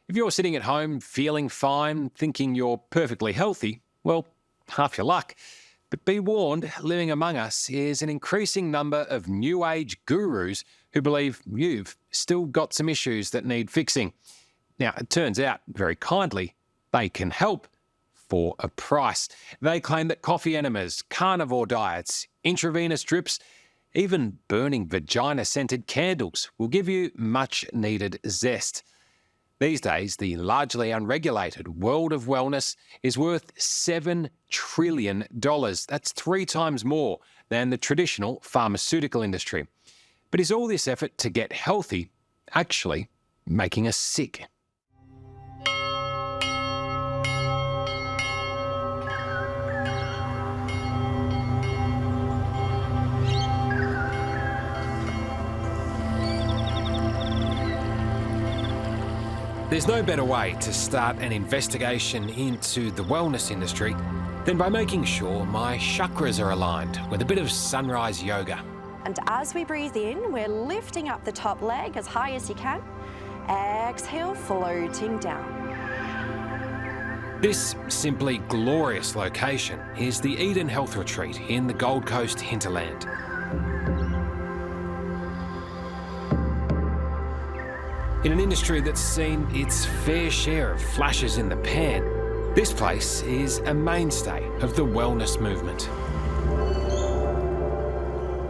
If you're sitting at home feeling fine, thinking you're perfectly healthy, well, half your luck. But be warned, living among us is an increasing number of new age gurus who believe you've still got some issues that need fixing. Now, it turns out, very kindly, they can help for a price. They claim that coffee enemas, carnivore diets, intravenous drips, even burning vagina-scented candles will give you much-needed zest. These days, the largely unregulated world of wellness is worth $7 trillion. That's 3 times more than the traditional pharmaceutical industry. But is all this effort to get healthy actually making us sick? There's no better way to start an investigation into the wellness industry than by making sure my chakras are aligned with a bit of sunrise yoga. And as we breathe in, we're lifting up the top leg as high as you can. Exhale, floating down. This simply glorious location is the Eden Health Retreat in the Gold Coast hinterland. In an industry that's seen its fair share of flashes in the pan, this place is a mainstay of the wellness movement.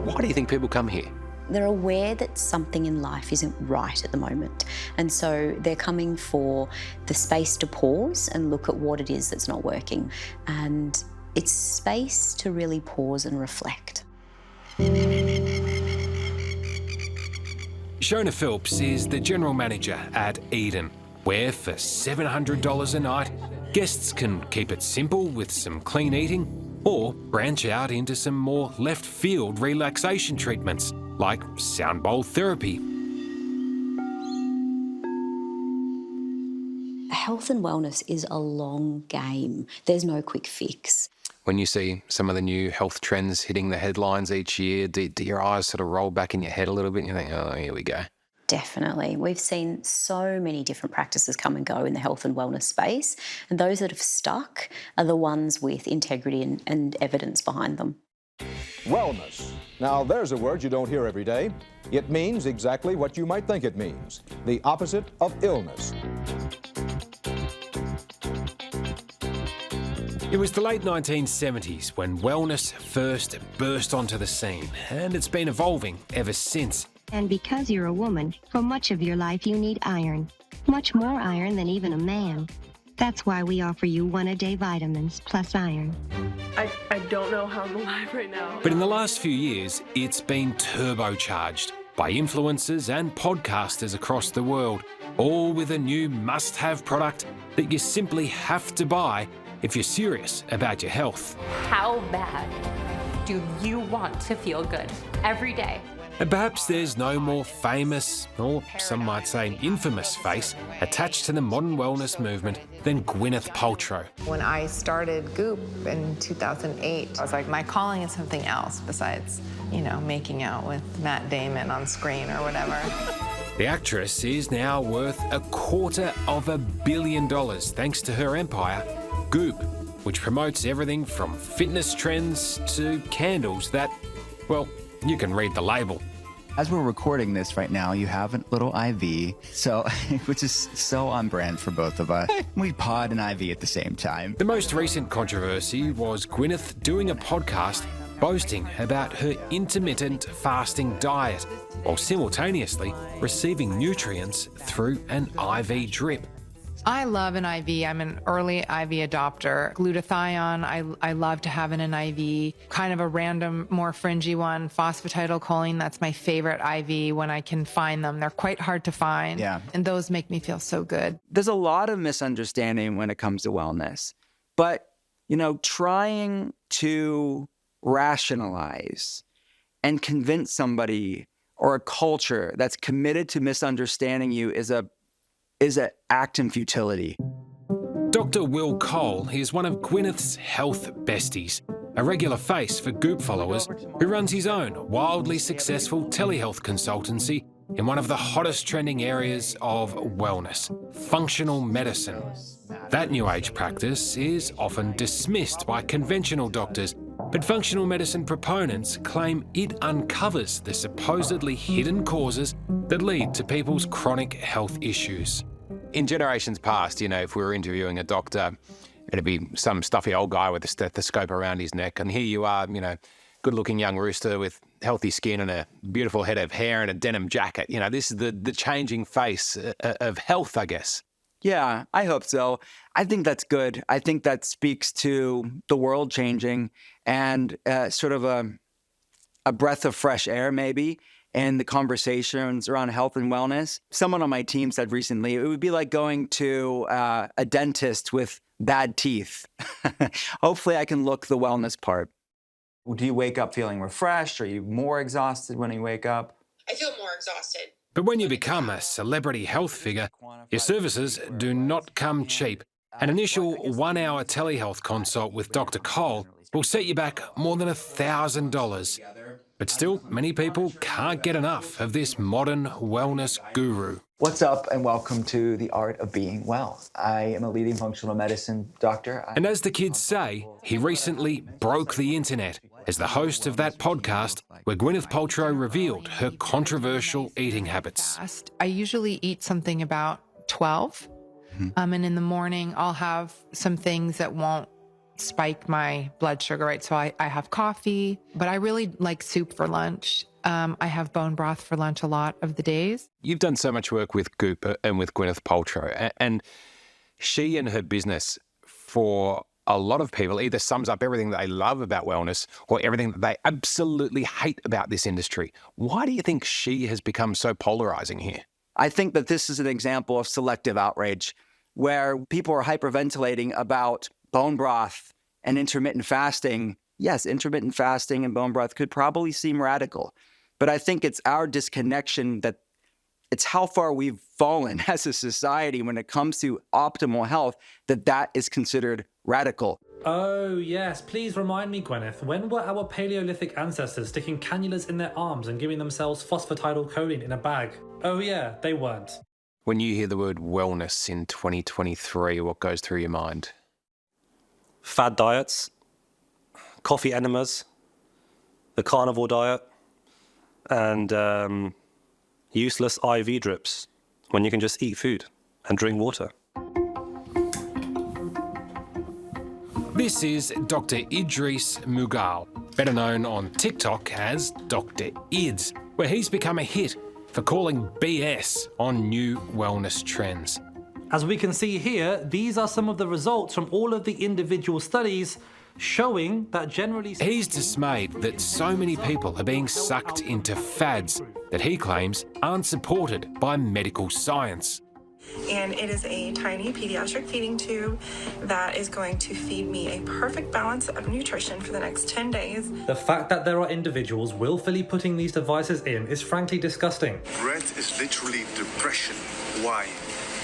Why do you think people come here? They're aware that something in life isn't right at the moment. And so they're coming for the space to pause and look at what it is that's not working. And it's space to really pause and reflect. Shona Phelps is the general manager at Eden, where for $700 a night, guests can keep it simple with some clean eating or branch out into some more left-field relaxation treatments like sound bowl therapy. Health and wellness is a long game. There's no quick fix. When you see some of the new health trends hitting the headlines each year, do your eyes sort of roll back in your head a little bit and you think, oh, here we go? Definitely. We've seen so many different practices come and go in the health and wellness space, and those that have stuck are the ones with integrity and evidence behind them. Wellness. Now, there's a word you don't hear every day. It means exactly what you might think it means, the opposite of illness. It was the late 1970s when wellness first burst onto the scene, and it's been evolving ever since. And because you're a woman, for much of your life you need iron. Much more iron than even a man. That's why we offer you 1-a-day vitamins plus iron. I don't know how I'm alive right now. But in the last few years, it's been turbocharged by influencers and podcasters across the world, all with a new must-have product that you simply have to buy if you're serious about your health. How bad do you want to feel good every day? And perhaps there's no more famous, or some might say infamous face attached to the modern wellness movement than Gwyneth Paltrow. When I started Goop in 2008, I was like, my calling is something else besides, making out with Matt Damon on screen or whatever. The actress is now worth $250 million thanks to her empire, Goop, which promotes everything from fitness trends to candles that, well, you can read the label. As we're recording this right now, you have a little IV, which is so on brand for both of us. We pod an IV at the same time. The most recent controversy was Gwyneth doing a podcast boasting about her intermittent fasting diet while simultaneously receiving nutrients through an IV drip. I love an IV. I'm an early IV adopter. Glutathione, I love to have in an IV. Kind of a random, more fringy one, phosphatidylcholine. That's my favorite IV when I can find them. They're quite hard to find. Yeah. And those make me feel so good. There's a lot of misunderstanding when it comes to wellness. But, trying to rationalize and convince somebody or a culture that's committed to misunderstanding you is an act in futility. Dr. Will Cole is one of Gwyneth's health besties, a regular face for Goop followers who runs his own wildly successful telehealth consultancy in one of the hottest trending areas of wellness, functional medicine. That new age practice is often dismissed by conventional doctors, but functional medicine proponents claim it uncovers the supposedly hidden causes that lead to people's chronic health issues. In generations past, if we were interviewing a doctor, it'd be some stuffy old guy with a stethoscope around his neck, and here you are, good-looking young rooster with healthy skin and a beautiful head of hair and a denim jacket. This is the changing face of health, I guess. Yeah, I hope so. I think that's good. I think that speaks to the world changing and sort of a breath of fresh air, maybe, in the conversations around health and wellness. Someone on my team said recently, it would be like going to a dentist with bad teeth. Hopefully I can look the wellness part. Do you wake up feeling refreshed? Are you more exhausted when you wake up? I feel more exhausted. But when you become a celebrity health figure, your services do not come cheap. An initial 1-hour telehealth consult with Dr. Cole will set you back more than $1,000. But still, many people can't get enough of this modern wellness guru. What's up, and welcome to The Art of Being Well. I am a leading functional medicine doctor. And as the kids say, he recently broke the internet as the host of that podcast where Gwyneth Paltrow revealed her controversial eating habits. I usually eat something about 12. And in the morning, I'll have some things that won't spike my blood sugar, right? So I have coffee, but I really like soup for lunch. I have bone broth for lunch a lot of the days. You've done so much work with Goop and with Gwyneth Paltrow, and she and her business, for a lot of people, either sums up everything that they love about wellness or everything that they absolutely hate about this industry. Why do you think she has become so polarizing here? I think that this is an example of selective outrage where people are hyperventilating about bone broth and intermittent fasting. Yes, intermittent fasting and bone broth could probably seem radical, but I think it's our disconnection that it's how far we've fallen as a society when it comes to optimal health that is considered radical. Oh, yes. Please remind me, Gwyneth, when were our Paleolithic ancestors sticking cannulas in their arms and giving themselves phosphatidylcholine in a bag? Oh, yeah, they weren't. When you hear the word wellness in 2023, what goes through your mind? Fad diets, coffee enemas, the carnivore diet, and useless IV drips when you can just eat food and drink water. This is Dr. Idris Mughal, better known on TikTok as Dr. Ids, where he's become a hit for calling BS on new wellness trends. As we can see here, these are some of the results from all of the individual studies showing that generally... He's dismayed that so many people are being sucked into fads that he claims aren't supported by medical science. And it is a tiny pediatric feeding tube that is going to feed me a perfect balance of nutrition for the next 10 days. The fact that there are individuals willfully putting these devices in is frankly disgusting. Bread is literally depression. Why?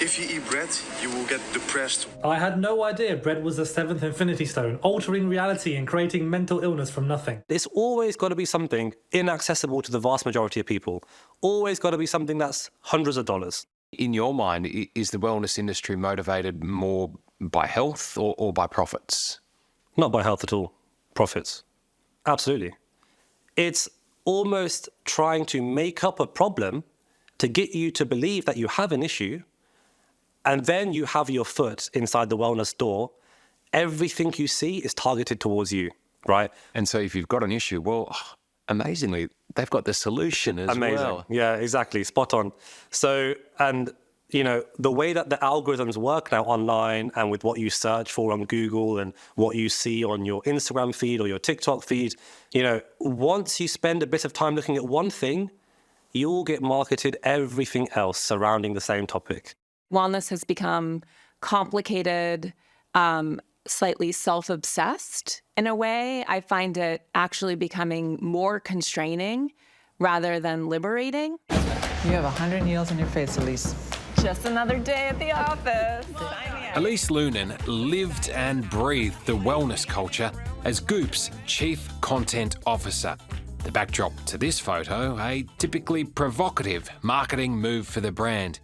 If you eat bread, you will get depressed. I had no idea bread was the seventh infinity stone, altering reality and creating mental illness from nothing. It's always got to be something inaccessible to the vast majority of people. Always got to be something that's hundreds of dollars. In your mind, is the wellness industry motivated more by health or by profits? Not by health at all. Profits. Absolutely. It's almost trying to make up a problem to get you to believe that you have an issue, and then you have your foot inside the wellness door. Everything you see is targeted towards you, right? And so if you've got an issue, well, amazingly, they've got the solution as well. Yeah, exactly. Spot on. So, and, you know, the way that the algorithms work now online and with what you search for on Google and what you see on your Instagram feed or your TikTok feed, you know, once you spend a bit of time looking at one thing, you'll get marketed everything else surrounding the same topic. Wellness has become complicated, slightly self-obsessed in a way. I find it actually becoming more constraining rather than liberating. You have 100 needles in your face, Elise. Just another day at the office. Elise Lunan lived and breathed the wellness culture as Goop's Chief Content Officer. The backdrop to this photo, a typically provocative marketing move for the brand.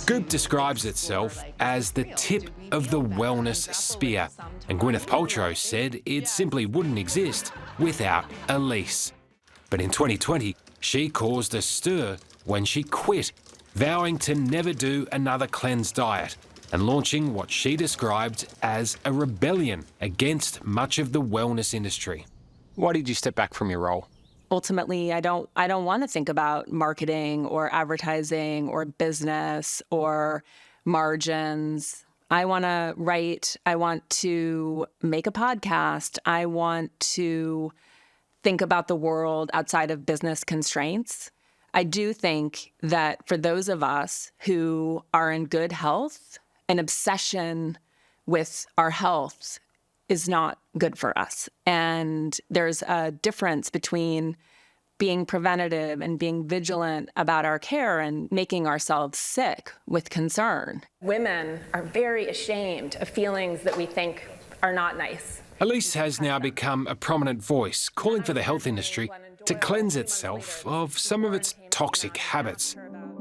Goop describes itself as the tip of the wellness spear, and Gwyneth Paltrow said it simply wouldn't exist without Elise. But in 2020, she caused a stir when she quit, vowing to never do another cleanse diet and launching what she described as a rebellion against much of the wellness industry. Why did you step back from your role? Ultimately, I don't want to think about marketing or advertising or business or margins. I want to write. I want to make a podcast. I want to think about the world outside of business constraints. I do think that for those of us who are in good health, an obsession with our health is not good for us. And there's a difference between being preventative and being vigilant about our care and making ourselves sick with concern. Women are very ashamed of feelings that we think are not nice. Elise has now become a prominent voice, calling for the health industry to cleanse itself of some of its toxic habits.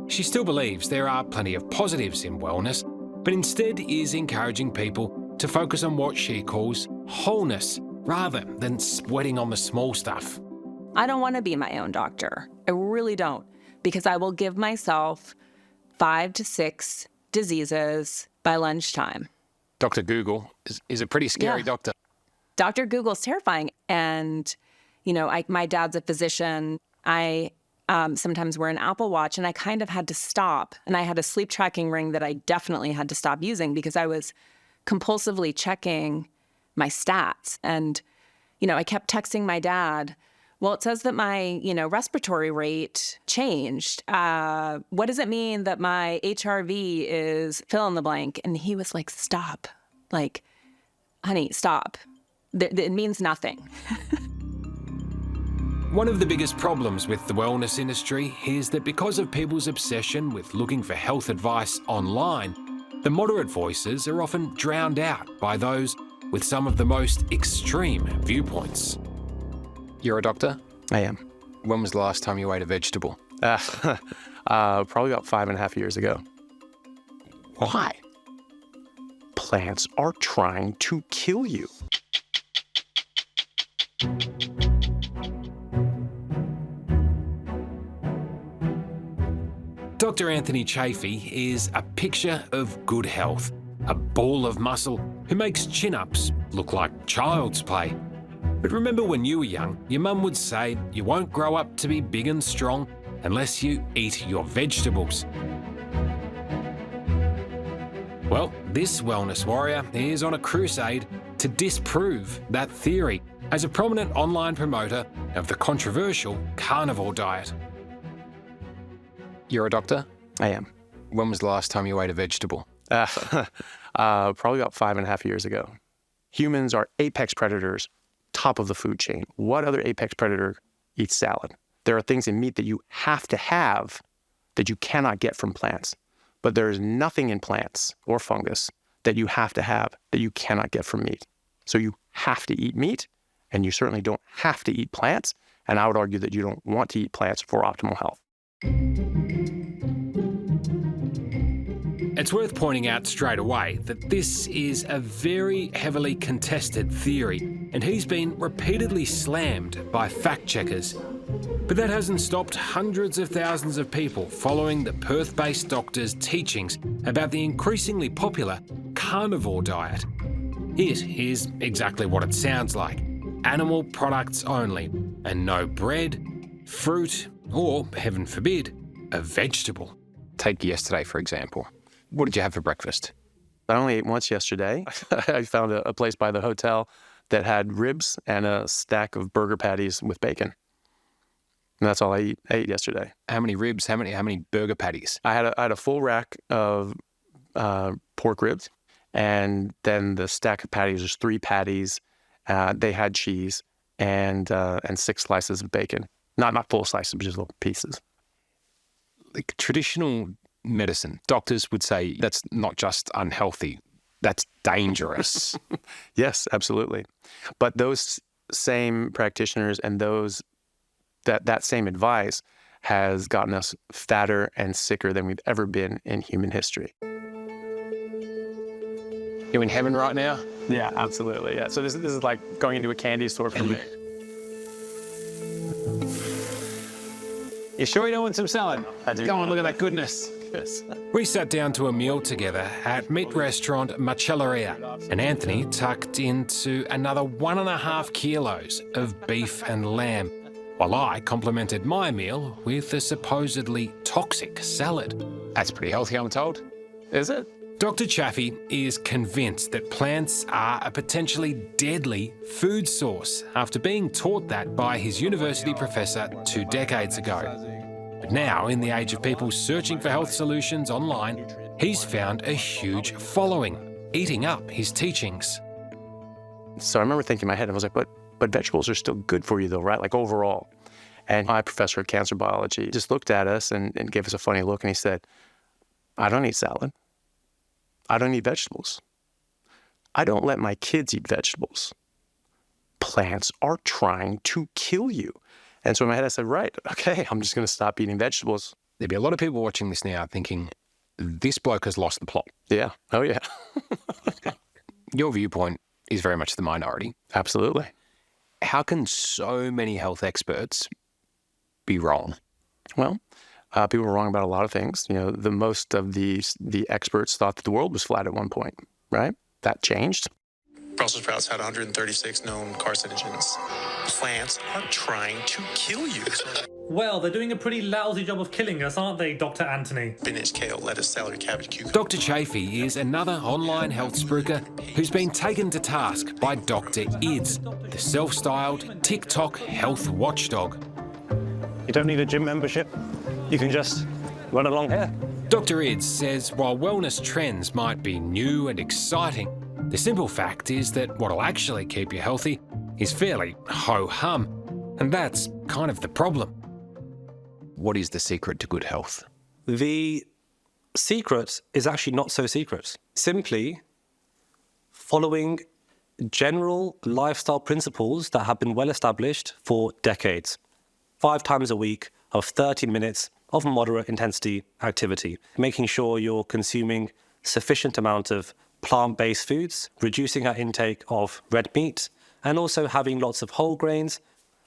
She still believes there are plenty of positives in wellness, but instead is encouraging people to focus on what she calls wholeness, rather than sweating on the small stuff. I don't want to be my own doctor. I really don't, because I will give myself 5 to 6 diseases by lunchtime. Dr. Google is a pretty scary doctor. Dr. Google's terrifying. And, you know, my dad's a physician. I sometimes wear an Apple Watch, and I kind of had to stop. And I had a sleep tracking ring that I definitely had to stop using because I was compulsively checking my stats. And, you know, I kept texting my dad, well, it says that my, respiratory rate changed. What does it mean that my HRV is fill in the blank? And he was like, stop. Like, honey, stop. It means nothing. One of the biggest problems with the wellness industry is that because of people's obsession with looking for health advice online, the moderate voices are often drowned out by those with some of the most extreme viewpoints. You're a doctor? I am. When was the last time you ate a vegetable? Probably about 5.5 years ago. Why? Plants are trying to kill you. Dr. Anthony Chafee is a picture of good health, a ball of muscle who makes chin-ups look like child's play. But remember when you were young, your mum would say you won't grow up to be big and strong unless you eat your vegetables. Well, this wellness warrior is on a crusade to disprove that theory as a prominent online promoter of the controversial carnivore diet. You're a doctor? I am. When was the last time you ate a vegetable? Probably about 5.5 years ago. Humans are apex predators, top of the food chain. What other apex predator eats salad? There are things in meat that you have to have that you cannot get from plants. But there is nothing in plants or fungus that you have to have that you cannot get from meat. So you have to eat meat, and you certainly don't have to eat plants. And I would argue that you don't want to eat plants for optimal health. It's worth pointing out straight away that this is a very heavily contested theory, and he's been repeatedly slammed by fact-checkers. But that hasn't stopped hundreds of thousands of people following the Perth-based doctor's teachings about the increasingly popular carnivore diet. It is exactly what it sounds like: animal products only, and no bread, fruit, or, heaven forbid, a vegetable. Take yesterday, for example. What did you have for breakfast? I only ate once yesterday. I found a place by the hotel that had ribs and a stack of burger patties with bacon. And that's all I ate yesterday. How many ribs? How many burger patties? I had a full rack of pork ribs, and then the stack of patties was 3 patties. They had cheese and 6 slices of bacon. Not full slices, but just little pieces. Like traditional medicine, doctors would say that's not just unhealthy, that's dangerous. Yes, absolutely. But those same practitioners and that same advice has gotten us fatter and sicker than we've ever been in human history. You in heaven right now? Yeah, absolutely. Yeah. So this is like going into a candy store for me. You sure you don't want some salad? I do. Go on, look at that goodness. Yes. We sat down to a meal together at meat restaurant Macelleria, and Anthony tucked into another 1.5 kilos of beef and lamb, while I complimented my meal with a supposedly toxic salad. That's pretty healthy, I'm told. Is it? Dr. Chaffee is convinced that plants are a potentially deadly food source after being taught that by his university professor 2 decades ago. But now, in the age of people searching for health solutions online, he's found a huge following, eating up his teachings. So I remember thinking in my head, I was like, but vegetables are still good for you though, right? Like overall. And my professor of cancer biology just looked at us and gave us a funny look, and he said, I don't eat salad. I don't eat vegetables. I don't let my kids eat vegetables. Plants are trying to kill you. And so in my head, I said, right, okay, I'm just going to stop eating vegetables. There'd be a lot of people watching this now thinking, this bloke has lost the plot. Yeah. Oh, yeah. Your viewpoint is very much the minority. Absolutely. How can so many health experts be wrong? Well, people were wrong about a lot of things. You know, the most of the experts thought that the world was flat at one point, right? That changed. Brussels sprouts had 136 known carcinogens. Plants are trying to kill you. Well, they're doing a pretty lousy job of killing us, aren't they, Dr. Anthony? Spinach, kale, lettuce, celery, cabbage, cucumber. Dr. Chaffee is another online health spruiker who's been taken to task by Dr. Ids, the self-styled TikTok health watchdog. You don't need a gym membership. You can just run along here. Dr. Ids says while wellness trends might be new and exciting, the simple fact is that what'll actually keep you healthy is fairly ho-hum, and that's kind of the problem. What is the secret to good health? The secret is actually not so secret. Simply following general lifestyle principles that have been well established for decades. 5 times a week of 30 minutes of moderate intensity activity, making sure you're consuming sufficient amount of plant-based foods, reducing our intake of red meat, and also having lots of whole grains.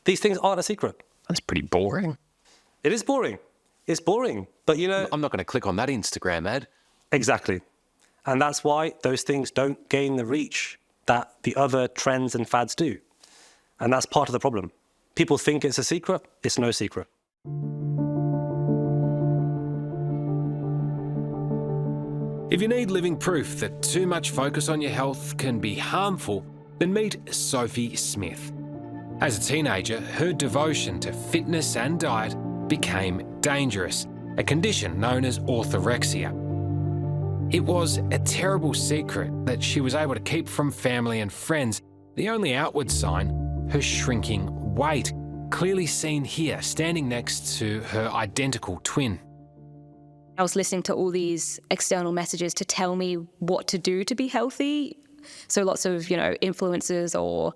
These things aren't a secret. That's pretty boring. It is boring. It's boring. But you know, I'm not going to click on that Instagram ad. Exactly. And that's why those things don't gain the reach that the other trends and fads do. And that's part of the problem. People think it's a secret. It's no secret. If you need living proof that too much focus on your health can be harmful, then meet Sophie Smith. As a teenager, her devotion to fitness and diet became dangerous, a condition known as orthorexia. It was a terrible secret that she was able to keep from family and friends. The only outward sign, her shrinking weight, clearly seen here, standing next to her identical twin. I was listening to all these external messages to tell me what to do to be healthy. So lots of, influencers or,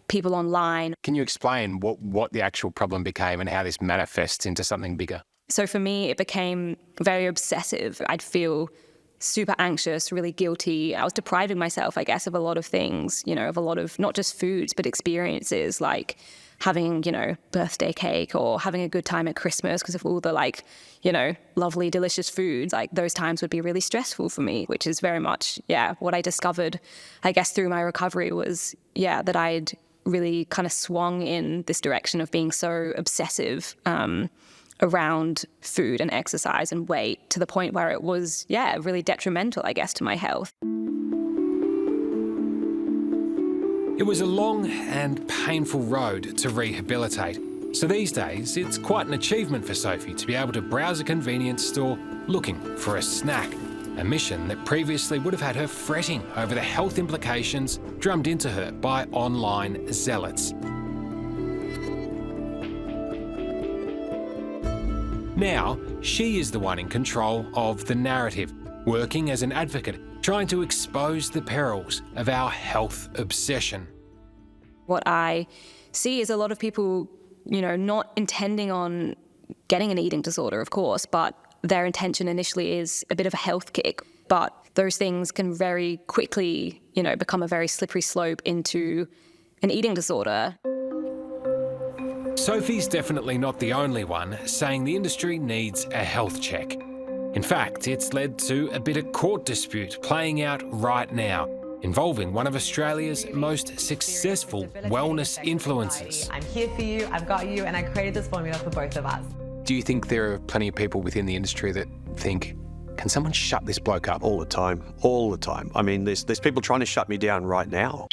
people online. Can you explain what the actual problem became and how this manifests into something bigger? So for me, it became very obsessive. I'd feel super anxious, really guilty. I was depriving myself, I guess, of a lot of things, of a lot of not just foods, but experiences like having, birthday cake or having a good time at Christmas because of all the lovely, delicious foods. Like those times would be really stressful for me, which is very much, what I discovered, I guess, through my recovery was, that I'd really kind of swung in this direction of being so obsessive around food and exercise and weight to the point where it was, really detrimental, I guess, to my health. It was a long and painful road to rehabilitate. So these days, it's quite an achievement for Sophie to be able to browse a convenience store looking for a snack, a mission that previously would have had her fretting over the health implications drummed into her by online zealots. Now, she is the one in control of the narrative, working as an advocate, trying to expose the perils of our health obsession. What I see is a lot of people, not intending on getting an eating disorder, of course, but their intention initially is a bit of a health kick. But those things can very quickly, become a very slippery slope into an eating disorder. Sophie's definitely not the only one saying the industry needs a health check. In fact, it's led to a bit of court dispute playing out right now, involving one of Australia's most successful wellness influencers. I'm here for you, I've got you, and I created this formula for both of us. Do you think there are plenty of people within the industry that think, can someone shut this bloke up? All the time, all the time. I mean, there's people trying to shut me down right now.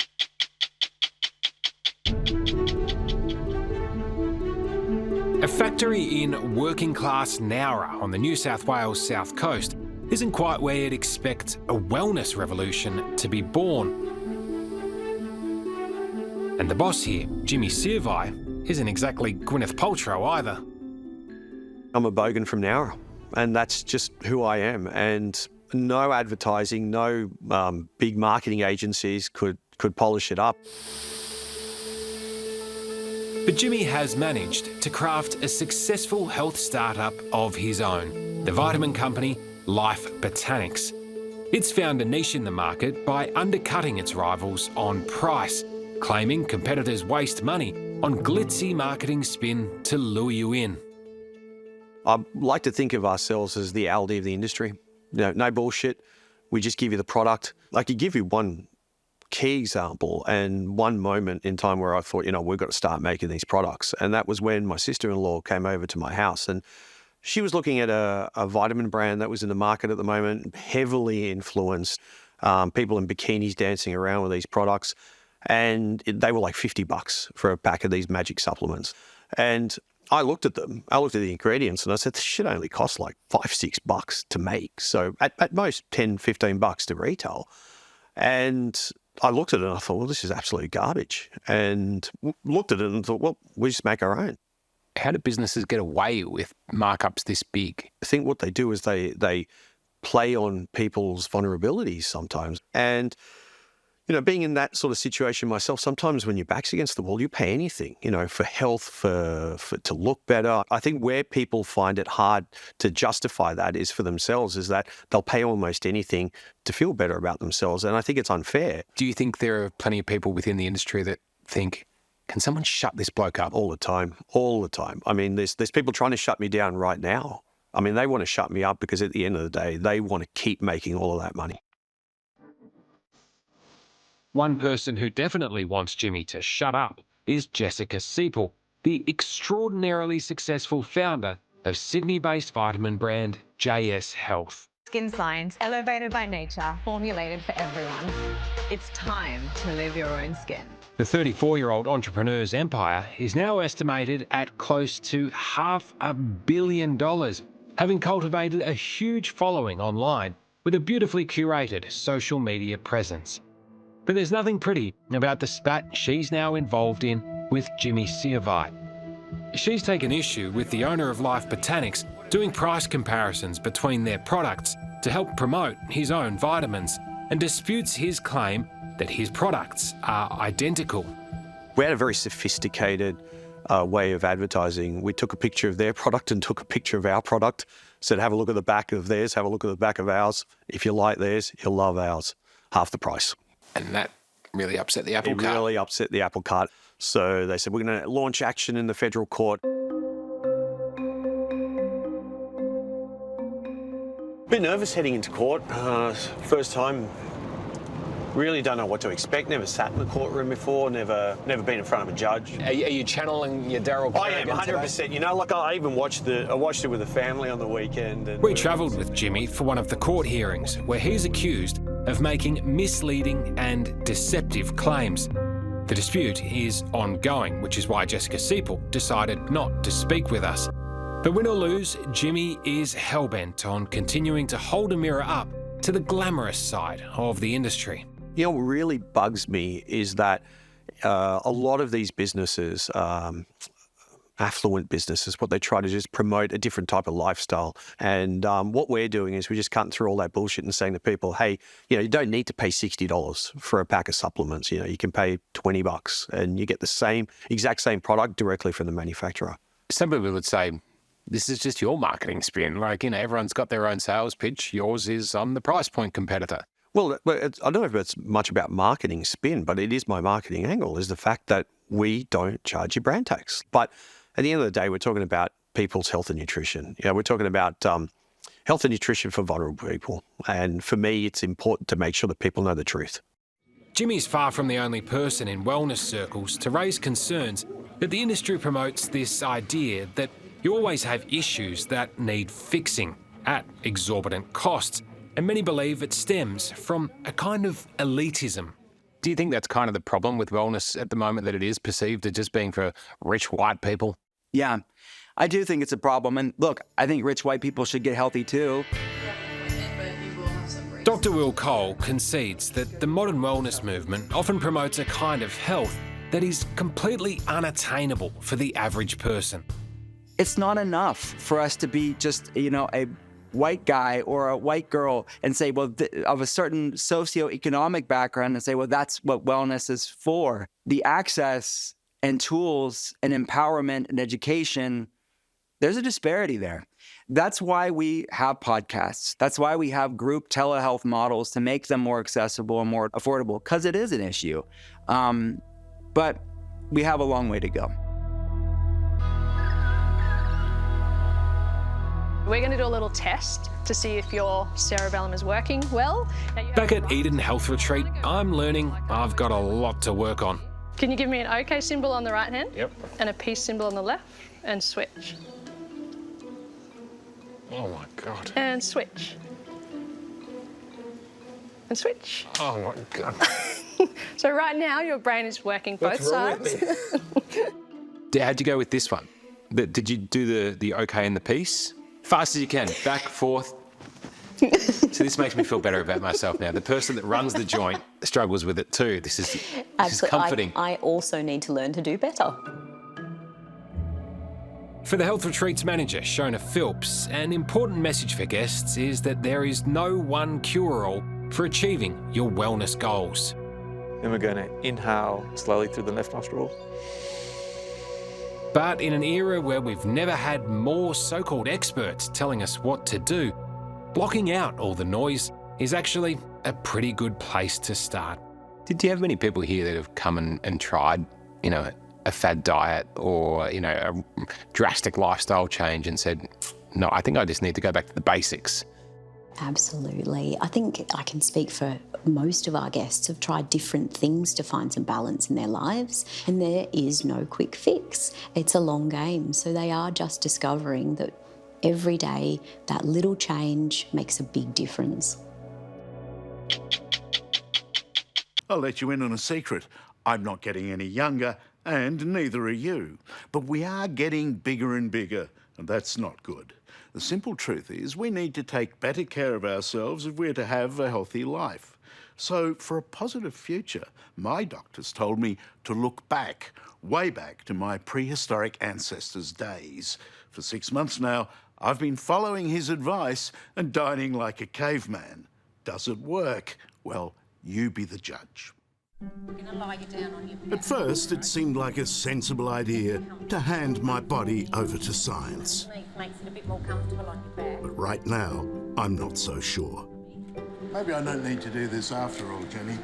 A factory in working-class Nowra on the New South Wales south coast isn't quite where you'd expect a wellness revolution to be born. And the boss here, Jimmy Searvey, isn't exactly Gwyneth Paltrow either. I'm a bogan from Nowra, and that's just who I am. And no advertising, no big marketing agencies could polish it up. But Jimmy has managed to craft a successful health startup of his own, the vitamin company Life Botanics. It's found a niche in the market by undercutting its rivals on price, claiming competitors waste money on glitzy marketing spin to lure you in. I like to think of ourselves as the Aldi of the industry. No bullshit. We just give you the product. I could give you one key example and one moment in time where I thought, we've got to start making these products. And that was when my sister-in-law came over to my house, and she was looking at a vitamin brand that was in the market at the moment, heavily influenced, people in bikinis dancing around with these products. And they were like $50 for a pack of these magic supplements. And I looked at them, I looked at the ingredients, and I said, this shit only costs like $5-6 to make. So at most $10-15 to retail. And I looked at it and I thought, well, this is absolute garbage. And looked at it and thought, well, we just make our own. How do businesses get away with markups this big? I think what they do is they play on people's vulnerabilities sometimes. And, being in that sort of situation myself, sometimes when your back's against the wall, you pay anything, for health, for to look better. I think where people find it hard to justify that is for themselves, is that they'll pay almost anything to feel better about themselves. And I think it's unfair. Do you think there are plenty of people within the industry that think, can someone shut this bloke up? All the time, all the time. I mean, there's people trying to shut me down right now. I mean, they want to shut me up because at the end of the day, they want to keep making all of that money. One person who definitely wants Jimmy to shut up is Jessica Siepel, the extraordinarily successful founder of Sydney-based vitamin brand JS Health. Skin science, elevated by nature, formulated for everyone. It's time to live your own skin. The 34-year-old entrepreneur's empire is now estimated at close to $500 million, having cultivated a huge following online with a beautifully curated social media presence. But there's nothing pretty about the spat she's now involved in with Jimmy Searvey. She's taken issue with the owner of Life Botanics doing price comparisons between their products to help promote his own vitamins, and disputes his claim that his products are identical. We had a very sophisticated way of advertising. We took a picture of their product and took a picture of our product, said, have a look at the back of theirs, have a look at the back of ours. If you like theirs, you'll love ours. Half the price. And that really upset the apple cart. It really upset the apple cart. So they said, we're going to launch action in the federal court. A bit nervous heading into court. First time, really don't know what to expect. Never sat in the courtroom before, never been in front of a judge. Are you channeling your Daryl? I am, 100%. I even watched it with the family on the weekend. And we travelled with Jimmy for one of the court hearings where he's accused of making misleading and deceptive claims. The dispute is ongoing, which is why Jessica Siepel decided not to speak with us. But win or lose, Jimmy is hellbent on continuing to hold a mirror up to the glamorous side of the industry. What really bugs me is that a lot of these businesses, affluent businesses. What they try to do is promote a different type of lifestyle. And what we're doing is we're just cutting through all that bullshit and saying to people, hey, you don't need to pay $60 for a pack of supplements. You can pay $20 and you get the exact same product directly from the manufacturer. Some people would say, this is just your marketing spin. Everyone's got their own sales pitch. Yours is, I'm the price point competitor. Well, I don't know if it's much about marketing spin, but it is my marketing angle, is the fact that we don't charge you brand tax. But at the end of the day, we're talking about people's health and nutrition. We're talking about health and nutrition for vulnerable people. And for me, it's important to make sure that people know the truth. Jimmy's far from the only person in wellness circles to raise concerns that the industry promotes this idea that you always have issues that need fixing at exorbitant costs. And many believe it stems from a kind of elitism. Do you think that's kind of the problem with wellness at the moment, that it is perceived as just being for rich white people? Yeah, I do think it's a problem. And look, I think rich white people should get healthy too. Dr. Will Cole concedes that the modern wellness movement often promotes a kind of health that is completely unattainable for the average person. It's not enough for us to be just, a white guy or a white girl and say, well, of a certain socioeconomic background, and say, well, that's what wellness is for. The access and tools and empowerment and education, there's a disparity there. That's why we have podcasts. That's why we have group telehealth models, to make them more accessible and more affordable, because it is an issue. But we have a long way to go. We're going to do a little test to see if your cerebellum is working well. Back at Eden Health Retreat, I'm learning I've got a lot to work on. Can you give me an OK symbol on the right hand? Yep. And a peace symbol on the left, and switch. Oh my God. And switch. And switch. Oh my God. So right now your brain is working both sides. How'd you go with this one? Did you do the OK and the peace? Fast as you can, back, forth. So this makes me feel better about myself now. The person that runs the joint struggles with it too. This is comforting. I also need to learn to do better. For the Health Retreats manager, Shona Philps, an important message for guests is that there is no one cure-all for achieving your wellness goals. Then we're going to inhale slowly through the left nostril. But in an era where we've never had more so-called experts telling us what to do, blocking out all the noise is actually a pretty good place to start. Did you have many people here that have come and tried, a fad diet or, a drastic lifestyle change and said, no, I think I just need to go back to the basics? Absolutely. I think I can speak for most of our guests have tried different things to find some balance in their lives, and there is no quick fix. It's a long game, so they are just discovering that every day that little change makes a big difference. I'll let you in on a secret. I'm not getting any younger, and neither are you. But we are getting bigger and bigger, and that's not good. The simple truth is we need to take better care of ourselves if we're to have a healthy life. So for a positive future, my doctors told me to look back, way back to my prehistoric ancestors' days. For 6 months now, I've been following his advice and dining like a caveman. Does it work? Well, you be the judge. At first, it seemed like a sensible idea to hand my body over to science. Makes it a bit more comfortable on your back. But right now, I'm not so sure. Maybe I don't need to do this after all, Jenny.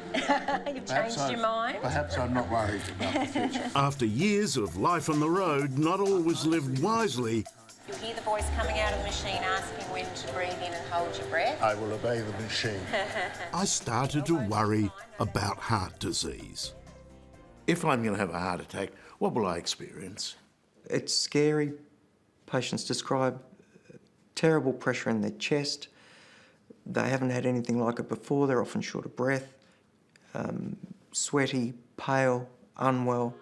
You've changed your mind? Perhaps I'm not worried about the future. After years of life on the road, not all was lived wisely. You'll hear the voice coming out of the machine asking when to breathe in and hold your breath. I will obey the machine. I started to worry about heart disease. If I'm going to have a heart attack, what will I experience? It's scary. Patients describe terrible pressure in their chest. They haven't had anything like it before. They're often short of breath, sweaty, pale, unwell.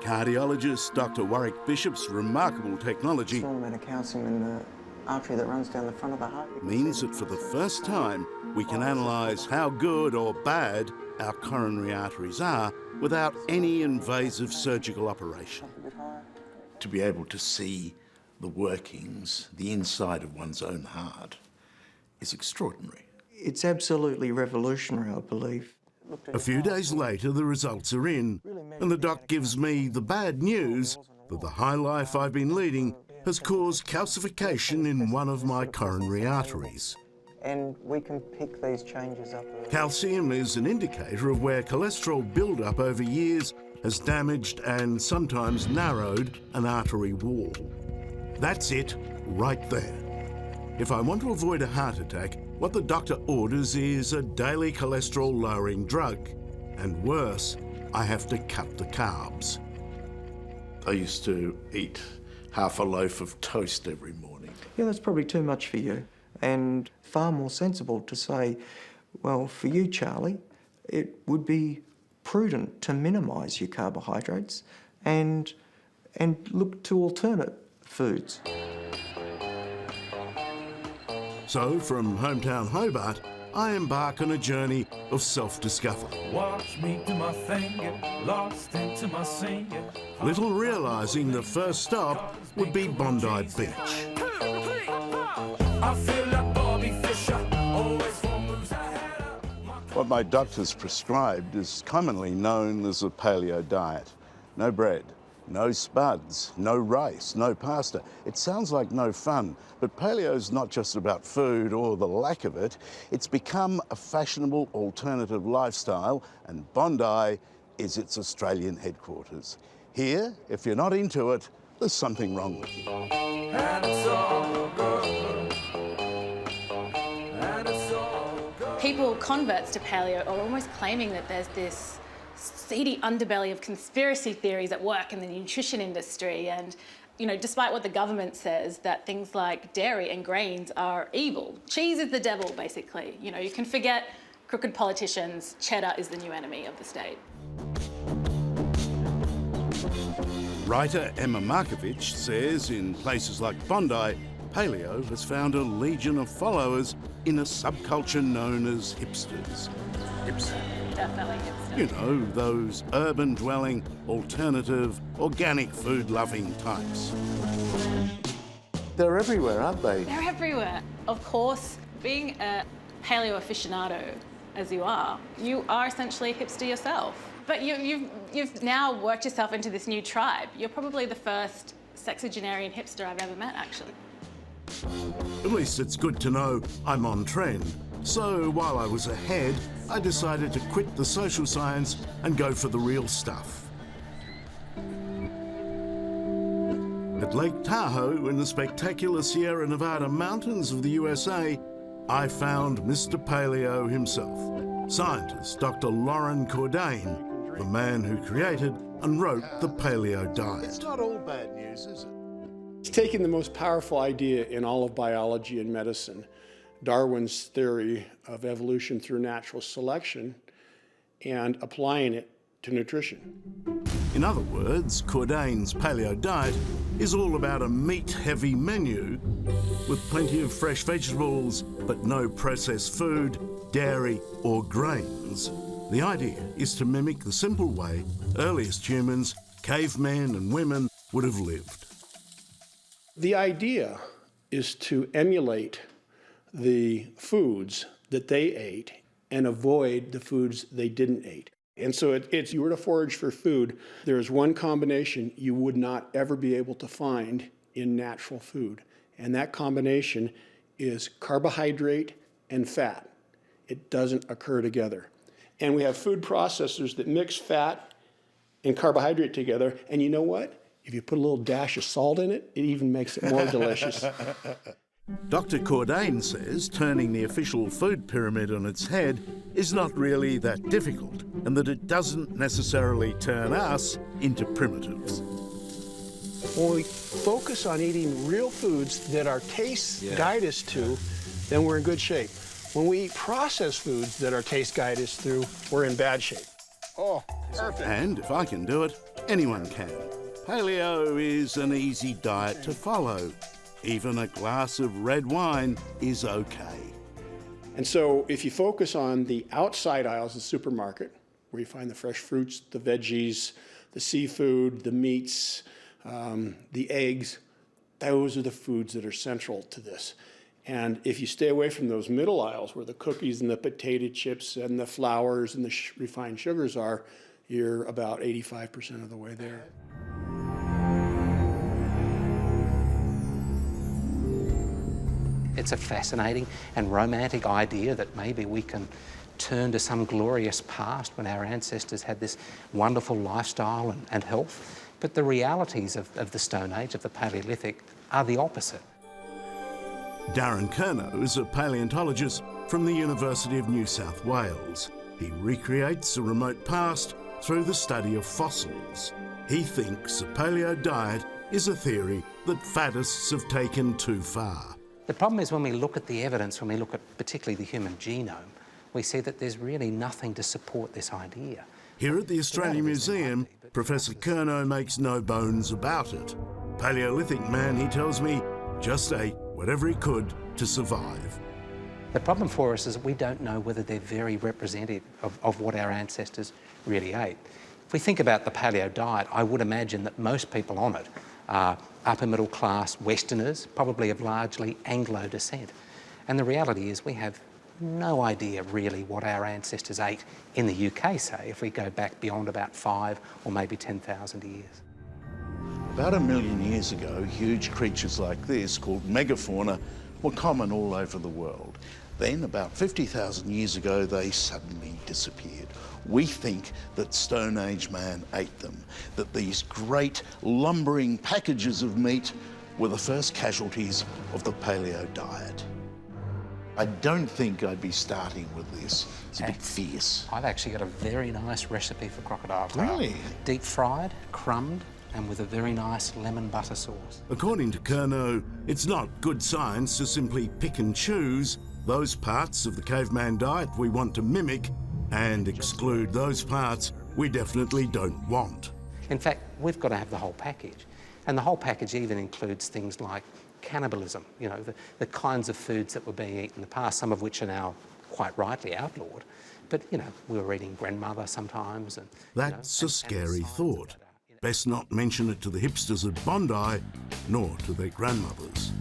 Cardiologist Dr. Warwick Bishop's remarkable technology Small amount of calcium in the artery that runs down the front of the heart. means that for the first time we can analyse how good or bad our coronary arteries are without any invasive surgical operation. to be able to see the workings, the inside of one's own heart, is extraordinary. It's absolutely revolutionary, I believe. A few days later, the results are in, and the doc gives me the bad news that the high life I've been leading has caused calcification in one of my coronary arteries. And we can pick these changes up. Calcium is an indicator of where cholesterol build-up over years has damaged and sometimes narrowed an artery wall. That's it, right there. If I want to avoid a heart attack, what the doctor orders is a daily cholesterol-lowering drug. And worse, I have to cut the carbs. I used to eat half a loaf of toast every morning. Yeah, that's probably too much for you. And far more sensible to say, well, for you, Charlie, it would be prudent to minimise your carbohydrates and look to alternate foods. So, from hometown Hobart, I embark on a journey of self-discovery. Watch me do my thing, get lost into my singing. Little realising the first stop would be Bondi Beach. I feel like Bobby Fischer, always 4 moves ahead of. What my doctors prescribed is commonly known as a paleo diet. No bread, no spuds, no rice, no pasta. It sounds like no fun, but paleo's not just about food or the lack of it. It's become a fashionable alternative lifestyle, and Bondi is its Australian headquarters. Here, if you're not into it, there's something wrong with you. And it's all good. And it's all good. People, converts to paleo, are almost claiming that there's this seedy underbelly of conspiracy theories at work in the nutrition industry. And, you know, despite what the government says, that things like dairy and grains are evil. Cheese is the devil, basically. You know, you can forget crooked politicians. Cheddar is the new enemy of the state. Writer Emma Markovich says in places like Bondi, paleo has found a legion of followers in a subculture known as hipsters. Definitely hipster. You know, those urban-dwelling, alternative, organic food-loving types. They're everywhere, aren't they? They're everywhere. Of course, being a paleo aficionado, as you are essentially a hipster yourself. But you've now worked yourself into this new tribe. You're probably the first sexagenarian hipster I've ever met, actually. At least it's good to know I'm on trend. So while I was ahead, I decided to quit the social science and go for the real stuff. At Lake Tahoe, in the spectacular Sierra Nevada mountains of the USA, I found Mr. Paleo himself, scientist Dr. Lauren Cordain, the man who created and wrote the paleo diet. It's not all bad news, is it? It's taking the most powerful idea in all of biology and medicine, Darwin's theory of evolution through natural selection, and applying it to nutrition. In other words, Cordain's paleo diet is all about a meat-heavy menu with plenty of fresh vegetables, but no processed food, dairy or grains. The idea is to mimic the simple way earliest humans, cavemen and women, would have lived. The idea is to emulate the foods that they ate and avoid the foods they didn't eat. And so it's you were to forage for food, there's one combination you would not ever be able to find in natural food. And that combination is carbohydrate and fat. It doesn't occur together. And we have food processors that mix fat and carbohydrate together. And you know what? If you put a little dash of salt in it, it even makes it more delicious. Dr. Cordain says turning the official food pyramid on its head is not really that difficult, and that it doesn't necessarily turn us into primitives. When we focus on eating real foods that our tastes guide us to, then we're in good shape. When we eat processed foods that our taste guide us through, we're in bad shape. Oh, perfect. And if I can do it, anyone can. Paleo is an easy diet to follow. Even a glass of red wine is okay. And so if you focus on the outside aisles of the supermarket, where you find the fresh fruits, the veggies, the seafood, the meats, the eggs, those are the foods that are central to this. And if you stay away from those middle aisles where the cookies and the potato chips and the flours and the refined sugars are, you're about 85% of the way there. It's a fascinating and romantic idea that maybe we can turn to some glorious past when our ancestors had this wonderful lifestyle and health. But the realities of the Stone Age, of the Paleolithic, are the opposite. Darren Curnow is a paleontologist from the University of New South Wales. He recreates a remote past through the study of fossils. He thinks a paleo diet is a theory that faddists have taken too far. The problem is when we look at the evidence, when we look at particularly the human genome, we see that there's really nothing to support this idea. Here at the Australian Museum, Professor Curnow makes no bones about it. Paleolithic man, he tells me, just ate whatever he could to survive. The problem for us is that we don't know whether they're very representative of what our ancestors really ate. If we think about the paleo diet, I would imagine that most people on it are upper middle class Westerners, probably of largely Anglo descent. And the reality is we have no idea really what our ancestors ate in the UK, say, if we go back beyond about 5 or maybe 10,000 years. About 1 million years ago, huge creatures like this, called megafauna, were common all over the world. Then, about 50,000 years ago, they suddenly disappeared. We think that Stone Age man ate them, that these great lumbering packages of meat were the first casualties of the paleo diet. I don't think I'd be starting with this. It's a bit fierce. I've actually got a very nice recipe for crocodile tail. Really? Deep fried, crumbed, and with a very nice lemon butter sauce. According to Curnow, it's not good science to simply pick and choose those parts of the caveman diet we want to mimic and exclude those parts we definitely don't want. In fact, we've got to have the whole package. And the whole package even includes things like cannibalism, you know, the kinds of foods that were being eaten in the past, some of which are now quite rightly outlawed. But, you know, we were eating grandmother sometimes. And That's a scary thought. Best not mention it to the hipsters at Bondi, nor to their grandmothers.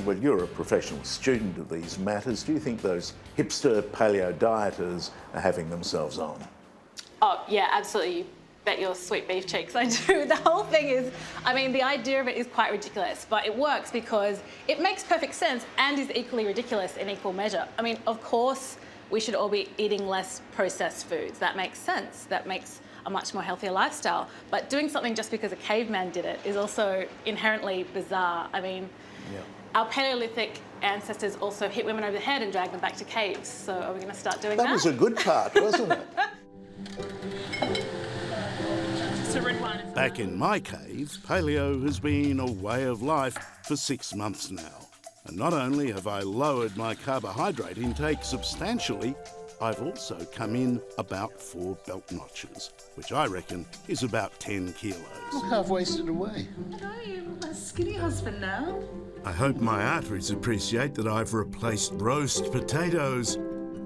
Well, you're a professional student of these matters. Do you think those hipster paleo dieters are having themselves on? Oh, yeah, absolutely. You bet your sweet beef cheeks I do. The whole thing is, I mean, the idea of it is quite ridiculous, but it works because it makes perfect sense and is equally ridiculous in equal measure. I mean, of course, we should all be eating less processed foods. That makes sense. That makes a much more healthier lifestyle. But doing something just because a caveman did it is also inherently bizarre. I mean, our Paleolithic ancestors also hit women over the head and dragged them back to caves. So are we going to start doing that? That was a good part, wasn't it? Back in my cave, paleo has been a way of life for 6 months now. And not only have I lowered my carbohydrate intake substantially, I've also come in about 4 belt notches, which I reckon is about 10 kilos. Look, I've wasted away. Are you a skinny husband now? I hope my arteries appreciate that I've replaced roast potatoes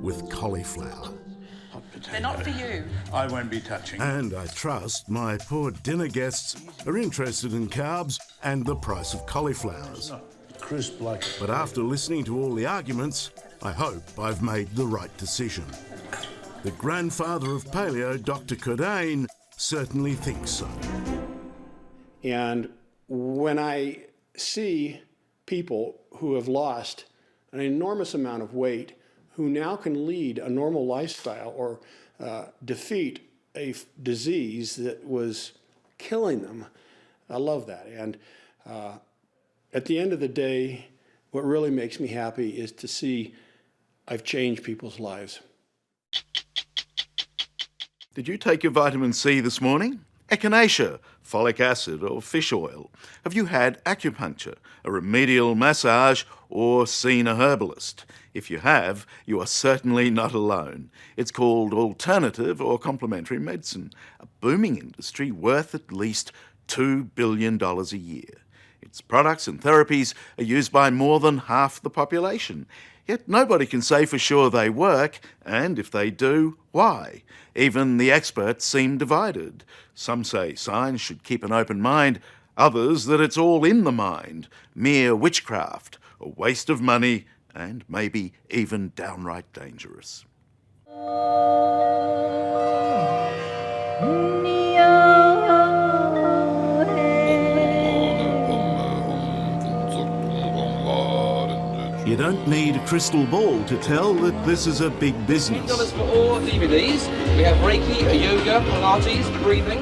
with cauliflower. They're not for you. I won't be touching. And I trust my poor dinner guests are interested in carbs and the price of cauliflowers. Crisp like. But after listening to all the arguments, I hope I've made the right decision. The grandfather of paleo, Dr. Cordain, certainly thinks so. And when I see people who have lost an enormous amount of weight, who now can lead a normal lifestyle or defeat a disease that was killing them, I love that. And at the end of the day, what really makes me happy is to see I've changed people's lives. Did you take your vitamin C this morning? Echinacea, folic acid or fish oil? Have you had acupuncture, a remedial massage or seen a herbalist? If you have, you are certainly not alone. It's called alternative or complementary medicine, a booming industry worth at least $2 billion a year. Its products and therapies are used by more than half the population. Yet nobody can say for sure they work, and if they do, why? Even the experts seem divided. Some say science should keep an open mind, others that it's all in the mind, mere witchcraft, a waste of money, and maybe even downright dangerous. You don't need a crystal ball to tell that this is a big business. $10 for all DVDs. We have Reiki, yoga, Pilates, breathing.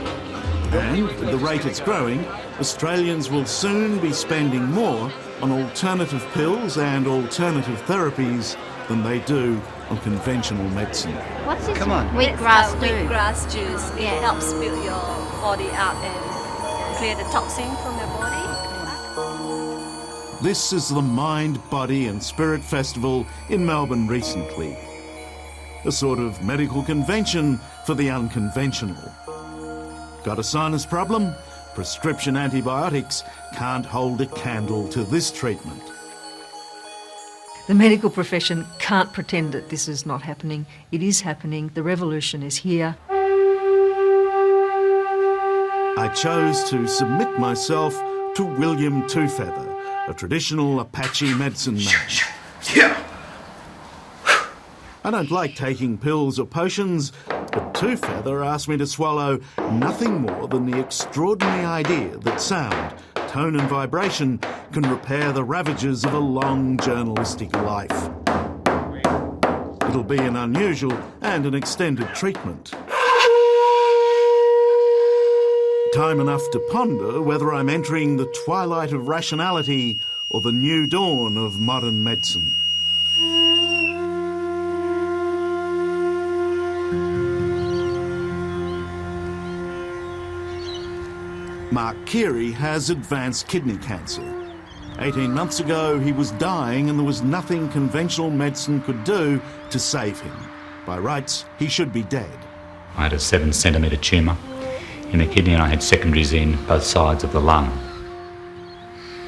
And at the rate it's growing, Australians will soon be spending more on alternative pills and alternative therapies than they do on conventional medicine. What's this? Come on. Wheatgrass wheatgrass juice. It helps build your body up and clear the toxin from your body. This is the Mind, Body and Spirit Festival in Melbourne recently. A sort of medical convention for the unconventional. Got a sinus problem? Prescription antibiotics can't hold a candle to this treatment. The medical profession can't pretend that this is not happening. It is happening. The revolution is here. I chose to submit myself to William Twofeather, a traditional Apache medicine man. Yeah. I don't like taking pills or potions, but Twofeather asked me to swallow nothing more than the extraordinary idea that sound, tone and vibration can repair the ravages of a long journalistic life. It'll be an unusual and an extended treatment. Time enough to ponder whether I'm entering the twilight of rationality or the new dawn of modern medicine. Mark Keary has advanced kidney cancer. 18 months ago, he was dying and there was nothing conventional medicine could do to save him. By rights, he should be dead. I had a 7-centimetre tumour in the kidney and I had secondaries in both sides of the lung.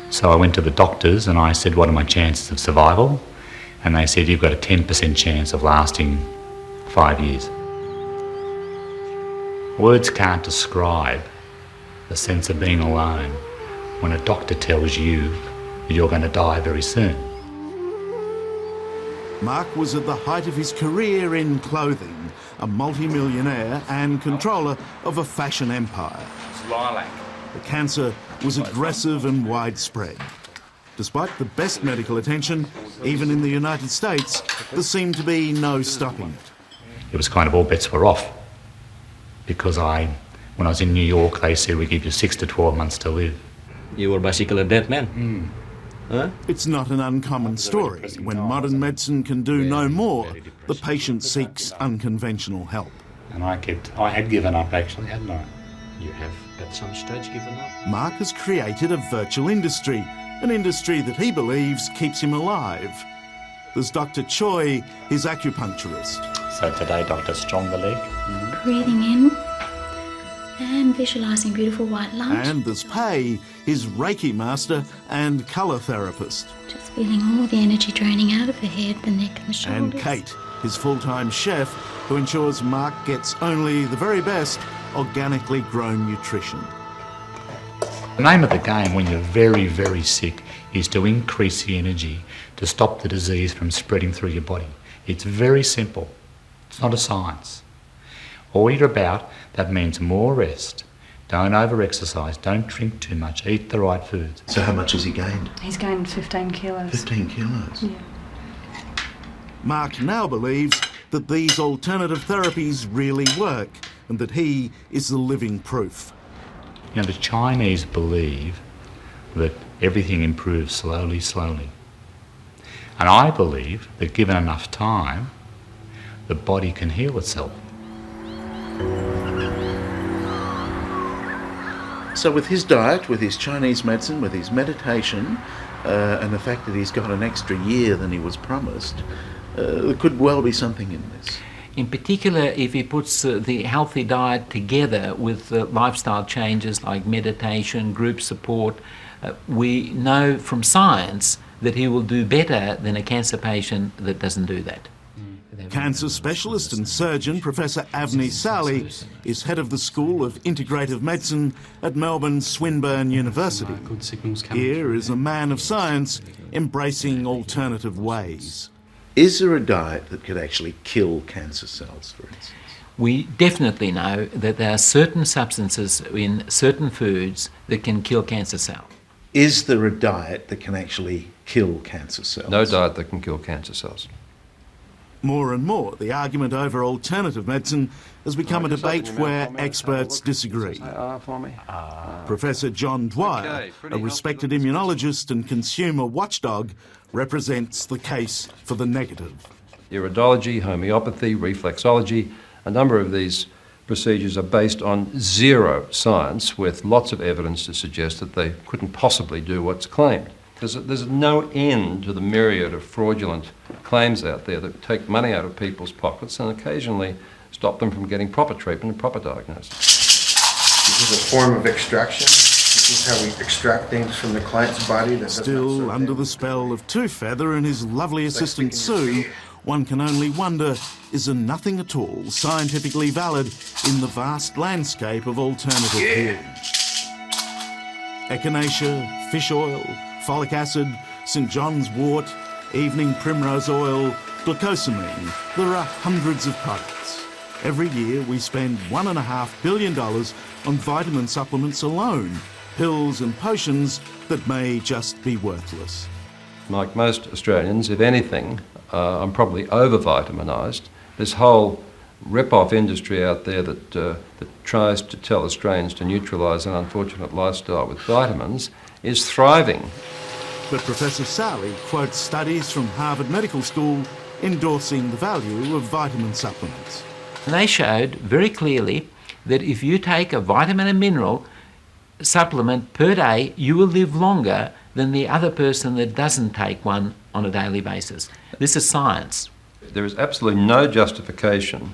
So I went to the doctors and I said, what are my chances of survival? And they said, you've got a 10% chance of lasting 5 years. Words can't describe the sense of being alone when a doctor tells you that you're going to die very soon. Mark was at the height of his career in clothing, a multi-millionaire and controller of a fashion empire. It's lilac. The cancer was aggressive and widespread. Despite the best medical attention, even in the United States, there seemed to be no stopping it. It was kind of all bets were off because when I was in New York, they said we give you 6 to 12 months to live. You were basically a dead man. Huh? It's not an uncommon story. When modern medicine can do no more, the patient seeks unconventional help. And I had given up actually, hadn't I? You have at some stage given up? Mark has created a virtual industry, an industry that he believes keeps him alive. There's Dr. Choi, his acupuncturist. So today, Dr. Strong the leg. Breathing in and visualising beautiful white light. And there's Pei, his Reiki master and colour therapist. Just feeling all the energy draining out of the head, the neck and the shoulders. And Kate, his full-time chef, who ensures Mark gets only the very best organically grown nutrition. The name of the game when you're very, very sick is to increase the energy to stop the disease from spreading through your body. It's very simple. It's not a science. All you're about, that means more rest. Don't over-exercise, don't drink too much, eat the right foods. So how much has he gained? He's gained 15 kilos. 15 kilos? Yeah. Mark now believes that these alternative therapies really work and that he is the living proof. You know, the Chinese believe that everything improves slowly, slowly. And I believe that given enough time, the body can heal itself. So with his diet, with his Chinese medicine, with his meditation, and the fact that he's got an extra year than he was promised, there could well be something in this. In particular, if he puts the healthy diet together with lifestyle changes like meditation, group support, we know from science that he will do better than a cancer patient that doesn't do that. Cancer specialist and surgeon Professor Avni Sali is head of the School of Integrative Medicine at Melbourne's Swinburne University. Here is a man of science embracing alternative ways. Is there a diet that could actually kill cancer cells, for instance? We definitely know that there are certain substances in certain foods that can kill cancer cells. Is there a diet that can actually kill cancer cells? No diet that can kill cancer cells. More and more, the argument over alternative medicine has become a debate where experts disagree. Professor John Dwyer, a respected immunologist and consumer watchdog, represents the case for the negative. Iridology, homeopathy, reflexology, a number of these procedures are based on zero science with lots of evidence to suggest that they couldn't possibly do what's claimed. There's no end to the myriad of fraudulent claims out there that take money out of people's pockets and occasionally stop them from getting proper treatment and proper diagnosis. This is a form of extraction. This is how we extract things from the client's body. Still under the spell of Two Feather and his lovely assistant Sue, one can only wonder, is there nothing at all scientifically valid in the vast landscape of alternative healing? Echinacea, fish oil, folic acid, St John's wort, evening primrose oil, glucosamine. There are hundreds of products. Every year we spend $1.5 billion on vitamin supplements alone, pills and potions that may just be worthless. Like most Australians, if anything, I'm probably over-vitaminised. This whole rip-off industry out there that tries to tell Australians to neutralise an unfortunate lifestyle with vitamins is thriving. But Professor Sali quotes studies from Harvard Medical School endorsing the value of vitamin supplements. And they showed very clearly that if you take a vitamin and mineral supplement per day, you will live longer than the other person that doesn't take one on a daily basis. This is science. There is absolutely no justification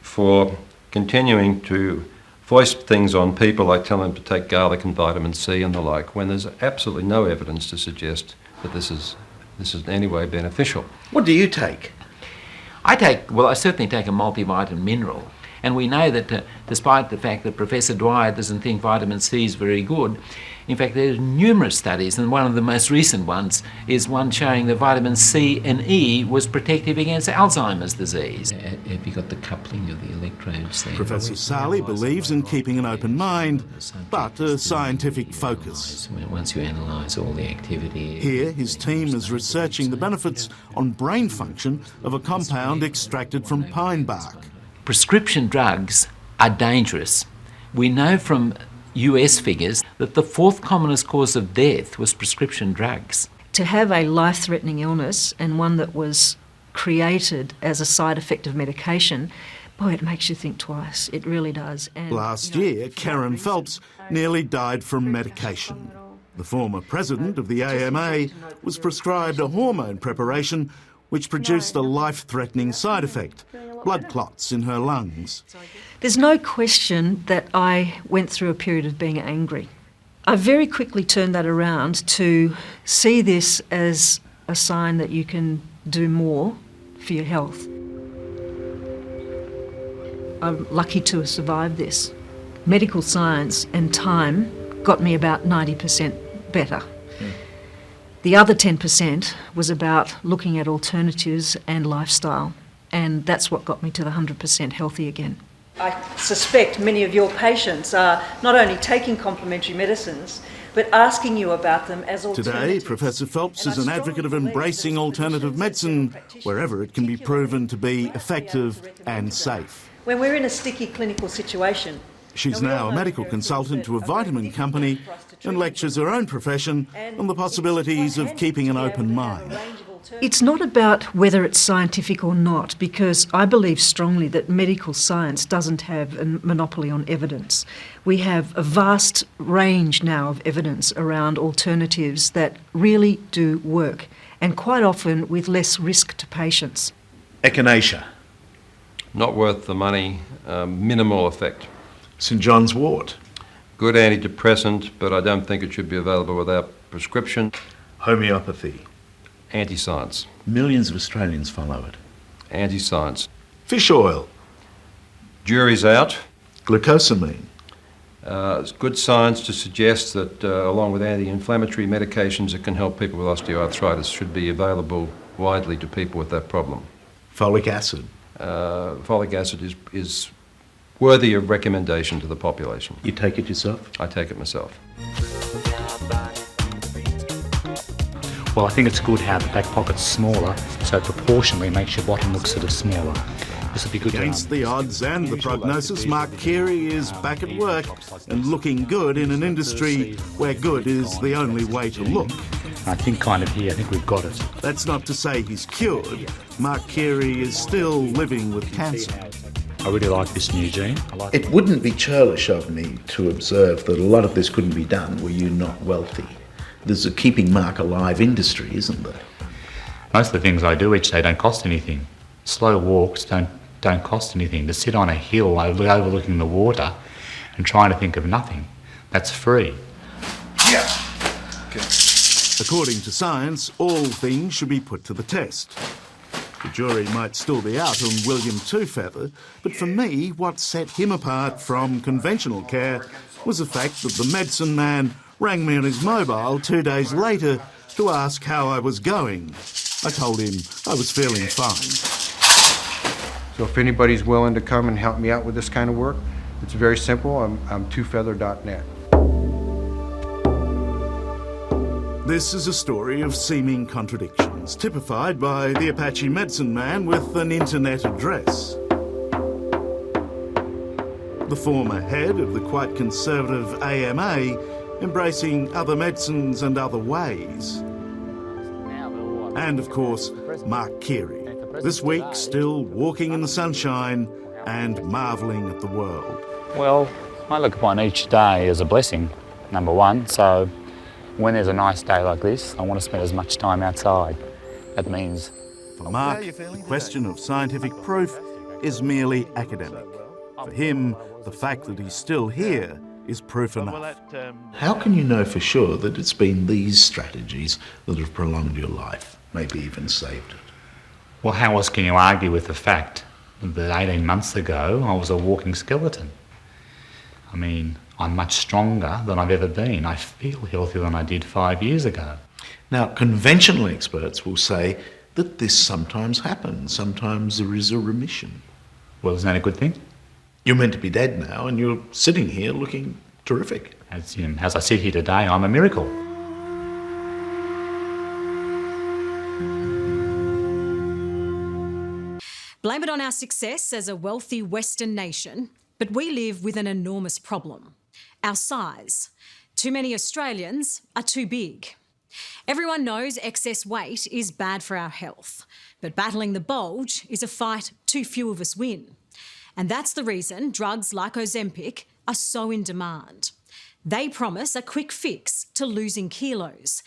for continuing to foist things on people like telling them to take garlic and vitamin C and the like, when there's absolutely no evidence to suggest that this is in any way beneficial. What do you take? I certainly take a multivitamin mineral. And we know that despite the fact that Professor Dwyer doesn't think vitamin C is very good, in fact there are numerous studies, and one of the most recent ones is one showing that vitamin C and E was protective against Alzheimer's disease. Have you got the coupling of the electrodes there? Professor Sali believes in keeping an open mind, but a scientific focus. Once you analyse all the activity... Here, his team is researching the benefits on brain function of a compound extracted from pine bark. Prescription drugs are dangerous. We know from US figures that the fourth commonest cause of death was prescription drugs. To have a life-threatening illness and one that was created as a side effect of medication, boy, it makes you think twice. It really does. And, Last year, Karen Phelps nearly died from medication. The former president of the AMA was prescribed a hormone preparation which produced a life-threatening side effect, blood clots in her lungs. There's no question that I went through a period of being angry. I very quickly turned that around to see this as a sign that you can do more for your health. I'm lucky to have survived this. Medical science and time got me about 90% better. The other 10% was about looking at alternatives and lifestyle, and that's what got me to the 100% healthy again. I suspect many of your patients are not only taking complementary medicines, but asking you about them as alternatives. Today, Professor Phelps is an advocate of embracing alternative medicine wherever it can be proven to be effective and safe. When we're in a sticky clinical situation, she's now a medical consultant to a vitamin company and lectures her own profession on the possibilities of keeping an open mind. It's not about whether it's scientific or not, because I believe strongly that medical science doesn't have a monopoly on evidence. We have a vast range now of evidence around alternatives that really do work, and quite often with less risk to patients. Echinacea. Not worth the money, minimal effect. St John's wort. Good antidepressant, but I don't think it should be available without prescription. Homeopathy. Anti-science. Millions of Australians follow it. Anti-science. Fish oil. Jury's out. Glucosamine. It's good science to suggest that, along with anti-inflammatory medications that can help people with osteoarthritis, should be available widely to people with that problem. Folic acid. Folic acid is worthy of recommendation to the population. You take it yourself? I take it myself. Well, I think it's good how the back pocket's smaller, so proportionally makes your bottom look sort of smaller. This would be good. Against the odds and the prognosis, Mark Carey is back at work and looking good in an industry where good is the only way to look. I think kind of here, I think we've got it. That's not to say he's cured. Mark Carey is still living with cancer. I really like this new gene. It wouldn't be churlish of me to observe that a lot of this couldn't be done were you not wealthy. There's a keeping Mark alive industry, isn't there? Most of the things I do each day don't cost anything. Slow walks don't cost anything. To sit on a hill overlooking the water and trying to think of nothing, that's free. Yeah. Okay. According to science, all things should be put to the test. The jury might still be out on William Two-Feather, but for me, what set him apart from conventional care was the fact that the medicine man rang me on his mobile 2 days later to ask how I was going. I told him I was feeling fine. So if anybody's willing to come and help me out with this kind of work, it's very simple. I'm twofeather.net. This is a story of seeming contradictions, typified by the Apache medicine man with an internet address. The former head of the quite conservative AMA, embracing other medicines and other ways. And of course, Mark Carey, this week still walking in the sunshine and marvelling at the world. Well, I look upon each day as a blessing, number one, so when there's a nice day like this, I want to spend as much time outside. That means... For Mark, the question of scientific proof is merely academic. For him, the fact that he's still here is proof enough. How can you know for sure that it's been these strategies that have prolonged your life, maybe even saved it? Well, how else can you argue with the fact that 18 months ago I was a walking skeleton? I mean, I'm much stronger than I've ever been. I feel healthier than I did 5 years ago. Now, conventional experts will say that this sometimes happens. Sometimes there is a remission. Well, isn't that a good thing? You're meant to be dead now, and you're sitting here looking terrific. As I sit here today, I'm a miracle. Blame it on our success as a wealthy Western nation, but we live with an enormous problem. Our size. Too many Australians are too big. Everyone knows excess weight is bad for our health, but battling the bulge is a fight too few of us win. And that's the reason drugs like Ozempic are so in demand. They promise a quick fix to losing kilos,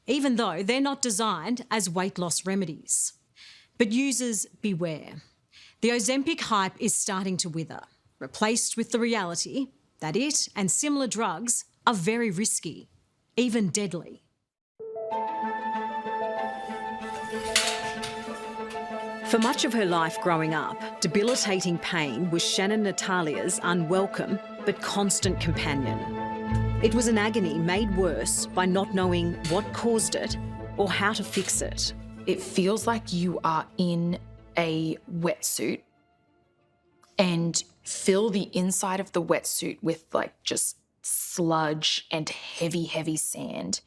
even though they're not designed as weight loss remedies. But users beware. The Ozempic hype is starting to wither, replaced with the reality that it and similar drugs are very risky, even deadly. For much of her life growing up, debilitating pain was Shannon Natalia's unwelcome but constant companion. It was an agony made worse by not knowing what caused it or how to fix it. It feels like you are in a wetsuit and fill the inside of the wetsuit with like just sludge and heavy, heavy sand.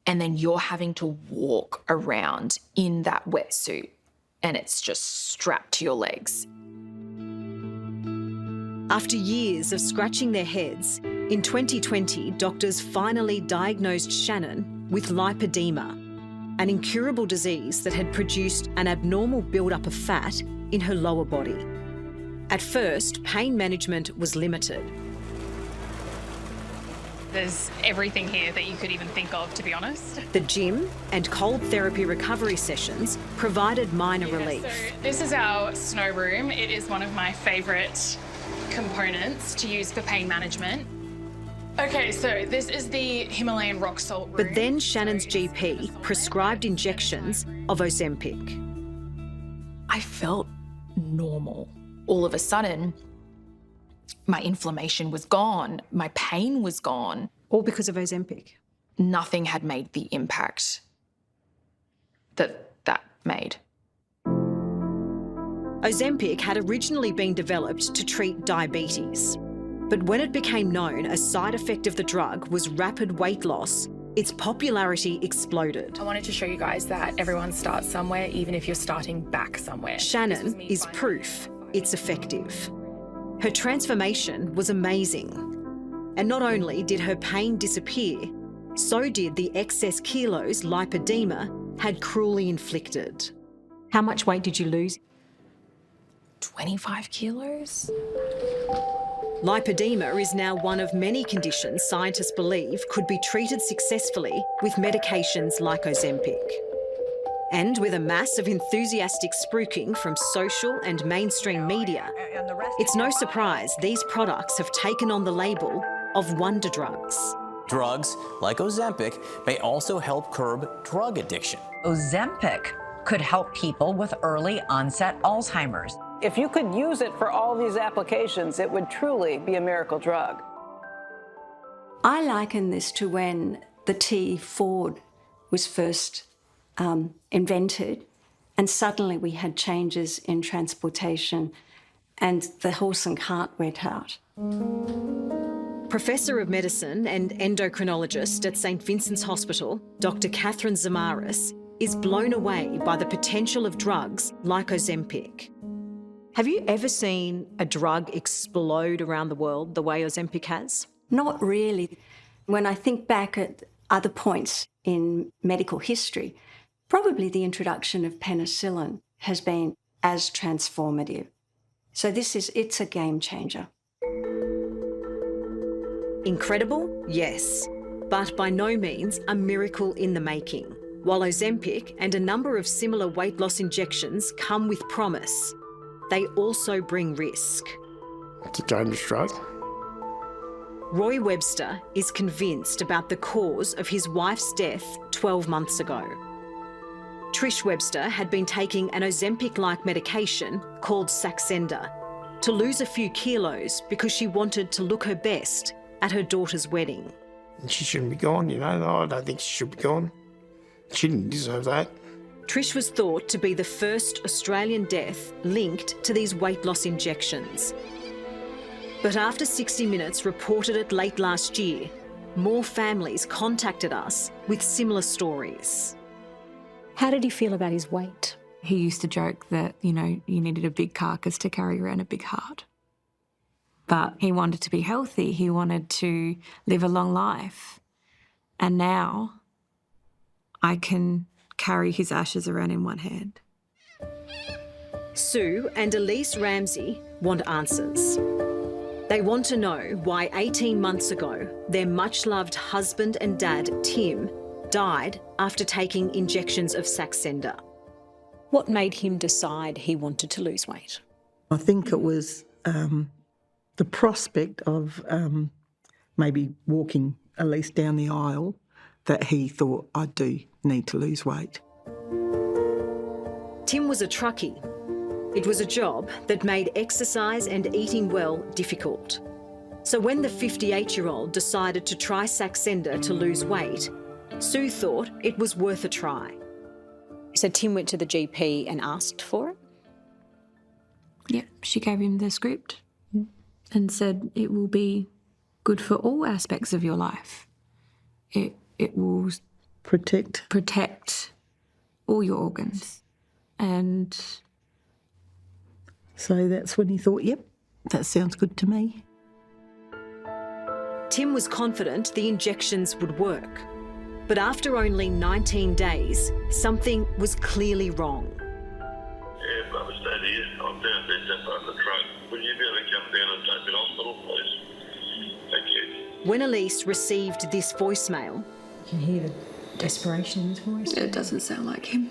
And then you're having to walk around in that wetsuit and it's just strapped to your legs. After years of scratching their heads, in 2020, doctors finally diagnosed Shannon with lipedema, an incurable disease that had produced an abnormal build-up of fat in her lower body. At first, pain management was limited. There's everything here that you could even think of, to be honest. The gym and cold therapy recovery sessions provided minor relief. So this is our snow room. It is one of my favourite components to use for pain management. Okay, so this is the Himalayan rock salt room. But then Shannon's GP prescribed injections of Ozempic. I felt normal. All of a sudden, my inflammation was gone, my pain was gone. All because of Ozempic? Nothing had made the impact that made. Ozempic had originally been developed to treat diabetes. But when it became known a side effect of the drug was rapid weight loss, its popularity exploded. I wanted to show you guys that everyone starts somewhere, even if you're starting back somewhere. Shannon is proof it's effective. Her transformation was amazing. And not only did her pain disappear, so did the excess kilos lipedema had cruelly inflicted. How much weight did you lose? 25 kilos? Lipedema is now one of many conditions scientists believe could be treated successfully with medications like Ozempic. And with a mass of enthusiastic spruiking from social and mainstream media, it's no surprise these products have taken on the label of wonder drugs. Drugs, like Ozempic, may also help curb drug addiction. Ozempic could help people with early onset Alzheimer's. If you could use it for all these applications, it would truly be a miracle drug. I liken this to when the T Ford was first invented, and suddenly we had changes in transportation and the horse and cart went out. Professor of Medicine and endocrinologist at St Vincent's Hospital, Dr. Catherine Zamaris, is blown away by the potential of drugs like Ozempic. Have you ever seen a drug explode around the world the way Ozempic has? Not really. When I think back at other points in medical history, probably the introduction of penicillin has been as transformative. So it's a game changer. Incredible? Yes. But by no means a miracle in the making. While Ozempic and a number of similar weight loss injections come with promise, they also bring risk. It's a dangerous drug. Roy Webster is convinced about the cause of his wife's death 12 months ago. Trish Webster had been taking an Ozempic-like medication called Saxenda to lose a few kilos because she wanted to look her best at her daughter's wedding. She shouldn't be gone, you know. I don't think she should be gone. She didn't deserve that. Trish was thought to be the first Australian death linked to these weight loss injections. But after 60 Minutes reported it late last year, more families contacted us with similar stories. How did he feel about his weight? He used to joke that, you needed a big carcass to carry around a big heart. But he wanted to be healthy. He wanted to live a long life. And now I can carry his ashes around in one hand. Sue and Elise Ramsey want answers. They want to know why 18 months ago, their much-loved husband and dad, Tim, died after taking injections of Saxenda. What made him decide he wanted to lose weight? I think it was the prospect of maybe walking Elise down the aisle that he thought, I do need to lose weight. Tim was a truckie. It was a job that made exercise and eating well difficult. So when the 58-year-old decided to try Saxenda to lose weight, Sue thought it was worth a try. So Tim went to the GP and asked for it? Yeah, she gave him the script and said it will be good for all aspects of your life. It will protect all your organs. And so that's when he thought, yep, that sounds good to me. Tim was confident the injections would work. But after only 19 days, something was clearly wrong. Yeah, Brother, stay here. I'm down there just on the truck. Would you be able to come down and take me to the hospital, please? Thank you. When Elise received this voicemail, you can hear the desperation in his voice. It doesn't sound like him.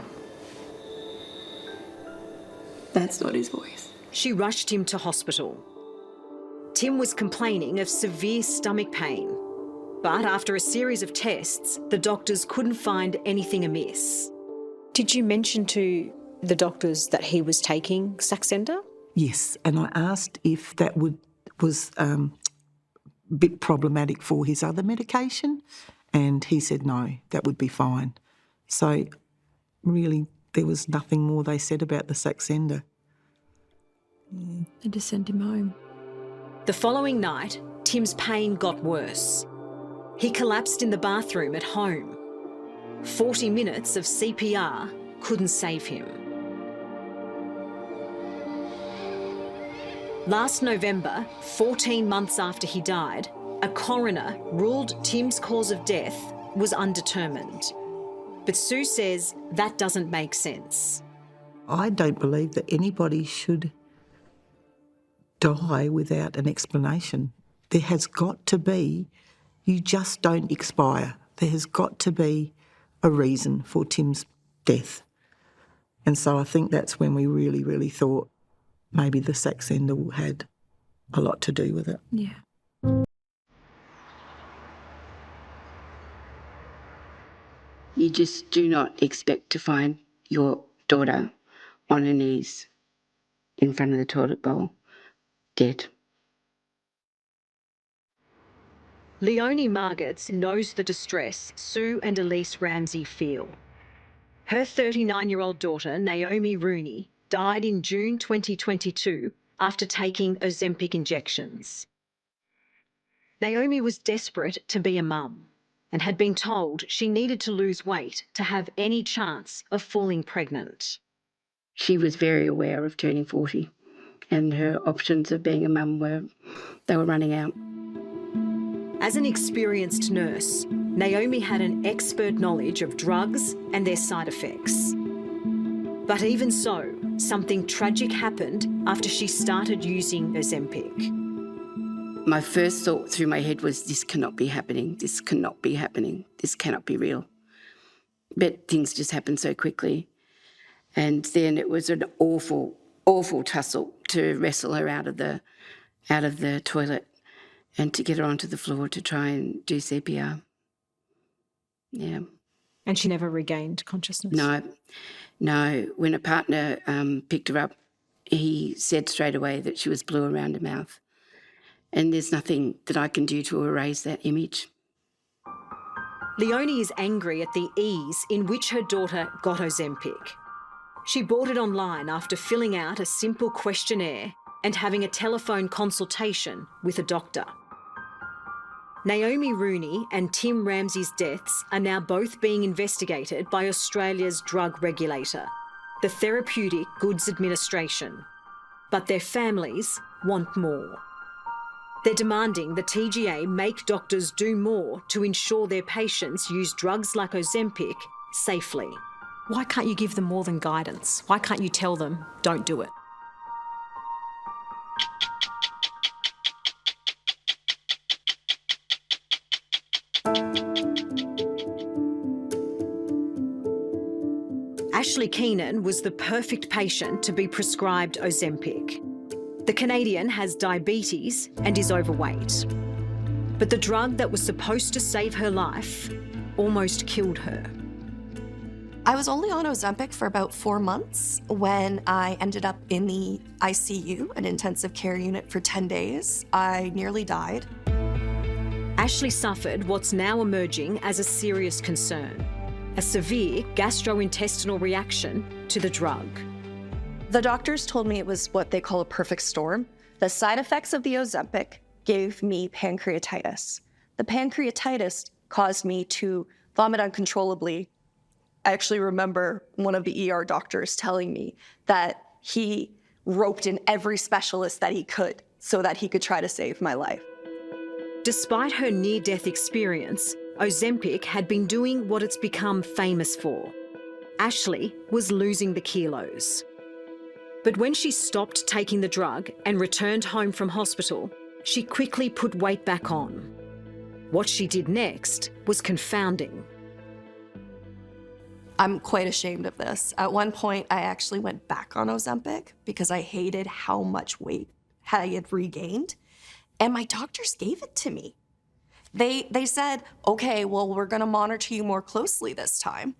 That's not his voice. She rushed him to hospital. Tim was complaining of severe stomach pain, But after a series of tests, the doctors couldn't find anything amiss. Did you mention to the doctors that he was taking Saxenda? Yes, and I asked if that was a bit problematic for his other medication, and he said no, that would be fine. So really, there was nothing more they said about the Saxenda. They just sent him home. The following night, Tim's pain got worse. He collapsed in the bathroom at home. 40 minutes of CPR couldn't save him. Last November, 14 months after he died, a coroner ruled Tim's cause of death was undetermined. But Sue says that doesn't make sense. I don't believe that anybody should die without an explanation. There has got to be, you just don't expire. There has got to be a reason for Tim's death. And so I think that's when we really, really thought maybe the Saxenda had a lot to do with it. Yeah. You just do not expect to find your daughter on her knees in front of the toilet bowl, dead. Leonie Margetts knows the distress Sue and Elise Ramsey feel. Her 39-year-old daughter, Naomi Rooney, died in June 2022 after taking Ozempic injections. Naomi was desperate to be a mum and had been told she needed to lose weight to have any chance of falling pregnant. She was very aware of turning 40 and her options of being a mum were running out. As an experienced nurse, Naomi had an expert knowledge of drugs and their side effects. But even so, something tragic happened after she started using Ozempic. My first thought through my head was, this cannot be happening, this cannot be happening, this cannot be real. But things just happened so quickly. And then it was an awful, awful tussle to wrestle her out of the toilet and to get her onto the floor to try and do CPR. Yeah. And she never regained consciousness? No. When a partner picked her up, he said straight away that she was blue around her mouth. And there's nothing that I can do to erase that image. Leonie is angry at the ease in which her daughter got Ozempic. She bought it online after filling out a simple questionnaire and having a telephone consultation with a doctor. Naomi Rooney and Tim Ramsey's deaths are now both being investigated by Australia's drug regulator, the Therapeutic Goods Administration. But their families want more. They're demanding the TGA make doctors do more to ensure their patients use drugs like Ozempic safely. Why can't you give them more than guidance? Why can't you tell them, don't do it? Ashley Keenan was the perfect patient to be prescribed Ozempic. The Canadian has diabetes and is overweight. But the drug that was supposed to save her life almost killed her. I was only on Ozempic for about 4 months when I ended up in the ICU, an intensive care unit, for 10 days. I nearly died. Ashley suffered what's now emerging as a serious concern, a severe gastrointestinal reaction to the drug. The doctors told me it was what they call a perfect storm. The side effects of the Ozempic gave me pancreatitis. The pancreatitis caused me to vomit uncontrollably. I actually remember one of the ER doctors telling me that he roped in every specialist that he could so that he could try to save my life. Despite her near-death experience, Ozempic had been doing what it's become famous for. Ashley was losing the kilos. But when she stopped taking the drug and returned home from hospital, she quickly put weight back on. What she did next was confounding. I'm quite ashamed of this. At one point, I actually went back on Ozempic because I hated how much weight I had regained, and my doctors gave it to me. They said, okay, well, we're going to monitor you more closely this time.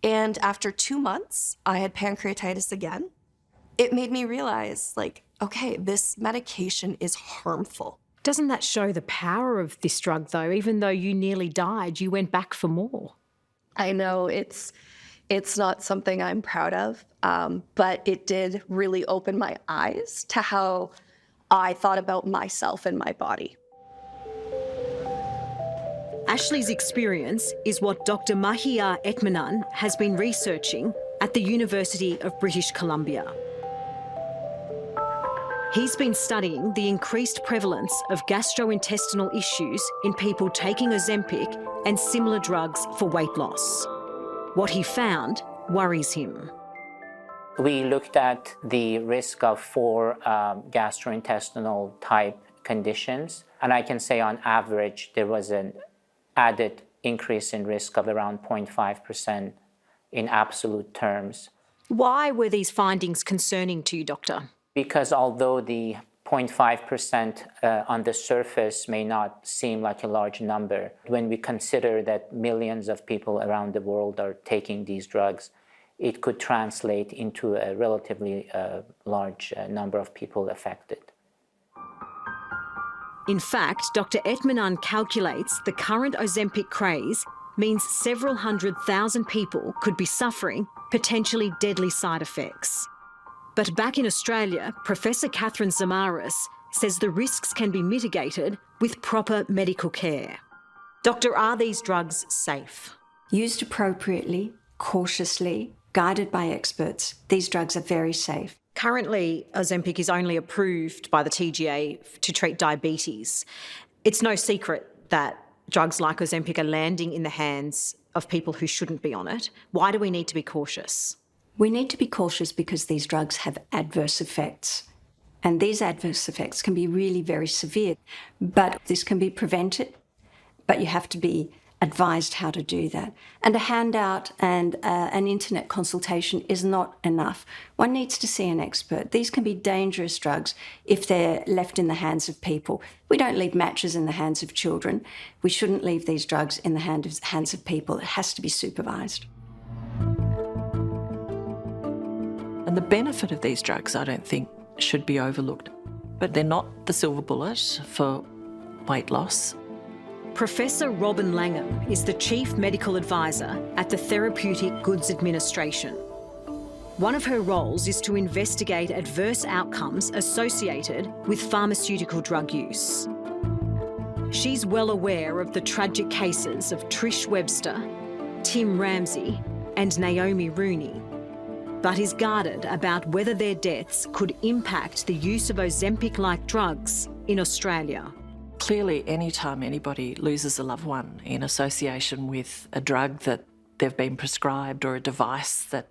And after 2 months, I had pancreatitis again. It made me realize, like, okay, this medication is harmful. Doesn't that show the power of this drug, though? Even though you nearly died, you went back for more. I know it's not something I'm proud of, but it did really open my eyes to how I thought about myself and my body. Ashley's experience is what Dr. Mahia Etmanan has been researching at the University of British Columbia. He's been studying the increased prevalence of gastrointestinal issues in people taking Ozempic and similar drugs for weight loss. What he found worries him. We looked at the risk of 4 gastrointestinal type conditions, and I can say on average there was an added increase in risk of around 0.5% in absolute terms. Why were these findings concerning to you, Doctor? Because although the 0.5% on the surface may not seem like a large number, when we consider that millions of people around the world are taking these drugs, it could translate into a relatively large number of people affected. In fact, Dr. Etmanan calculates the current Ozempic craze means several 100,000 people could be suffering potentially deadly side effects. But back in Australia, Professor Catherine Zamaris says the risks can be mitigated with proper medical care. Doctor, are these drugs safe? Used appropriately, cautiously, guided by experts, these drugs are very safe. Currently, Ozempic is only approved by the TGA to treat diabetes. It's no secret that drugs like Ozempic are landing in the hands of people who shouldn't be on it. Why do we need to be cautious? We need to be cautious because these drugs have adverse effects. And these adverse effects can be really very severe. But this can be prevented, but you have to be advised how to do that. And a handout and an internet consultation is not enough. One needs to see an expert. These can be dangerous drugs if they're left in the hands of people. We don't leave matches in the hands of children. We shouldn't leave these drugs in the hands of people. It has to be supervised. And the benefit of these drugs, I don't think, should be overlooked. But they're not the silver bullet for weight loss. Professor Robin Langham is the Chief Medical Advisor at the Therapeutic Goods Administration. One of her roles is to investigate adverse outcomes associated with pharmaceutical drug use. She's well aware of the tragic cases of Trish Webster, Tim Ramsey, and Naomi Rooney, but is guarded about whether their deaths could impact the use of Ozempic-like drugs in Australia. Clearly, anytime anybody loses a loved one in association with a drug that they've been prescribed or a device that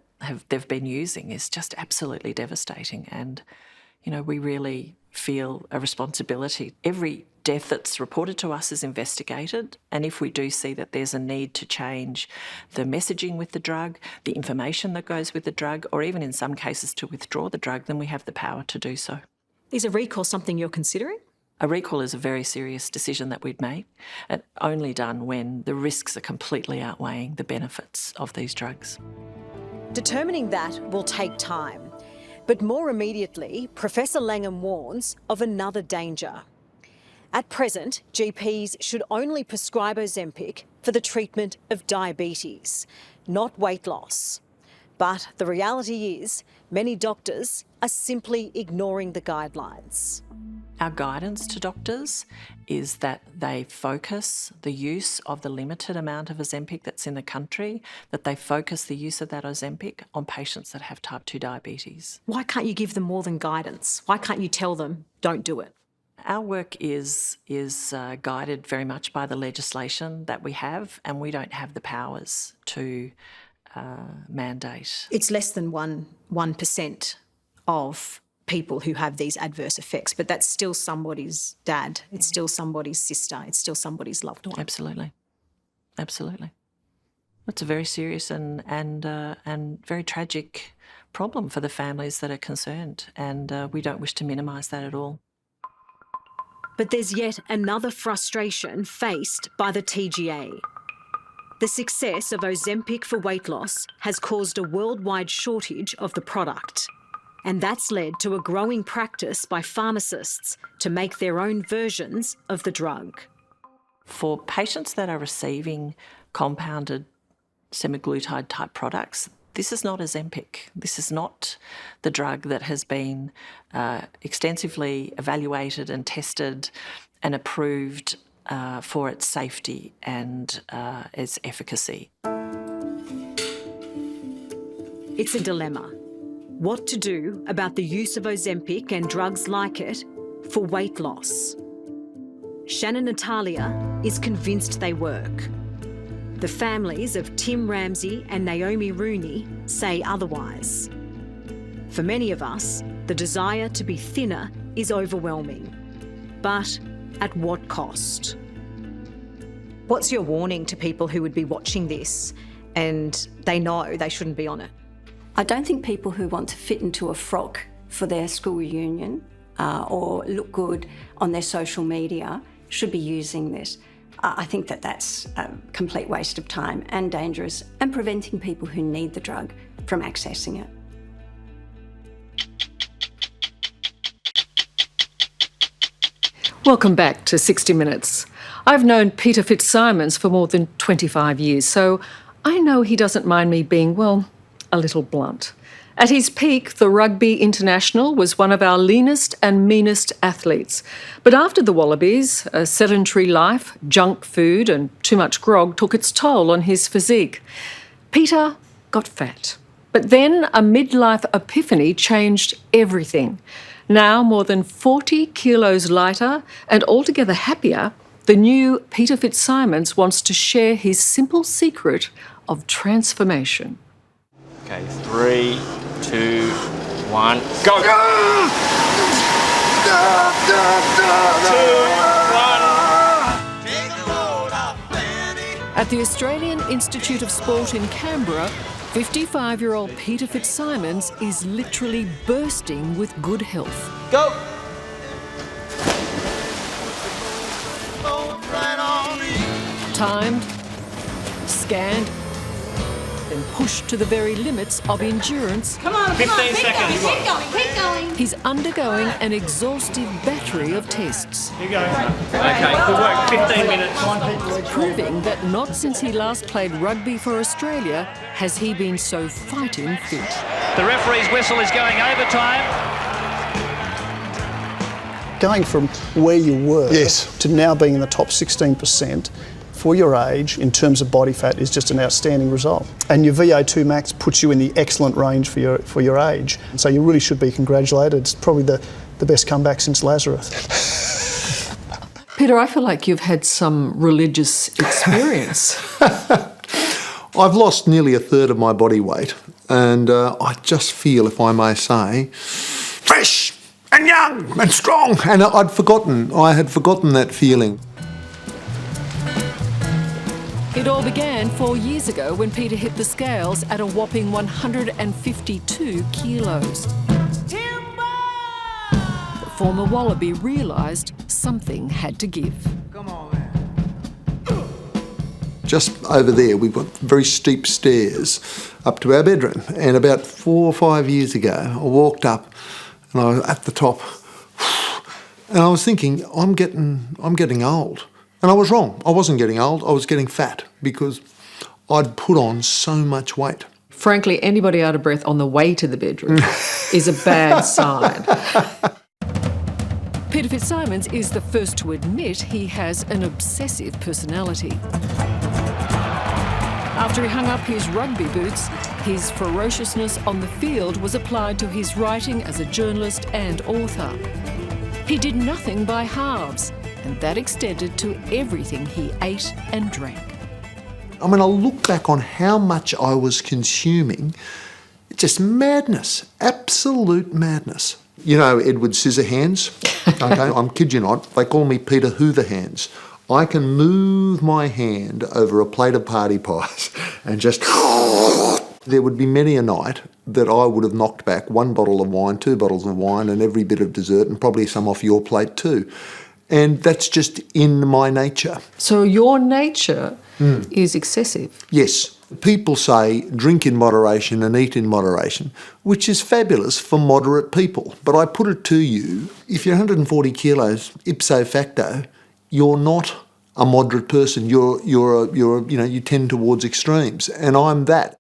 they've been using is just absolutely devastating. And, we really feel a responsibility. Every death that's reported to us is investigated, and if we do see that there's a need to change the messaging with the drug, the information that goes with the drug, or even in some cases to withdraw the drug, then we have the power to do so. Is a recall something you're considering? A recall is a very serious decision that we'd make, and only done when the risks are completely outweighing the benefits of these drugs. Determining that will take time. But more immediately, Professor Langham warns of another danger. At present, GPs should only prescribe Ozempic for the treatment of diabetes, not weight loss. But the reality is, many doctors are simply ignoring the guidelines. Our guidance to doctors is that they focus the use of the limited amount of Ozempic that's in the country, that they focus the use of that Ozempic on patients that have type 2 diabetes. Why can't you give them more than guidance? Why can't you tell them, don't do it? Our work is guided very much by the legislation that we have, and we don't have the powers to mandate. It's less than 1% of people who have these adverse effects, but that's still somebody's dad, it's still somebody's sister, it's still somebody's loved one. Absolutely. It's a very serious and very tragic problem for the families that are concerned, and we don't wish to minimise that at all. But there's yet another frustration faced by the TGA. The success of Ozempic for weight loss has caused a worldwide shortage of the product. And that's led to a growing practice by pharmacists to make their own versions of the drug. For patients that are receiving compounded semaglutide type products, this is not Ozempic. This is not the drug that has been extensively evaluated and tested and approved for its safety and its efficacy. It's a dilemma. What to do about the use of Ozempic and drugs like it for weight loss? Shannon Natalia is convinced they work. The families of Tim Ramsey and Naomi Rooney say otherwise. For many of us, the desire to be thinner is overwhelming. But at what cost? What's your warning to people who would be watching this and they know they shouldn't be on it? I don't think people who want to fit into a frock for their school reunion or look good on their social media should be using this. I think that that's a complete waste of time and dangerous and preventing people who need the drug from accessing it. Welcome back to 60 Minutes. I've known Peter Fitzsimons for more than 25 years, so I know he doesn't mind me being, well, a little blunt. At his peak, the rugby international was one of our leanest and meanest athletes. But after the Wallabies, a sedentary life, junk food and too much grog took its toll on his physique. Peter got fat. But then a midlife epiphany changed everything. Now, more than 40 kilos lighter and altogether happier, the new Peter Fitzsimons wants to share his simple secret of transformation. Okay, 3, 2, 1, go! 2, 1. At the Australian Institute of Sport in Canberra, 55-year-old Peter Fitzsimons is literally bursting with good health. Go! Timed, scanned, and pushed to the very limits of endurance. Come on, 15 seconds. Keep going. He's undergoing an exhaustive battery of tests. Keep going. Okay, good work. 15 minutes. Proving that not since he last played rugby for Australia has he been so fighting fit. The referee's whistle is going overtime. Going from where you were to now being in the top 16% for your age in terms of body fat is just an outstanding result. And your VO2 max puts you in the excellent range for your age. So you really should be congratulated. It's probably the best comeback since Lazarus. Peter, I feel like you've had some religious experience. I've lost nearly a third of my body weight, and I just feel, if I may say, fresh and young and strong. And I had forgotten that feeling. It all began 4 years ago when Peter hit the scales at a whopping 152 kilos. The former Wallaby realised something had to give. Just over there, we've got very steep stairs up to our bedroom. And about 4 or 5 years ago, I walked up and I was at the top. And I was thinking, I'm getting old. And I was wrong. I wasn't getting old, I was getting fat because I'd put on so much weight. Frankly, anybody out of breath on the way to the bedroom is a bad sign. Peter Fitzsimons is the first to admit he has an obsessive personality. After he hung up his rugby boots, his ferociousness on the field was applied to his writing as a journalist and author. He did nothing by halves, and that extended to everything he ate and drank. I mean, I look back on how much I was consuming, it's just madness, absolute madness. You know Edward Scissorhands? Okay, I'm kid you not, they call me Peter Hooverhands. I can move my hand over a plate of party pies and just... There would be many a night that I would have knocked back 1 bottle of wine, 2 bottles of wine and every bit of dessert and probably some off your plate too. And that's just in my nature. So your nature is excessive. Yes. People say drink in moderation and eat in moderation, which is fabulous for moderate people. But I put it to you, if you're 140 kilos, ipso facto, you're not a moderate person. You tend towards extremes, and I'm that.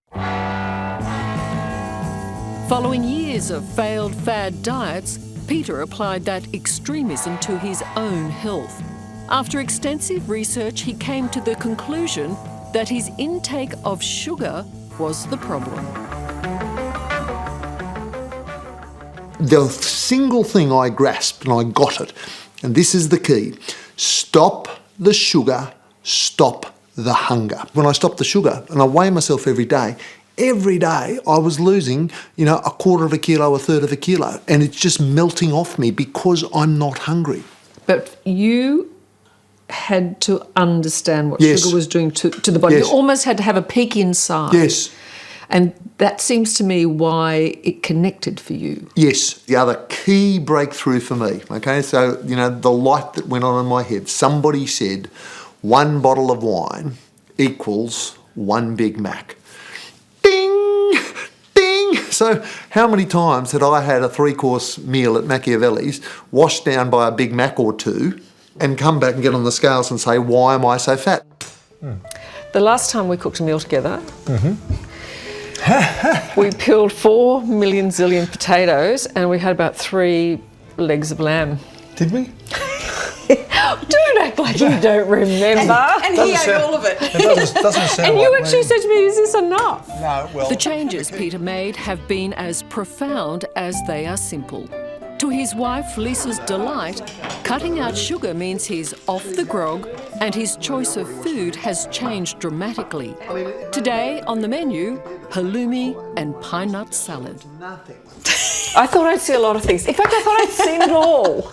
Following years of failed fad diets, Peter applied that extremism to his own health. After extensive research, he came to the conclusion that his intake of sugar was the problem. The single thing I grasped, and I got it, and this is the key: stop the sugar, stop the hunger. When I stopped the sugar, and I weigh myself every day I was losing, a quarter of a kilo, a third of a kilo, and it's just melting off me because I'm not hungry. But you had to understand what Yes. sugar was doing to the body. Yes. You almost had to have a peek inside. Yes. And that seems to me why it connected for you. Yes, the other key breakthrough for me, okay, so, the light that went on in my head, somebody said 1 bottle of wine equals 1 Big Mac. Ding! Ding! So how many times had I had a 3-course meal at Machiavelli's, washed down by a Big Mac or 2, and come back and get on the scales and say, why am I so fat? The last time we cooked a meal together, we peeled 4 million zillion potatoes and we had about 3 legs of lamb. Did we? Don't act like you don't remember. And he ate all of it. It doesn't sound And like you actually me. said to me, is this enough? No, well... The changes Peter made have been as profound as they are simple. To his wife Lisa's delight, cutting out sugar means he's off the grog and his choice of food has changed dramatically. Today on the menu, halloumi and pine nut salad. I thought I'd see a lot of things. In fact, I thought I'd seen it all.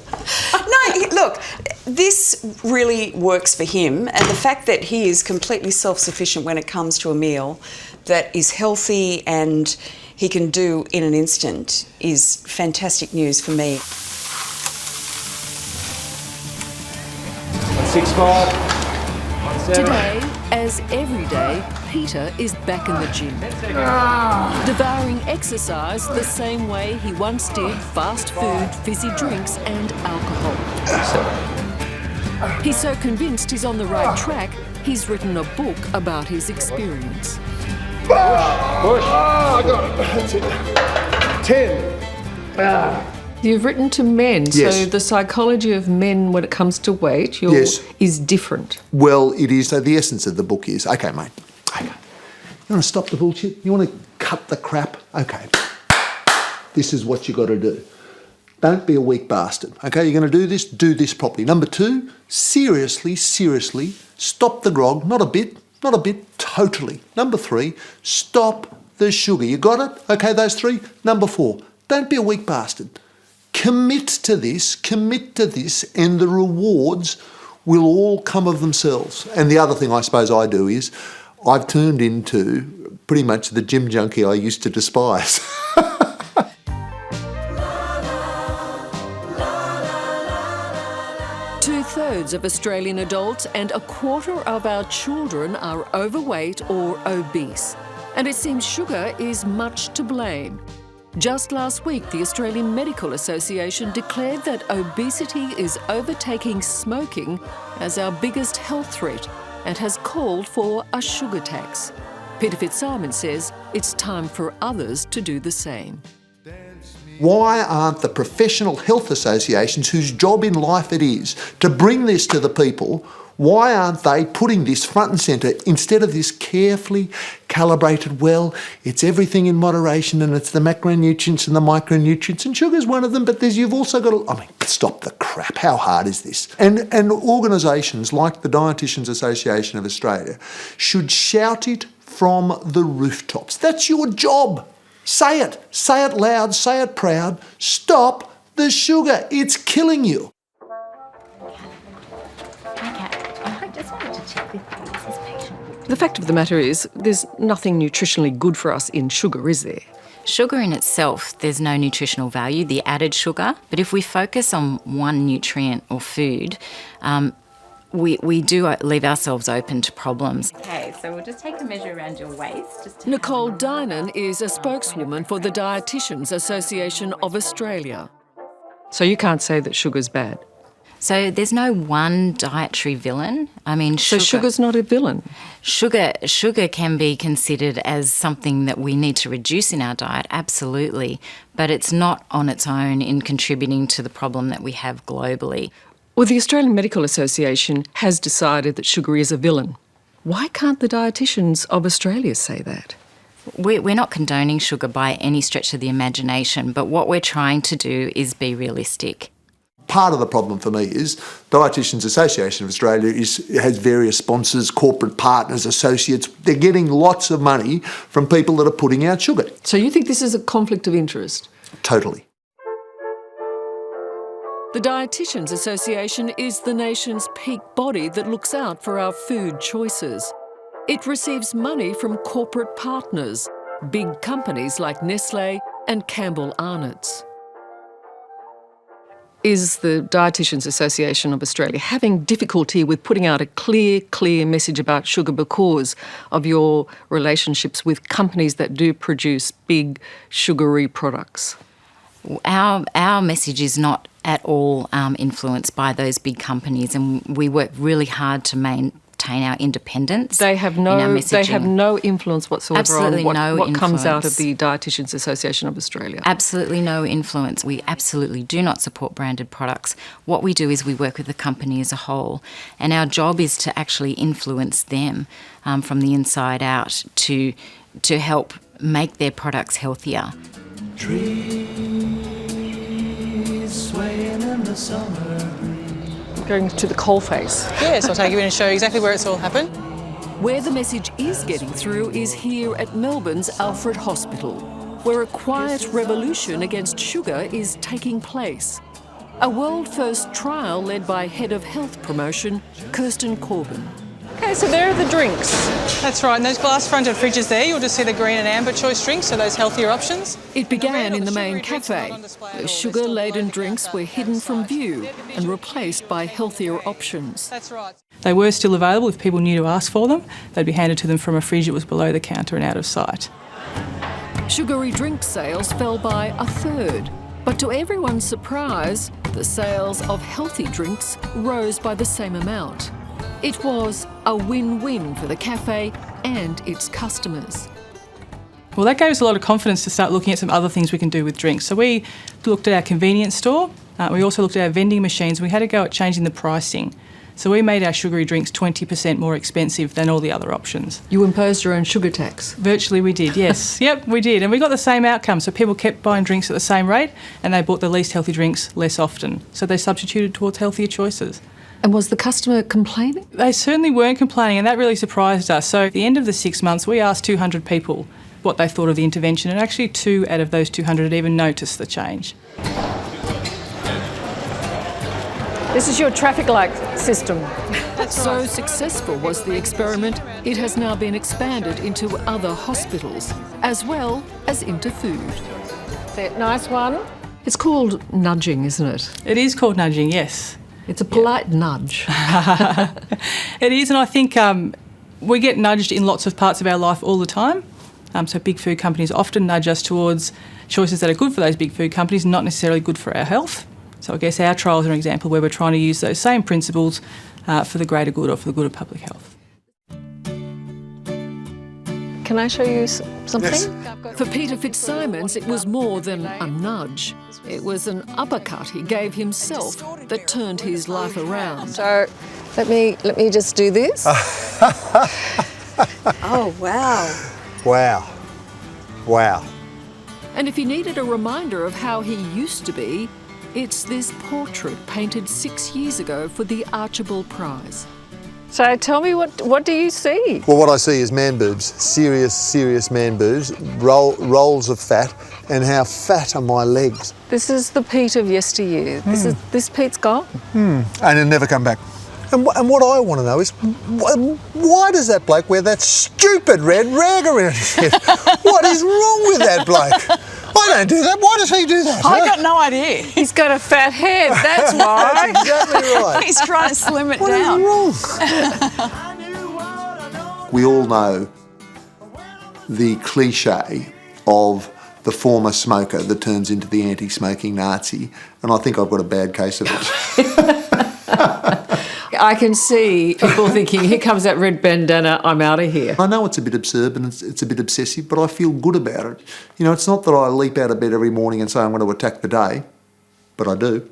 No, look, this really works for him, and the fact that he is completely self-sufficient when it comes to a meal that is healthy and he can do in an instant is fantastic news for me. 6'5". Today, as every day, Peter is back in the gym. Devouring exercise the same way he once did fast food, fizzy drinks and alcohol. He's so convinced he's on the right track, he's written a book about his experience. Push. I got it. That's it. 10. You've written to men, Yes. so the psychology of men when it comes to weight is different. Well, it is. So the essence of the book is, okay, mate, okay. You want to stop the bullshit? You want to cut the crap? Okay. This is what you got to do. Don't be a weak bastard. Okay, you're going to do this properly. Number 2, seriously, stop the grog, not a bit, totally. Number 3, stop the sugar. You got it? Okay, those 3. Number 4, don't be a weak bastard. Commit to this, and the rewards will all come of themselves. And the other thing I suppose I do is I've turned into pretty much the gym junkie I used to despise. Two-thirds of Australian adults and a quarter of our children are overweight or obese. And it seems sugar is much to blame. Just last week, the Australian Medical Association declared that obesity is overtaking smoking as our biggest health threat and has called for a sugar tax. Peter Fitzsimons says it's time for others to do the same. Why aren't the professional health associations, whose job in life it is to bring this to the people, why aren't they putting this front and centre instead of this carefully calibrated, well, it's everything in moderation and it's the macronutrients and the micronutrients and sugar's one of them, but you've also got to, stop the crap. How hard is this? And organisations like the Dietitians Association of Australia should shout it from the rooftops. That's your job. Say it loud, say it proud. Stop the sugar. It's killing you. The fact of the matter is, there's nothing nutritionally good for us in sugar, is there? Sugar in itself, there's no nutritional value, the added sugar, but if we focus on one nutrient or food, we do leave ourselves open to problems. Okay, so we'll just take a measure around your waist. Nicole Dinan is a spokeswoman for the Dietitians Association of Australia. So you can't say that sugar's bad? So there's no one dietary villain. I mean, sugar's not a villain? Sugar can be considered as something that we need to reduce in our diet, absolutely, but it's not on its own in contributing to the problem that we have globally. Well, the Australian Medical Association has decided that sugar is a villain. Why can't the Dietitians of Australia say that? We're not condoning sugar by any stretch of the imagination, but what we're trying to do is be realistic. Part of the problem for me is Dietitians Association of Australia has various sponsors, corporate partners, associates. They're getting lots of money from people that are putting out sugar. So you think this is a conflict of interest? Totally. The Dietitians Association is the nation's peak body that looks out for our food choices. It receives money from corporate partners, big companies like Nestle and Campbell Arnott's. Is the Dietitians Association of Australia having difficulty with putting out a clear message about sugar because of your relationships with companies that do produce big sugary products? Our message is not at all influenced by those big companies, and we work really hard to maintain our independence. They have no influence whatsoever. Absolutely on what comes out of influence. the Dietitians Association of Australia. Absolutely no influence. We absolutely do not support branded products. What we do is we work with the company as a whole, and our job is to actually influence them from the inside out to help make their products healthier. Trees swaying in the summer breeze. Going to the coalface. Yes, I'll take you in and show you exactly where it's all happened. Where the message is getting through is here at Melbourne's Alfred Hospital, where a quiet revolution against sugar is taking place. A world-first trial led by Head of Health Promotion, Kirsten Corbin. Okay, so there are the drinks. That's right, and those glass-fronted fridges there, you'll just see the green and amber choice drinks, so those healthier options. It began in the main cafe. The sugar-laden drinks were hidden from view and replaced by healthier options. That's right. They were still available if people knew to ask for them. They'd be handed to them from a fridge that was below the counter and out of sight. Sugary drink sales fell by a third, but to everyone's surprise, the sales of healthy drinks rose by the same amount. It was a win-win for the cafe and its customers. Well, that gave us a lot of confidence to start looking at some other things we can do with drinks. So we looked at our convenience store. We also looked at our vending machines. We had to go at changing the pricing. So we made our sugary drinks 20% more expensive than all the other options. You imposed your own sugar tax? Virtually we did, yes. Yep, we did. And we got the same outcome. So people kept buying drinks at the same rate and they bought the least healthy drinks less often. So they substituted towards healthier choices. And was the customer complaining? They certainly weren't complaining, and that really surprised us. So at the end of the 6 months, we asked 200 people what they thought of the intervention, and actually 2 out of those 200 had even noticed the change. This is your traffic light system. So successful was the experiment, it has now been expanded into other hospitals, as well as into food. Nice one. It's called nudging, isn't it? It is called nudging, yes. It's a polite nudge. It is, and I think we get nudged in lots of parts of our life all the time. So big food companies often nudge us towards choices that are good for those big food companies, not necessarily good for our health. So I guess our trials are an example where we're trying to use those same principles for the greater good or for the good of public health. Can I show you something? Yes. For Peter Fitzsimons, it was more than a nudge. It was an uppercut he gave himself that turned his life around. So let me just do this. Oh, wow. Wow. Wow. And if he needed a reminder of how he used to be, it's this portrait painted 6 years ago for the Archibald Prize. So tell me, what do you see? Well, what I see is man boobs, serious man boobs, rolls of fat, and how fat are my legs. This is the Pete of yesteryear. This Pete's gone. And it'll never come back. And what I want to know is, why does that bloke wear that stupid red rag around his head? What is wrong with that bloke? I don't do that. Why does he do that? I got no idea. He's got a fat head, that's why. That's exactly right. He's trying to slim it What down. is wrong? We all know the cliche of the former smoker that turns into the anti-smoking Nazi, and I think I've got a bad case of it. I can see people thinking, here comes that red bandana, I'm out of here. I know it's a bit absurd and it's a bit obsessive, but I feel good about it. You know, it's not that I leap out of bed every morning and say I'm going to attack the day, but I do.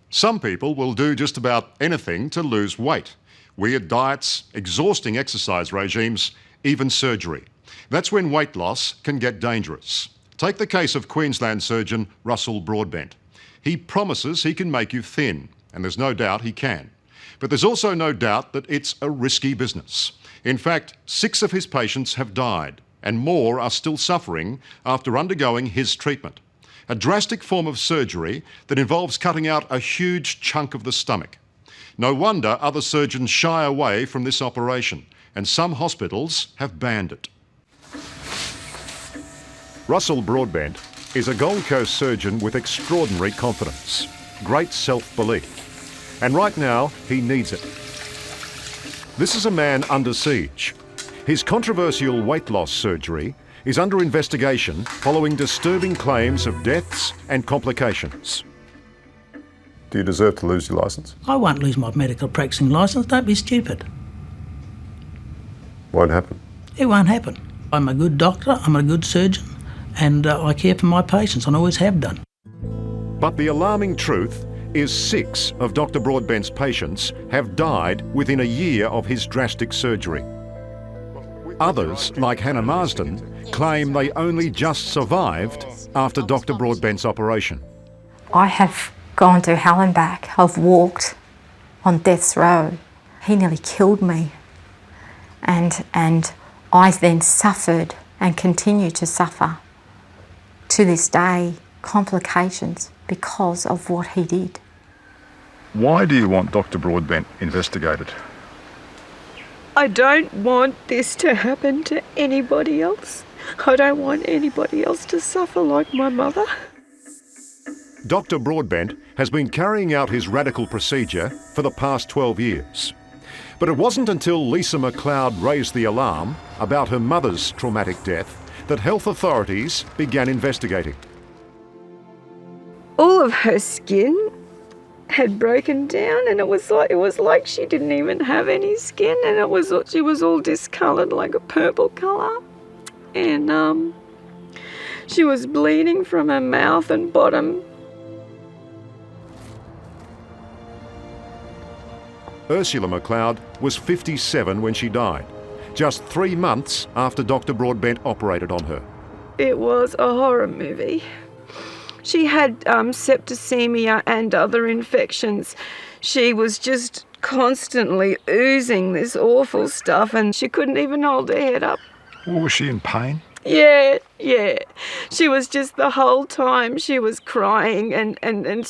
Some people will do just about anything to lose weight. Weird diets, exhausting exercise regimes, even surgery. That's when weight loss can get dangerous. Take the case of Queensland surgeon Russell Broadbent. He promises he can make you thin, and there's no doubt he can. But there's also no doubt that it's a risky business. In fact, 6 of his patients have died, and more are still suffering after undergoing his treatment. A drastic form of surgery that involves cutting out a huge chunk of the stomach. No wonder other surgeons shy away from this operation, and some hospitals have banned it. Russell Broadbent is a Gold Coast surgeon with extraordinary confidence, great self-belief, and right now he needs it. This is a man under siege. His controversial weight loss surgery is under investigation following disturbing claims of deaths and complications. Do you deserve to lose your licence? I won't lose my medical practicing licence, don't be stupid. Won't happen. It won't happen. I'm a good doctor, I'm a good surgeon, and I care for my patients, and always have done. But the alarming truth is 6 of Dr. Broadbent's patients have died within a year of his drastic surgery. Others, like Hannah Marsden, claim they only just survived after Dr. Broadbent's operation. I have gone to hell and back. I've walked on death's row. He nearly killed me. And I then suffered and continue to suffer to this day complications because of what he did. Why do you want Dr. Broadbent investigated? I don't want this to happen to anybody else. I don't want anybody else to suffer like my mother. Dr. Broadbent has been carrying out his radical procedure for the past 12 years. But it wasn't until Lisa McLeod raised the alarm about her mother's traumatic death that health authorities began investigating. All of her skin had broken down, and it was like she didn't even have any skin, and she was all discoloured, like a purple colour, and she was bleeding from her mouth and bottom. Ursula McLeod was 57 when she died, just 3 months after Dr. Broadbent operated on her. It was a horror movie. She had septicemia and other infections. She was just constantly oozing this awful stuff, and she couldn't even hold her head up. Well, was she in pain? Yeah. She was just the whole time she was crying and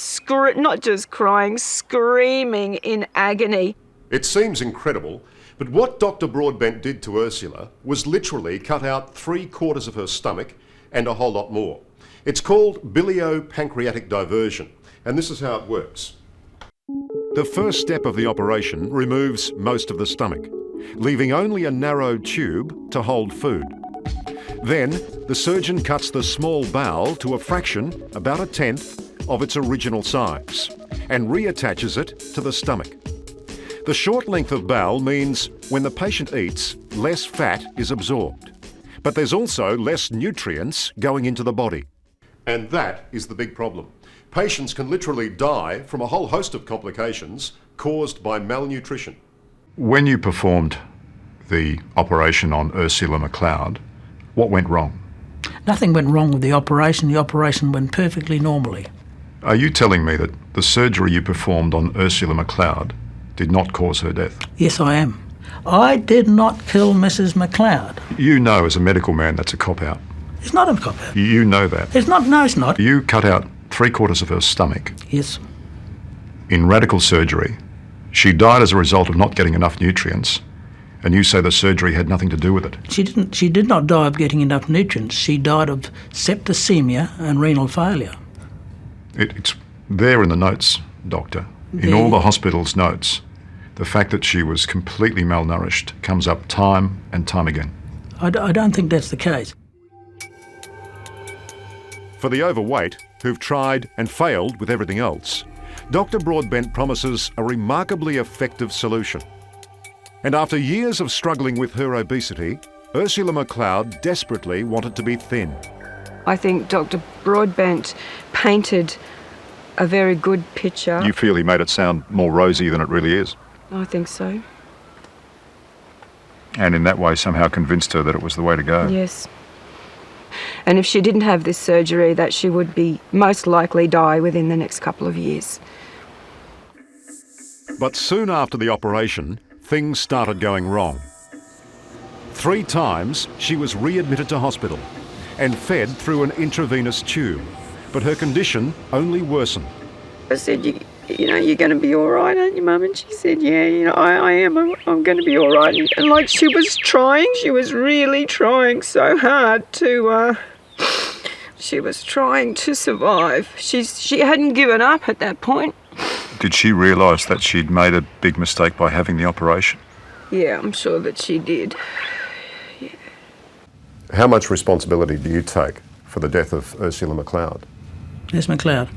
not just crying, screaming in agony. It seems incredible, but what Dr. Broadbent did to Ursula was literally cut out 3/4 of her stomach and a whole lot more. It's called biliopancreatic diversion, and this is how it works. The first step of the operation removes most of the stomach, leaving only a narrow tube to hold food. Then, the surgeon cuts the small bowel to a fraction, about 1/10, of its original size, and reattaches it to the stomach. The short length of bowel means when the patient eats, less fat is absorbed. But there's also less nutrients going into the body. And that is the big problem. Patients can literally die from a whole host of complications caused by malnutrition. When you performed the operation on Ursula McLeod, what went wrong? Nothing went wrong with the operation. The operation went perfectly normally. Are you telling me that the surgery you performed on Ursula McLeod did not cause her death? Yes, I am. I did not kill Mrs. McLeod. You know as a medical man that's a cop-out. It's not a cop-out. You know that. It's not. No, it's not. You cut out 3/4 of her stomach. Yes. In radical surgery, she died as a result of not getting enough nutrients, and you say the surgery had nothing to do with it. She did not die of getting enough nutrients. She died of septicemia and renal failure. It's there in the notes, Doctor. In all the hospital's notes, the fact that she was completely malnourished comes up time and time again. I don't think that's the case. For the overweight, who've tried and failed with everything else, Dr. Broadbent promises a remarkably effective solution. And after years of struggling with her obesity, Ursula McLeod desperately wanted to be thin. I think Dr. Broadbent painted a very good picture. You feel he made it sound more rosy than it really is? I think so. And in that way somehow convinced her that it was the way to go? Yes. And if she didn't have this surgery, that she would be most likely die within the next couple of years. But soon after the operation, things started going wrong. 3 times she was readmitted to hospital and fed through an intravenous tube, but her condition only worsened. I said, you know, you're going to be all right, aren't you, Mum? And she said, yeah, you know, I am. I'm going to be all right. And like she was really trying so hard to, she was trying to survive. She hadn't given up at that point. Did she realise that she'd made a big mistake by having the operation? Yeah, I'm sure that she did. Yeah. How much responsibility do you take for the death of Ursula McLeod? Yes, McLeod.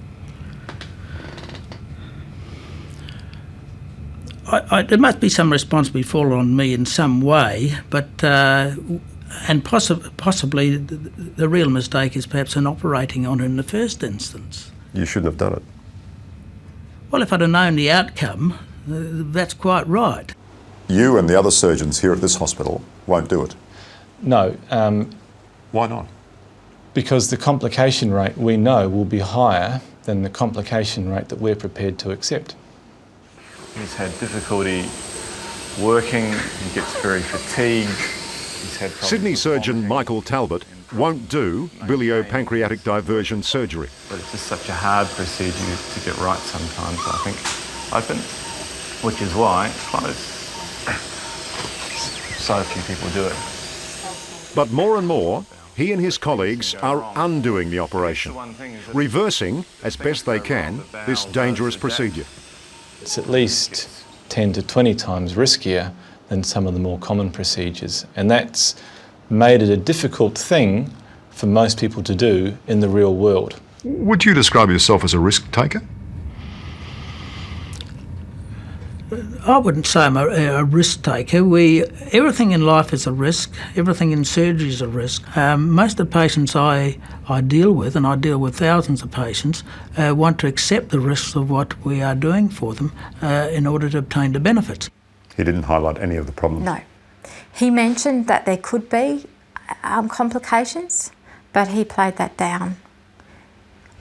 There must be some responsibility fall on me in some way, but and possibly the real mistake is perhaps in operating on her in the first instance. You shouldn't have done it. Well, if I'd have known the outcome, that's quite right. You and the other surgeons here at this hospital won't do it? No. Why not? Because the complication rate we know will be higher than the complication rate that we're prepared to accept. He's had difficulty working, he gets very fatigued. He's had Sydney surgeon Michael Talbot won't do biliopancreatic diversion surgery. But it's just such a hard procedure to get right sometimes, I think, open, which is why it's closed. So few people do it. But more and more, he and his colleagues are undoing the operation, reversing, as best they can, this dangerous procedure. It's at least 10 to 20 times riskier than some of the more common procedures, and that's made it a difficult thing for most people to do in the real world. Would you describe yourself as a risk taker? I wouldn't say I'm a risk taker. Everything in life is a risk. Everything in surgery is a risk. Most of the patients I deal with, and I deal with thousands of patients, want to accept the risks of what we are doing for them in order to obtain the benefits. He didn't highlight any of the problems? No. He mentioned that there could be complications, but he played that down.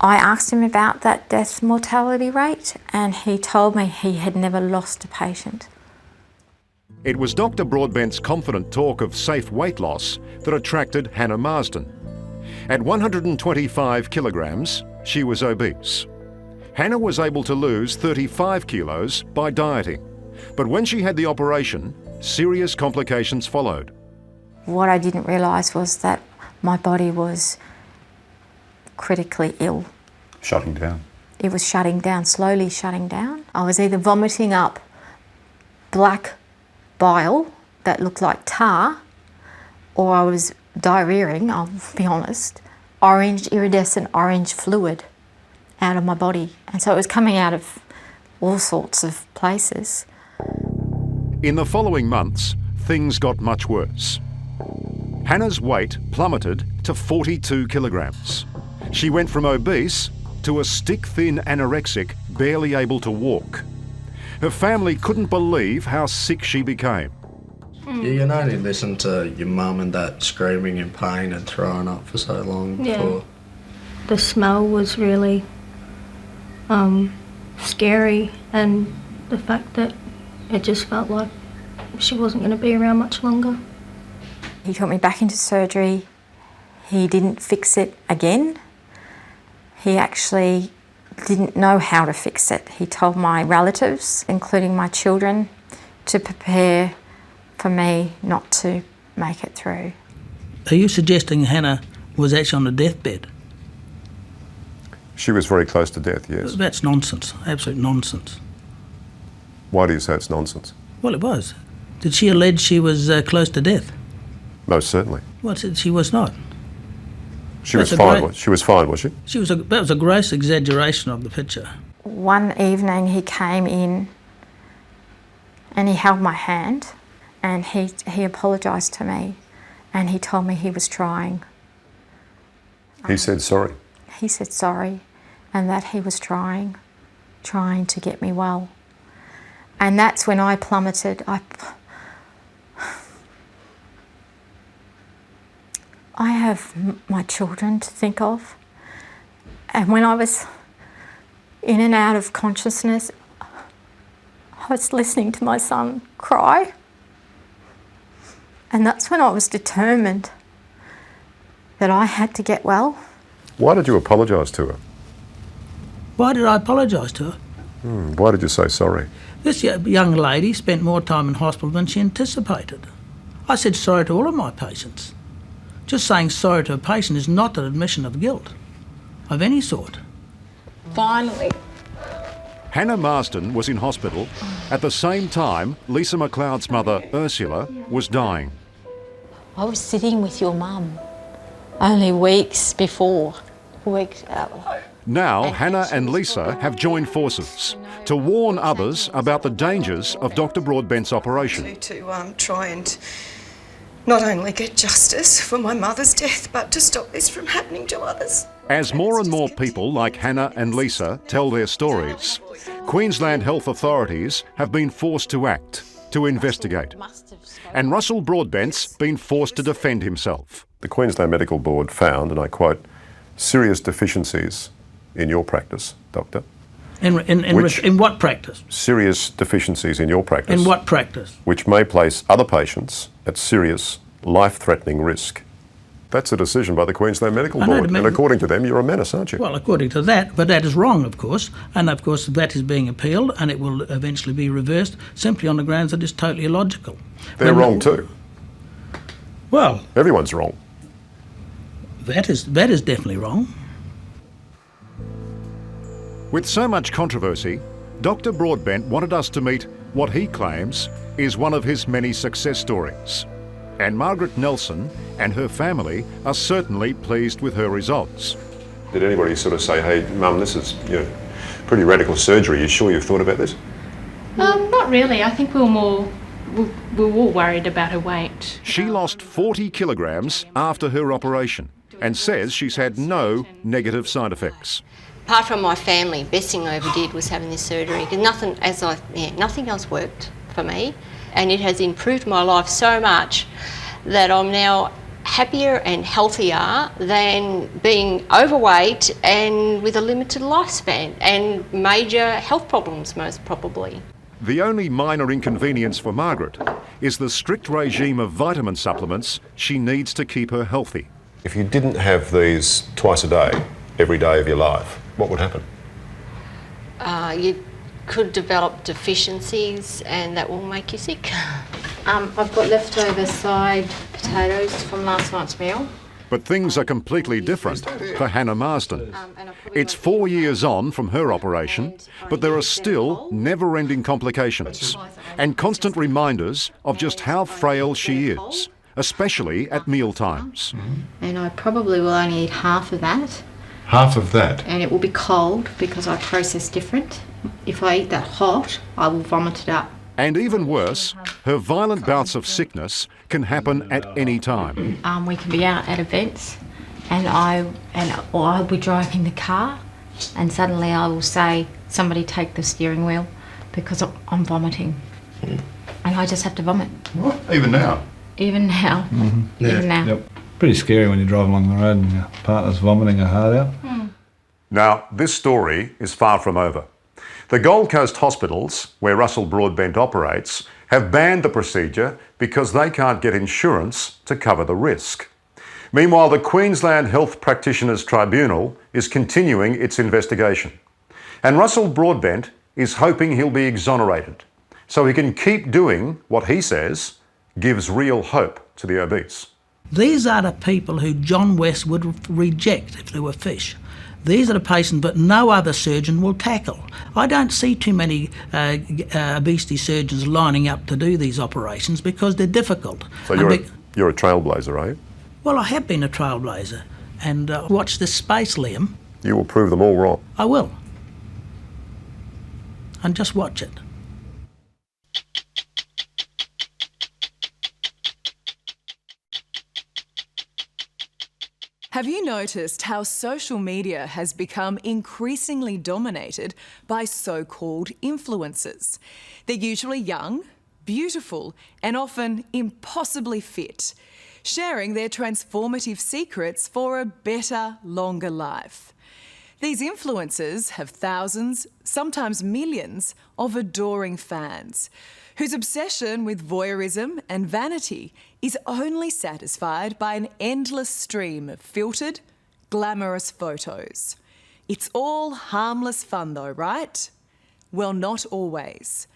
I asked him about that death mortality rate, and he told me he had never lost a patient. It was Dr. Broadbent's confident talk of safe weight loss that attracted Hannah Marsden. At 125 kilograms, she was obese. Hannah was able to lose 35 kilos by dieting, but when she had the operation, serious complications followed. What I didn't realise was that my body was critically ill. Shutting down? It was shutting down, slowly shutting down. I was either vomiting up black bile that looked like tar, or I was diarrheaing, I'll be honest, iridescent orange fluid out of my body. And so it was coming out of all sorts of places. In the following months, things got much worse. Hannah's weight plummeted to 42 kilograms. She went from obese to a stick-thin anorexic, barely able to walk. Her family couldn't believe how sick she became. You can only listen to your mum and dad screaming in pain and throwing up for so long before. The smell was really scary, and the fact that it just felt like she wasn't going to be around much longer. He took me back into surgery. He didn't fix it again. He actually didn't know how to fix it. He told my relatives, including my children, to prepare for me not to make it through. Are you suggesting Hannah was actually on the deathbed? She was very close to death, yes. That's nonsense, absolute nonsense. Why do you say it's nonsense? Well, it was. Did she allege she was close to death? Most certainly. Well, she was not. She was fine. She was fine, was she? That was a gross exaggeration of the picture. One evening he came in and he held my hand and he apologised to me and he told me he was trying. He said sorry? He said sorry and that he was trying to get me well. And that's when I plummeted. I have my children to think of. And when I was in and out of consciousness, I was listening to my son cry. And that's when I was determined that I had to get well. Why did you apologise to her? Why did I apologise to her? Why did you say sorry? This young lady spent more time in hospital than she anticipated. I said sorry to all of my patients. Just saying sorry to a patient is not an admission of guilt of any sort. Finally. Hannah Marsden was in hospital at the same time Lisa McLeod's mother, Ursula, was dying. I was sitting with your mum only weeks before. Now, Hannah and Lisa have joined forces to warn others about the dangers of Dr. Broadbent's operation. To try and not only get justice for my mother's death, but to stop this from happening to others. As more and more people like Hannah and Lisa tell their stories, Queensland health authorities have been forced to act, to investigate. And Russell Broadbent's been forced to defend himself. The Queensland Medical Board found, and I quote, serious deficiencies in your practice, Doctor. In what practice? Serious deficiencies in your practice. In what practice? Which may place other patients at serious, life-threatening risk. That's a decision by the Queensland Medical Board. And according to them, you're a menace, aren't you? Well, according to that, but that is wrong, of course. And of course, that is being appealed and it will eventually be reversed simply on the grounds that it's totally illogical. They're wrong too. Well, everyone's wrong. That is definitely wrong. With so much controversy, Dr. Broadbent wanted us to meet what he claims is one of his many success stories. And Margaret Nelson and her family are certainly pleased with her results. Did anybody sort of say, hey, Mum, this is pretty radical surgery. You sure you've thought about this? Not really. I think we were all worried about her weight. She lost 40 kilograms after her operation and says she's had no negative side effects. Apart from my family, best thing I ever did was having this surgery. Nothing else worked for me, and it has improved my life so much that I'm now happier and healthier than being overweight and with a limited lifespan and major health problems, most probably. The only minor inconvenience for Margaret is the strict regime of vitamin supplements she needs to keep her healthy. If you didn't have these twice a day, every day of your life, what would happen? You could develop deficiencies and that will make you sick. I've got leftover side potatoes from last night's meal. But things are completely different for Hannah Marsden. It's 4 years on from her operation, but there are still never-ending complications and constant reminders of just how frail she is, especially at meal times. And I probably will only eat half of that. Half of that? And it will be cold because I process different. If I eat that hot, I will vomit it up. And even worse, her violent bouts of sickness can happen at any time. We can be out at events or I'll be driving the car and suddenly I will say, somebody take the steering wheel because I'm vomiting. And I just have to vomit. What? Even now? Even now. Mm-hmm. Even now. Yep. Pretty scary when you drive along the road and your partner's vomiting her heart out. Now, this story is far from over. The Gold Coast hospitals, where Russell Broadbent operates, have banned the procedure because they can't get insurance to cover the risk. Meanwhile, the Queensland Health Practitioners Tribunal is continuing its investigation. And Russell Broadbent is hoping he'll be exonerated so he can keep doing what he says gives real hope to the obese. These are the people who John West would reject if they were fish. These are the patients that no other surgeon will tackle. I don't see too many obesity surgeons lining up to do these operations because they're difficult. So you're a trailblazer, are you? Well, I have been a trailblazer. And watch this space, Liam. You will prove them all wrong. I will. And just watch it. Have you noticed how social media has become increasingly dominated by so-called influencers? They're usually young, beautiful, and often impossibly fit, sharing their transformative secrets for a better, longer life. These influencers have thousands, sometimes millions, of adoring fans, whose obsession with voyeurism and vanity is only satisfied by an endless stream of filtered, glamorous photos. It's all harmless fun though, right? Well, not always.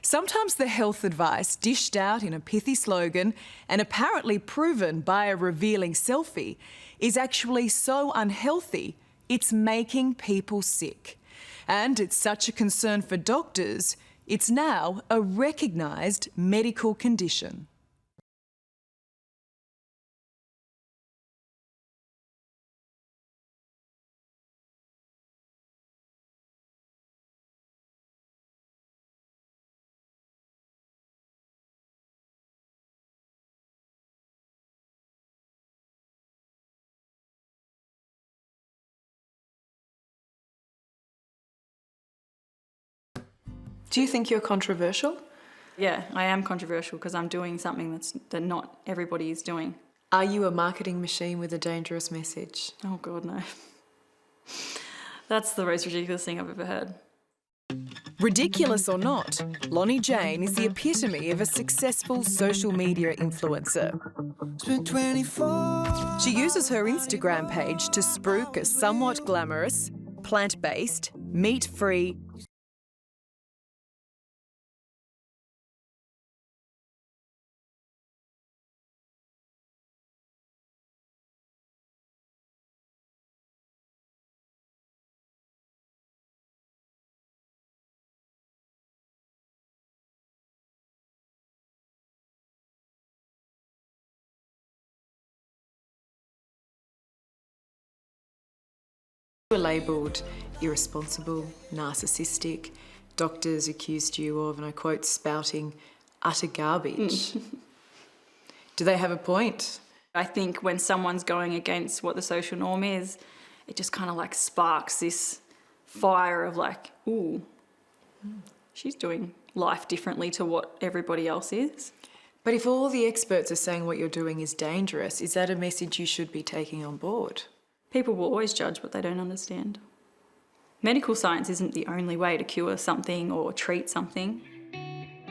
Sometimes the health advice dished out in a pithy slogan and apparently proven by a revealing selfie is actually so unhealthy it's making people sick. And it's such a concern for doctors, it's now a recognised medical condition. Do you think you're controversial? Yeah, I am controversial because I'm doing something that not everybody is doing. Are you a marketing machine with a dangerous message? Oh God, no. That's the most ridiculous thing I've ever heard. Ridiculous or not, Lonnie Jane is the epitome of a successful social media influencer. She uses her Instagram page to spruik a somewhat glamorous, plant-based, meat-free, You were labelled irresponsible, narcissistic. Doctors accused you of, and I quote, spouting utter garbage. Do they have a point? I think when someone's going against what the social norm is, it just kind of like sparks this fire of like, ooh, she's doing life differently to what everybody else is. But if all the experts are saying what you're doing is dangerous, is that a message you should be taking on board? People will always judge what they don't understand. Medical science isn't the only way to cure something or treat something.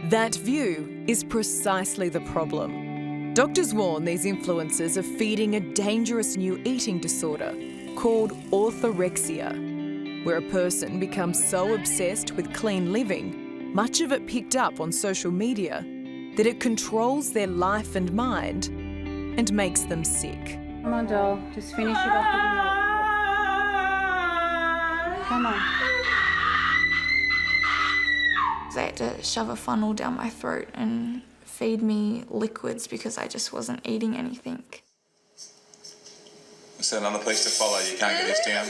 That view is precisely the problem. Doctors warn these influencers of feeding a dangerous new eating disorder called orthorexia, where a person becomes so obsessed with clean living, much of it picked up on social media, that it controls their life and mind and makes them sick. Come on, doll. Just finish it off with your milk. Come on. They had to shove a funnel down my throat and feed me liquids because I just wasn't eating anything. Is there another piece to follow? You can't get this down.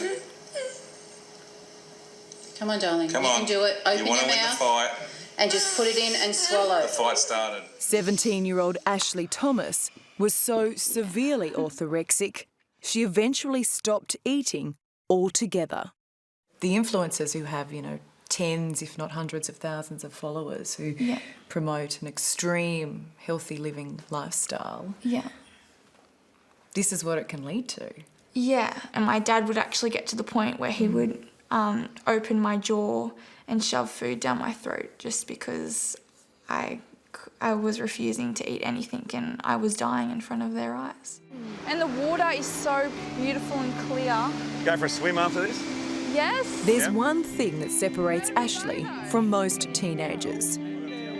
Come on, darling. Come you on. can do it. Open you want your to win mouth the fight. and just put it in and swallow. The fight started. 17-year-old Ashley Thomas was so severely orthorexic, she eventually stopped eating altogether. The influencers who have, tens, if not hundreds of thousands of followers who promote an extreme healthy living lifestyle. Yeah. This is what it can lead to. Yeah, and my dad would actually get to the point where he would open my jaw and shove food down my throat just because I was refusing to eat anything and I was dying in front of their eyes. And the water is so beautiful and clear. Go for a swim after this? Yes. There's one thing that separates Ashley from most teenagers.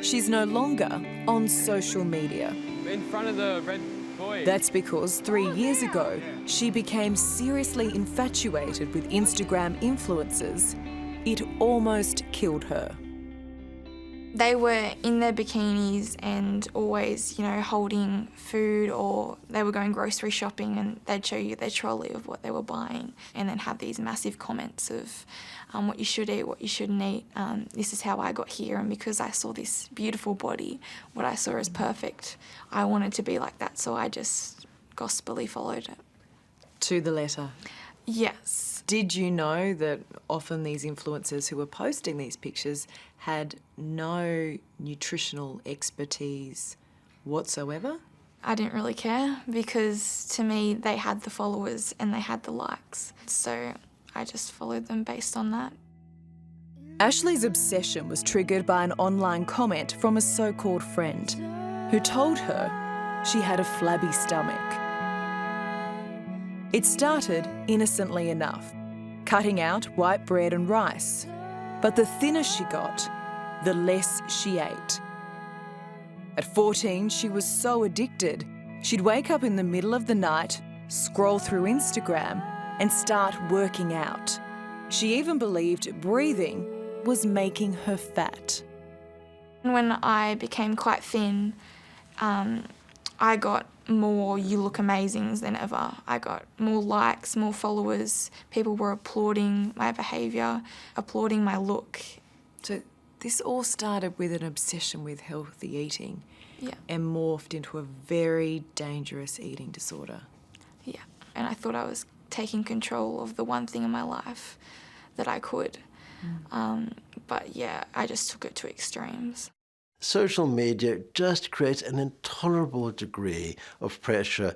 She's no longer on social media. In front of the red boy. That's because 3 years ago, she became seriously infatuated with Instagram influencers. It almost killed her. They were in their bikinis and always, holding food, or they were going grocery shopping and they'd show you their trolley of what they were buying and then have these massive comments of what you should eat, what you shouldn't eat. This is how I got here, and because I saw this beautiful body, what I saw as perfect, I wanted to be like that, so I just gospelly followed it. To the letter? Yes. Did you know that often these influencers who were posting these pictures had no nutritional expertise whatsoever? I didn't really care because to me they had the followers and they had the likes. So I just followed them based on that. Ashley's obsession was triggered by an online comment from a so-called friend who told her she had a flabby stomach. It started innocently enough, cutting out white bread and rice. But the thinner she got, the less she ate. At 14, she was so addicted, she'd wake up in the middle of the night, scroll through Instagram, and start working out. She even believed breathing was making her fat. When I became quite thin, I got more "you look amazings" than ever. I got more likes, more followers. People were applauding my behaviour, applauding my look. So this all started with an obsession with healthy eating, Yeah. and morphed into a very dangerous eating disorder. Yeah, and I thought I was taking control of the one thing in my life that I could. But yeah, I just took it to extremes. Social media just creates an intolerable degree of pressure,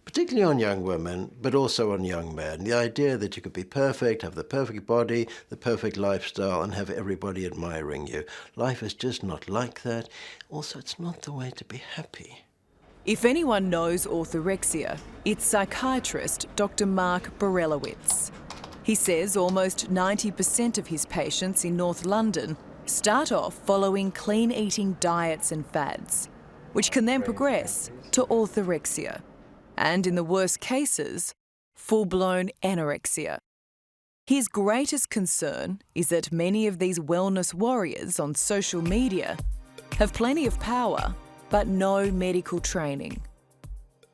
particularly on young women, but also on young men. The idea that you could be perfect, have the perfect body, the perfect lifestyle, and have everybody admiring you. Life is just not like that. Also, it's not the way to be happy. If anyone knows orthorexia, it's psychiatrist Dr. Mark Borelowitz. He says almost 90% of his patients in North London start off following clean-eating diets and fads, which can then progress to orthorexia, and in the worst cases, full-blown anorexia. His greatest concern is that many of these wellness warriors on social media have plenty of power, but no medical training.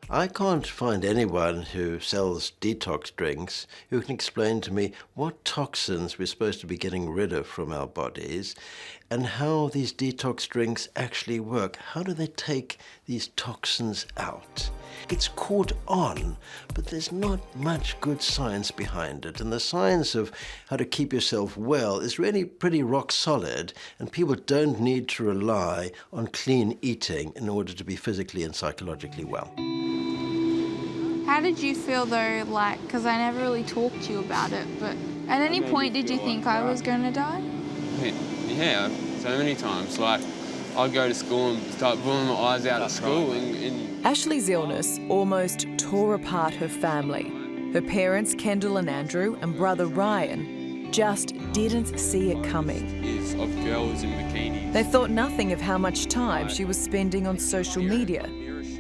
I can't find anyone who sells detox drinks who can explain to me what toxins we're supposed to be getting rid of from our bodies and how these detox drinks actually work. How do they take these toxins out? It's caught on, but there's not much good science behind it. And the science of how to keep yourself well is really pretty rock solid, and people don't need to rely on clean eating in order to be physically and psychologically well. How did you feel though, because I never really talked to you about it, but at any point did you think I was going to die? Yeah, so many times. I'd go to school and start pulling my eyes out at school. Ashley's illness almost tore apart her family. Her parents, Kendall and Andrew, and brother Ryan, just didn't see it coming. Of girls in bikinis. They thought nothing of how much time she was spending on social media,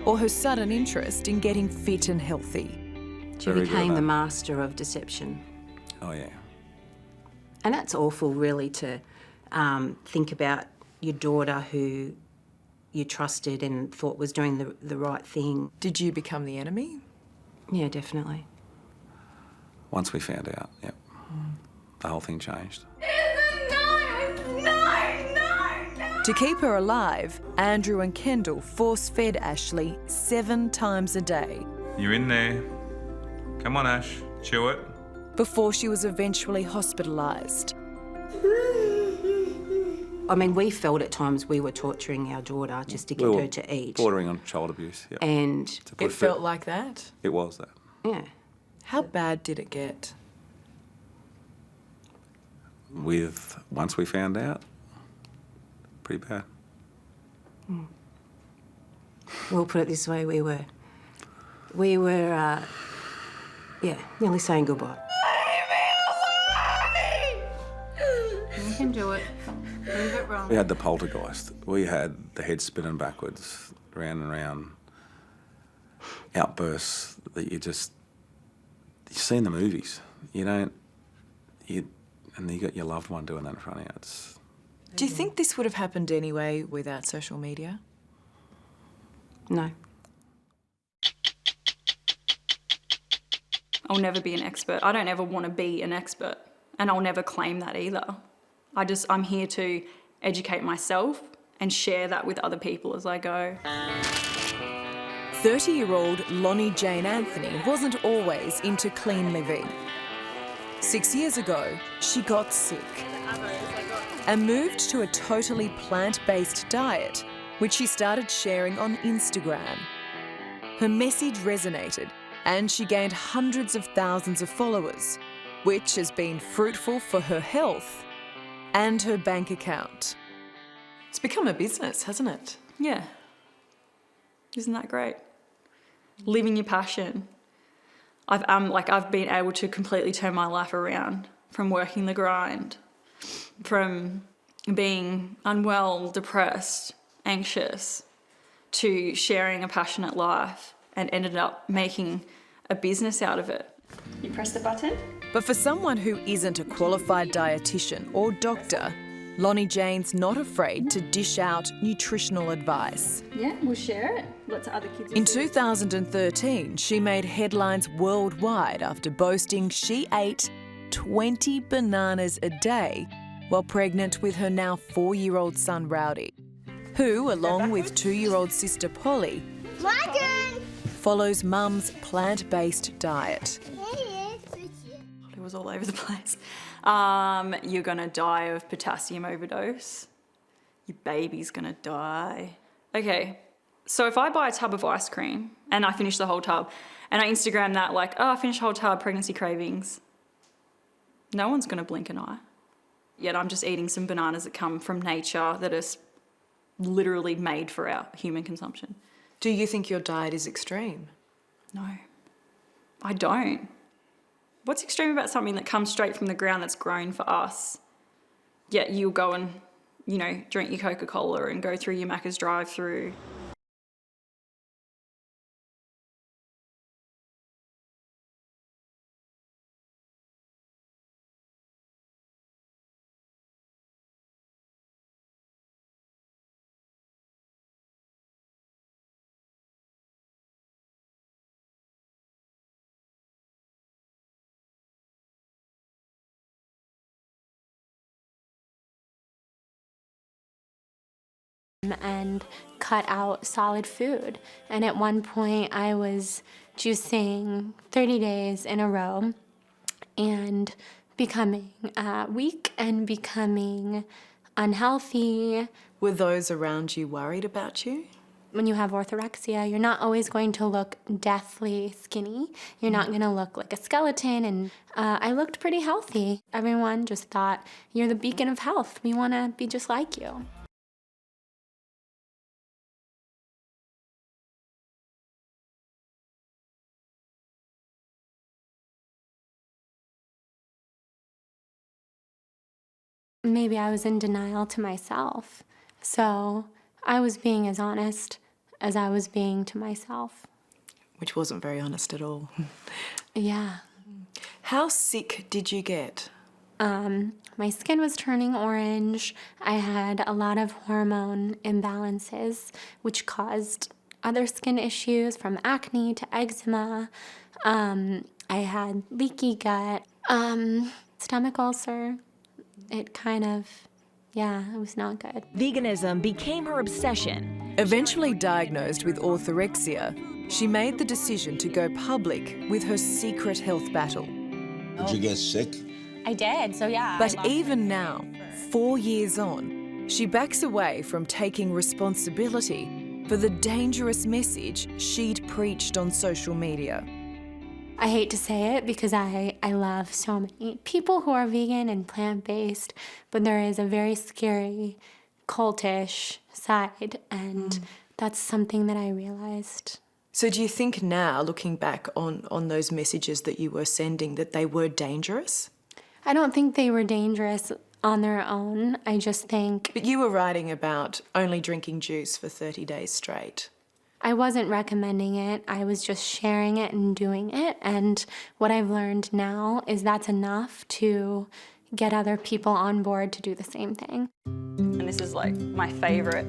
or her sudden interest in getting fit and healthy. She became the master of deception. Oh, yeah. And that's awful, really, to think about your daughter who you trusted and thought was doing the right thing. Did you become the enemy? Yeah, definitely. Once we found out, yep. The whole thing changed. To keep her alive, Andrew and Kendall force-fed Ashley 7 times a day. You're in there. Come on, Ash. Chew it. Before she was eventually hospitalised. I mean, we felt at times we were torturing our daughter just to get her to eat. Bordering on child abuse, yeah. And it felt like that? It was that. Yeah. How bad did it get? Once we found out, pretty bad. We'll put it this way, we were We were, nearly saying goodbye. You can do it. Prove it wrong. We had the poltergeist. We had the head spinning backwards, round and round. Outbursts that you see in the movies. And you got your loved one doing that in front of you. Do you think this would have happened anyway without social media? No. I'll never be an expert. I don't ever want to be an expert, and I'll never claim that either. I'm here to educate myself and share that with other people as I go. 30-year-old Lonnie Jane Anthony wasn't always into clean living. 6 years ago, she got sick and moved to a totally plant-based diet, which she started sharing on Instagram. Her message resonated, and she gained hundreds of thousands of followers, which has been fruitful for her health and her bank account. It's become a business, hasn't it? Yeah. Isn't that great? Living your passion. I've been able to completely turn my life around from working the grind, from being unwell, depressed, anxious, to sharing a passionate life, and ended up making a business out of it. You press the button. But for someone who isn't a qualified dietitian or doctor, Lonnie Jane's not afraid to dish out nutritional advice. Yeah, we'll share it. Lots of other kids. In 2013, she made headlines worldwide after boasting she ate 20 bananas a day while pregnant with her now 4-year-old son Rowdy, who, along with 2-year-old sister Polly, follows mum's plant-based diet. It was all over the place. You're gonna die of potassium overdose. Your baby's gonna die. Okay, so if I buy a tub of ice cream and I finish the whole tub and I Instagram that I finished the whole tub, pregnancy cravings, no one's gonna blink an eye. Yet I'm just eating some bananas that come from nature that are literally made for our human consumption. Do you think your diet is extreme? No, I don't. What's extreme about something that comes straight from the ground that's grown for us? Yet you'll go and, drink your Coca-Cola and go through your Macca's drive-through. And cut out solid food. And at one point I was juicing 30 days in a row and becoming weak and becoming unhealthy. Were those around you worried about you? When you have orthorexia, you're not always going to look deathly skinny. You're not going to look like a skeleton, and I looked pretty healthy. Everyone just thought, you're the beacon of health. We want to be just like you. Maybe I was in denial to myself. So I was being as honest as I was being to myself. Which wasn't very honest at all. Yeah. How sick did you get? My skin was turning orange. I had a lot of hormone imbalances, which caused other skin issues from acne to eczema. I had leaky gut, stomach ulcer. It kind of, it was not good. Veganism became her obsession. Eventually diagnosed with orthorexia, she made the decision to go public with her secret health battle. Did you get sick? I did, so yeah. But even now, 4 years on, she backs away from taking responsibility for the dangerous message she'd preached on social media. I hate to say it because I love so many people who are vegan and plant-based, but there is a very scary, cultish side, and that's something that I realized. So do you think now, looking back on those messages that you were sending, that they were dangerous? I don't think they were dangerous on their own. I just think... But you were writing about only drinking juice for 30 days straight. I wasn't recommending it. I was just sharing it and doing it. And what I've learned now is that's enough to get other people on board to do the same thing. And this is like my favourite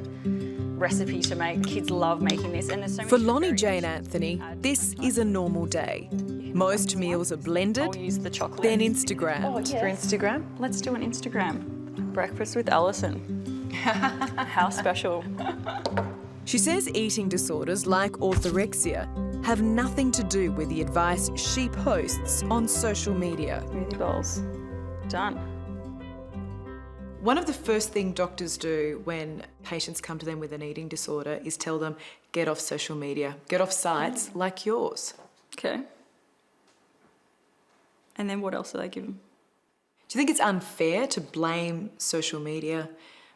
recipe to make. Kids love making this. And there's so For Lonnie Jane Anthony, this is a normal day. Most meals are blended, I'll use the chocolate. then Instagrammed. Oh, yes. For Instagram? Let's do an Instagram. Breakfast with Alison. How special. She says eating disorders like orthorexia have nothing to do with the advice she posts on social media. Smoothie bowls. Done. One of the first things doctors do when patients come to them with an eating disorder is tell them, get off social media, get off sites like yours. Okay. And then what else do they give them? Do you think it's unfair to blame social media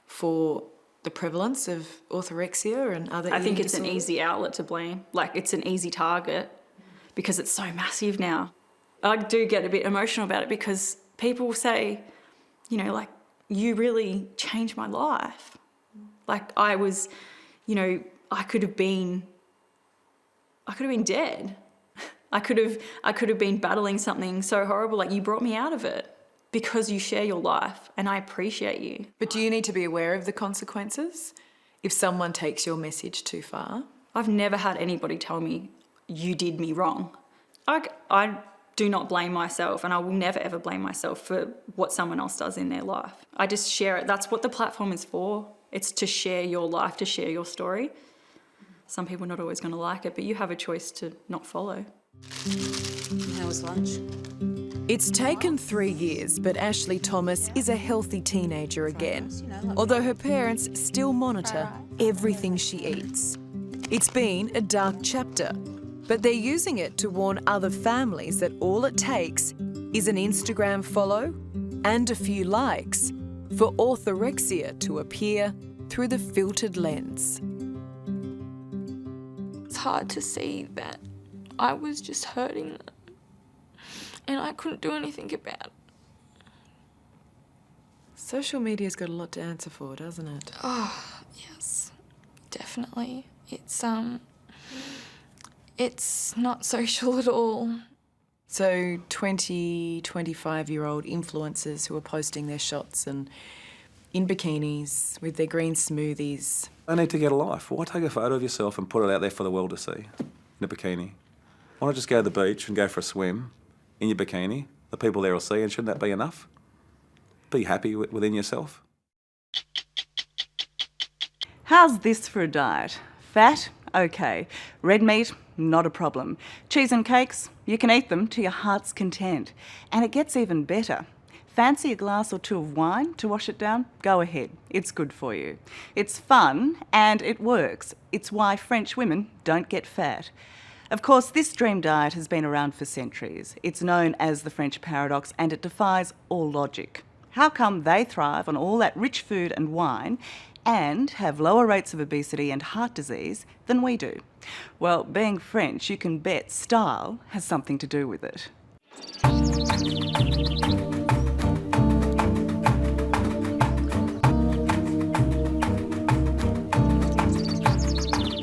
for the prevalence of orthorexia and other I think eating it's an disorders? easy outlet to blame. Like, it's an easy target because it's so massive now. I do get a bit emotional about it because people say, you know, like, you really changed my life. Like, I was, you know, I could have been dead. I could have been battling something so horrible. Like, you brought me out of it because you share your life and I appreciate you. But do you need to be aware of the consequences if someone takes your message too far? I've never had anybody tell me, you did me wrong. I do not blame myself, and I will never ever blame myself for what someone else does in their life. I just share it. That's what the platform is for. It's to share your life, to share your story. Some people are not always going to like it, but you have a choice to not follow. How was lunch? It's taken 3 years, but Ashley Thomas is a healthy teenager again, although her parents still monitor everything she eats. It's been a dark chapter, but they're using it to warn other families that all it takes is an Instagram follow and a few likes for orthorexia to appear through the filtered lens. It's hard to see that I was just hurting them and I couldn't do anything about it. Social media's got a lot to answer for, doesn't it? Oh, yes, definitely. It's not social at all. So 20, 25-year-old influencers who are posting their shots and in bikinis with their green smoothies. They need to get a life. Why take a photo of yourself and put it out there for the world to see in a bikini? Why not just go to the beach and go for a swim in your bikini? The people there will see, and shouldn't that be enough? Be happy within yourself. How's this for a diet? Fat? Okay. Red meat? Not a problem. Cheese and cakes? You can eat them to your heart's content. And it gets even better. Fancy a glass or two of wine to wash it down? Go ahead. It's good for you. It's fun and it works. It's why French women don't get fat. Of course, this dream diet has been around for centuries. It's known as the French paradox and it defies all logic. How come they thrive on all that rich food and wine and have lower rates of obesity and heart disease than we do? Well, being French, you can bet style has something to do with it.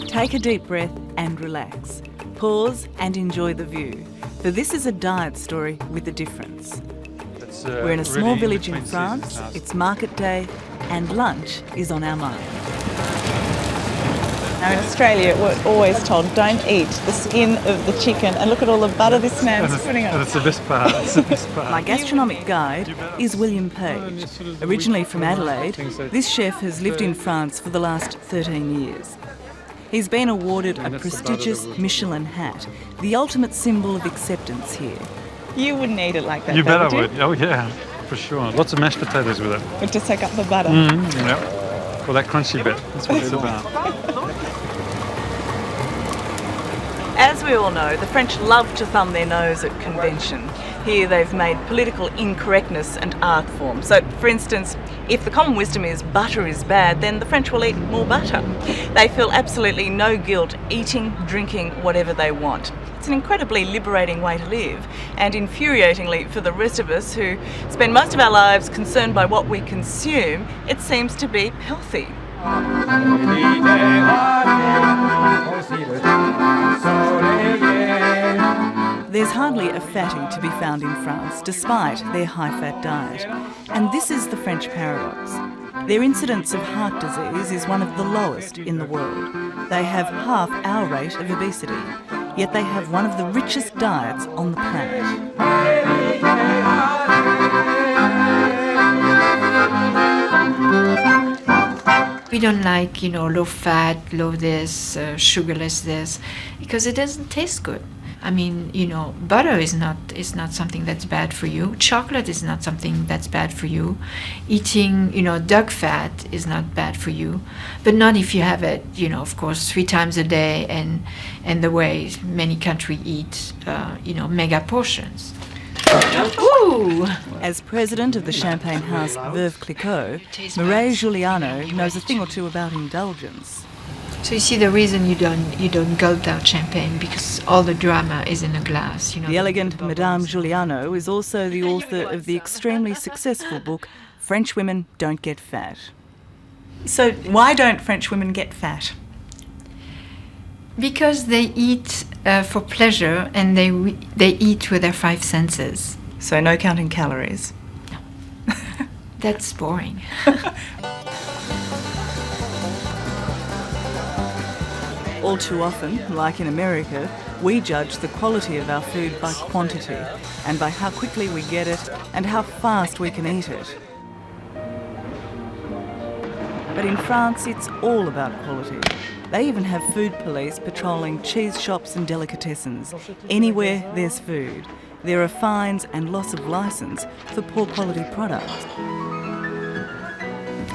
Take a deep breath and relax. Pause and enjoy the view. For this is a diet story with a difference. We're in a small village in France, it's market day, and lunch is on our mind. Now in Australia, we're always told, don't eat the skin of the chicken, and look at all the butter this man's putting on. And it's the best part, it's the best part. My gastronomic guide is William Page. Originally from Adelaide, this chef has lived in France for the last 13 years. He's been awarded a prestigious Michelin hat, the ultimate symbol of acceptance here. You wouldn't eat it like that, You though, better would would. you? Oh yeah, for sure. Lots of mashed potatoes with it. Would to soak up the butter. Yeah. Well, that crunchy bit, that's what it's about. As we all know, the French love to thumb their nose at convention. Here they've made political incorrectness an art form. So, for instance, if the common wisdom is butter is bad, then the French will eat more butter. They feel absolutely no guilt eating, drinking, whatever they want. It's an incredibly liberating way to live, and infuriatingly for the rest of us who spend most of our lives concerned by what we consume, it seems to be healthy. There's hardly a fatty to be found in France, despite their high-fat diet. And this is the French paradox. Their incidence of heart disease is one of the lowest in the world. They have half our rate of obesity, yet they have one of the richest diets on the planet. We don't like, low fat, low this, sugarless this, because it doesn't taste good. I mean, butter is not something that's bad for you. Chocolate is not something that's bad for you. Eating, duck fat is not bad for you, but not if you have it, of course, 3 times a day and the way many countries eat, mega portions. Ooh. As president of the champagne house Veuve Clicquot, Mireille Giuliano knows a thing or two about indulgence. So you see, the reason you don't gulp down champagne, because all the drama is in a glass. The elegant Madame Giuliano is also the author of the extremely successful book French Women Don't Get Fat. So why don't French women get fat? Because they eat for pleasure, and they eat with their 5 senses. So no counting calories? No. That's boring. All too often, like in America, we judge the quality of our food by quantity and by how quickly we get it and how fast we can eat it. But in France, it's all about quality. They even have food police patrolling cheese shops and delicatessens. Anywhere there's food, there are fines and loss of licence for poor quality products.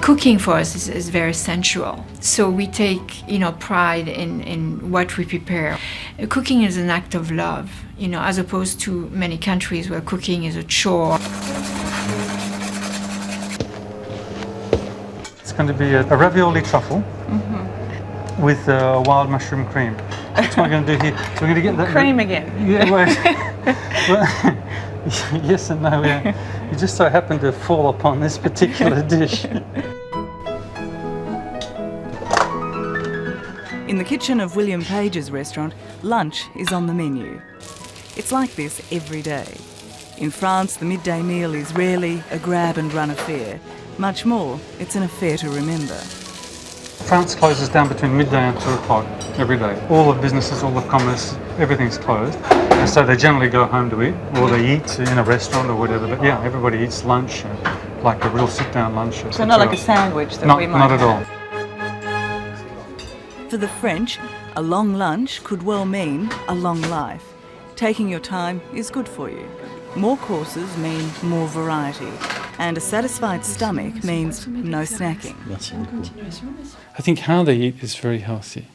Cooking for us is very sensual. So we take, pride in what we prepare. Cooking is an act of love, as opposed to many countries where cooking is a chore. It's going to be a ravioli truffle with wild mushroom cream. That's what we're going to do here. So we're going to get that cream again. Yeah, well, yes and no. Yeah. You just so happen to fall upon this particular dish. In the kitchen of William Page's restaurant, lunch is on the menu. It's like this every day. In France, the midday meal is rarely a grab-and-run affair. Much more, it's an affair to remember. France closes down between midday and 2 o'clock every day. All the businesses, all the commerce, everything's closed. And so they generally go home to eat, or they eat in a restaurant or whatever. But yeah, everybody eats lunch, like a real sit-down lunch. So not like a sandwich that we might Not at have. all. For the French, a long lunch could well mean a long life. Taking your time is good for you. More courses mean more variety. And a satisfied stomach means no snacking. I think how they eat is very healthy.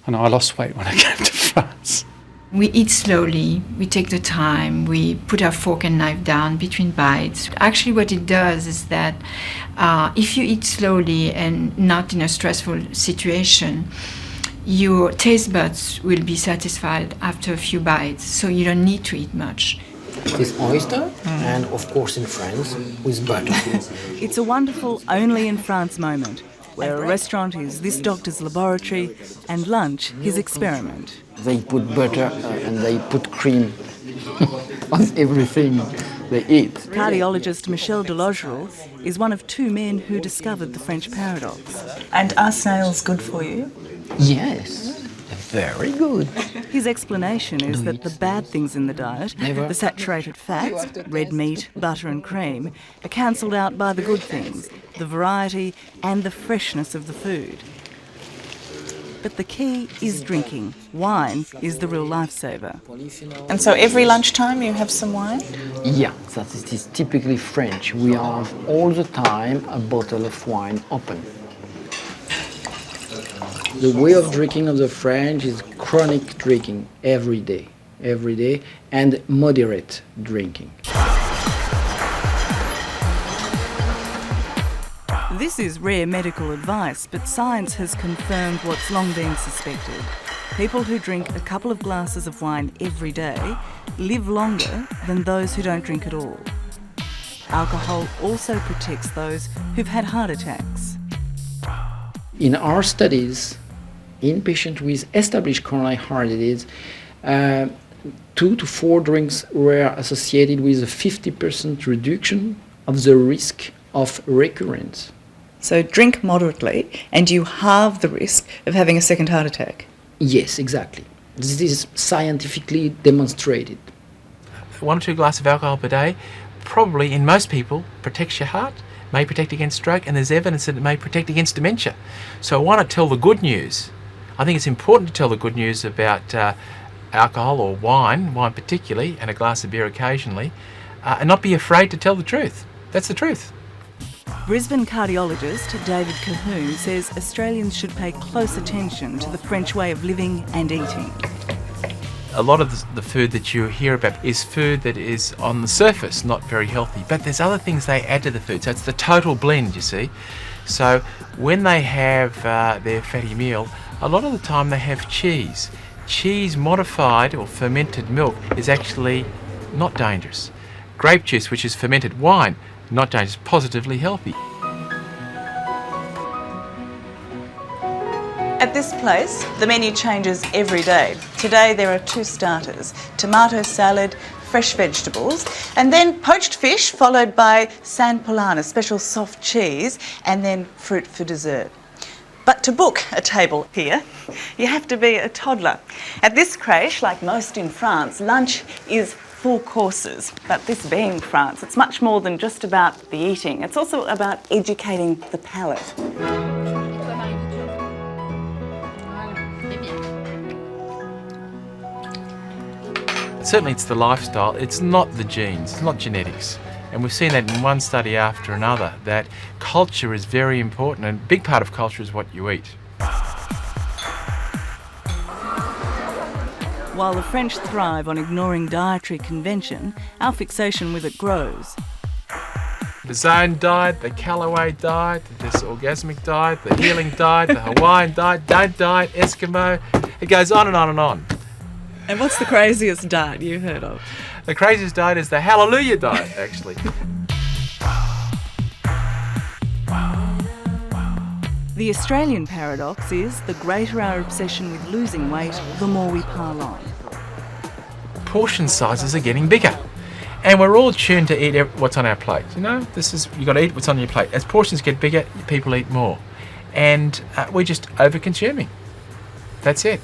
I know I lost weight when I came to France. We eat slowly, we take the time, we put our fork and knife down between bites. Actually what it does is that if you eat slowly and not in a stressful situation, your taste buds will be satisfied after a few bites, so you don't need to eat much. With oyster and of course in France with butter. It's a wonderful only in France moment, where a restaurant is this doctor's laboratory and lunch his experiment. They put butter and they put cream on everything they eat. Cardiologist Michel Delogeral is one of 2 men who discovered the French paradox. And are snails good for you? Yes, very good. His explanation is that the bad things in the diet, the saturated fats, red meat, butter and cream, are cancelled out by the good things, the variety and the freshness of the food. But the key is drinking. Wine is the real lifesaver. And so every lunchtime you have some wine? Yeah, that is typically French. We have all the time a bottle of wine open. The way of drinking of the French is chronic drinking every day, and moderate drinking. This is rare medical advice, but science has confirmed what's long been suspected. People who drink a couple of glasses of wine every day live longer than those who don't drink at all. Alcohol also protects those who've had heart attacks. In our studies, in patients with established coronary heart disease, 2 to 4 drinks were associated with a 50% reduction of the risk of recurrence. So drink moderately and you halve the risk of having a second heart attack. Yes, exactly. This is scientifically demonstrated. 1 or 2 glasses of alcohol per day probably, in most people, protects your heart, may protect against stroke, and there's evidence that it may protect against dementia. So I want to tell the good news. I think it's important to tell the good news about alcohol or wine particularly, and a glass of beer occasionally, and not be afraid to tell the truth. That's the truth. Brisbane cardiologist David Cahoon says Australians should pay close attention to the French way of living and eating. A lot of the food that you hear about is food that is on the surface not very healthy, but there's other things they add to the food, so it's the total blend, you see. So when they have their fatty meal, a lot of the time they have cheese. Cheese modified or fermented milk is actually not dangerous. Grape juice, which is fermented wine, not dangerous, positively healthy. At this place, the menu changes every day. Today there are 2 starters, tomato salad, fresh vegetables, and then poached fish, followed by San Polana, special soft cheese, and then fruit for dessert. But to book a table here, you have to be a toddler. At this crèche, like most in France, lunch is 4 courses. But this being France, it's much more than just about the eating. It's also about educating the palate. Certainly it's the lifestyle, it's not the genes, it's not genetics. And we've seen that in one study after another, that culture is very important, and a big part of culture is what you eat. While the French thrive on ignoring dietary convention, our fixation with it grows. The Zone diet, the Callaway diet, this orgasmic diet, the healing diet, the Hawaiian diet, don't diet, Eskimo, it goes on and on and on. And what's the craziest diet you've heard of? The craziest diet is the Hallelujah diet, actually. The Australian paradox is the greater our obsession with losing weight, the more we pile on. Portion sizes are getting bigger, and we're all tuned to eat what's on our plate. You know, you got to eat what's on your plate. As portions get bigger, people eat more, and we're just over-consuming. That's it.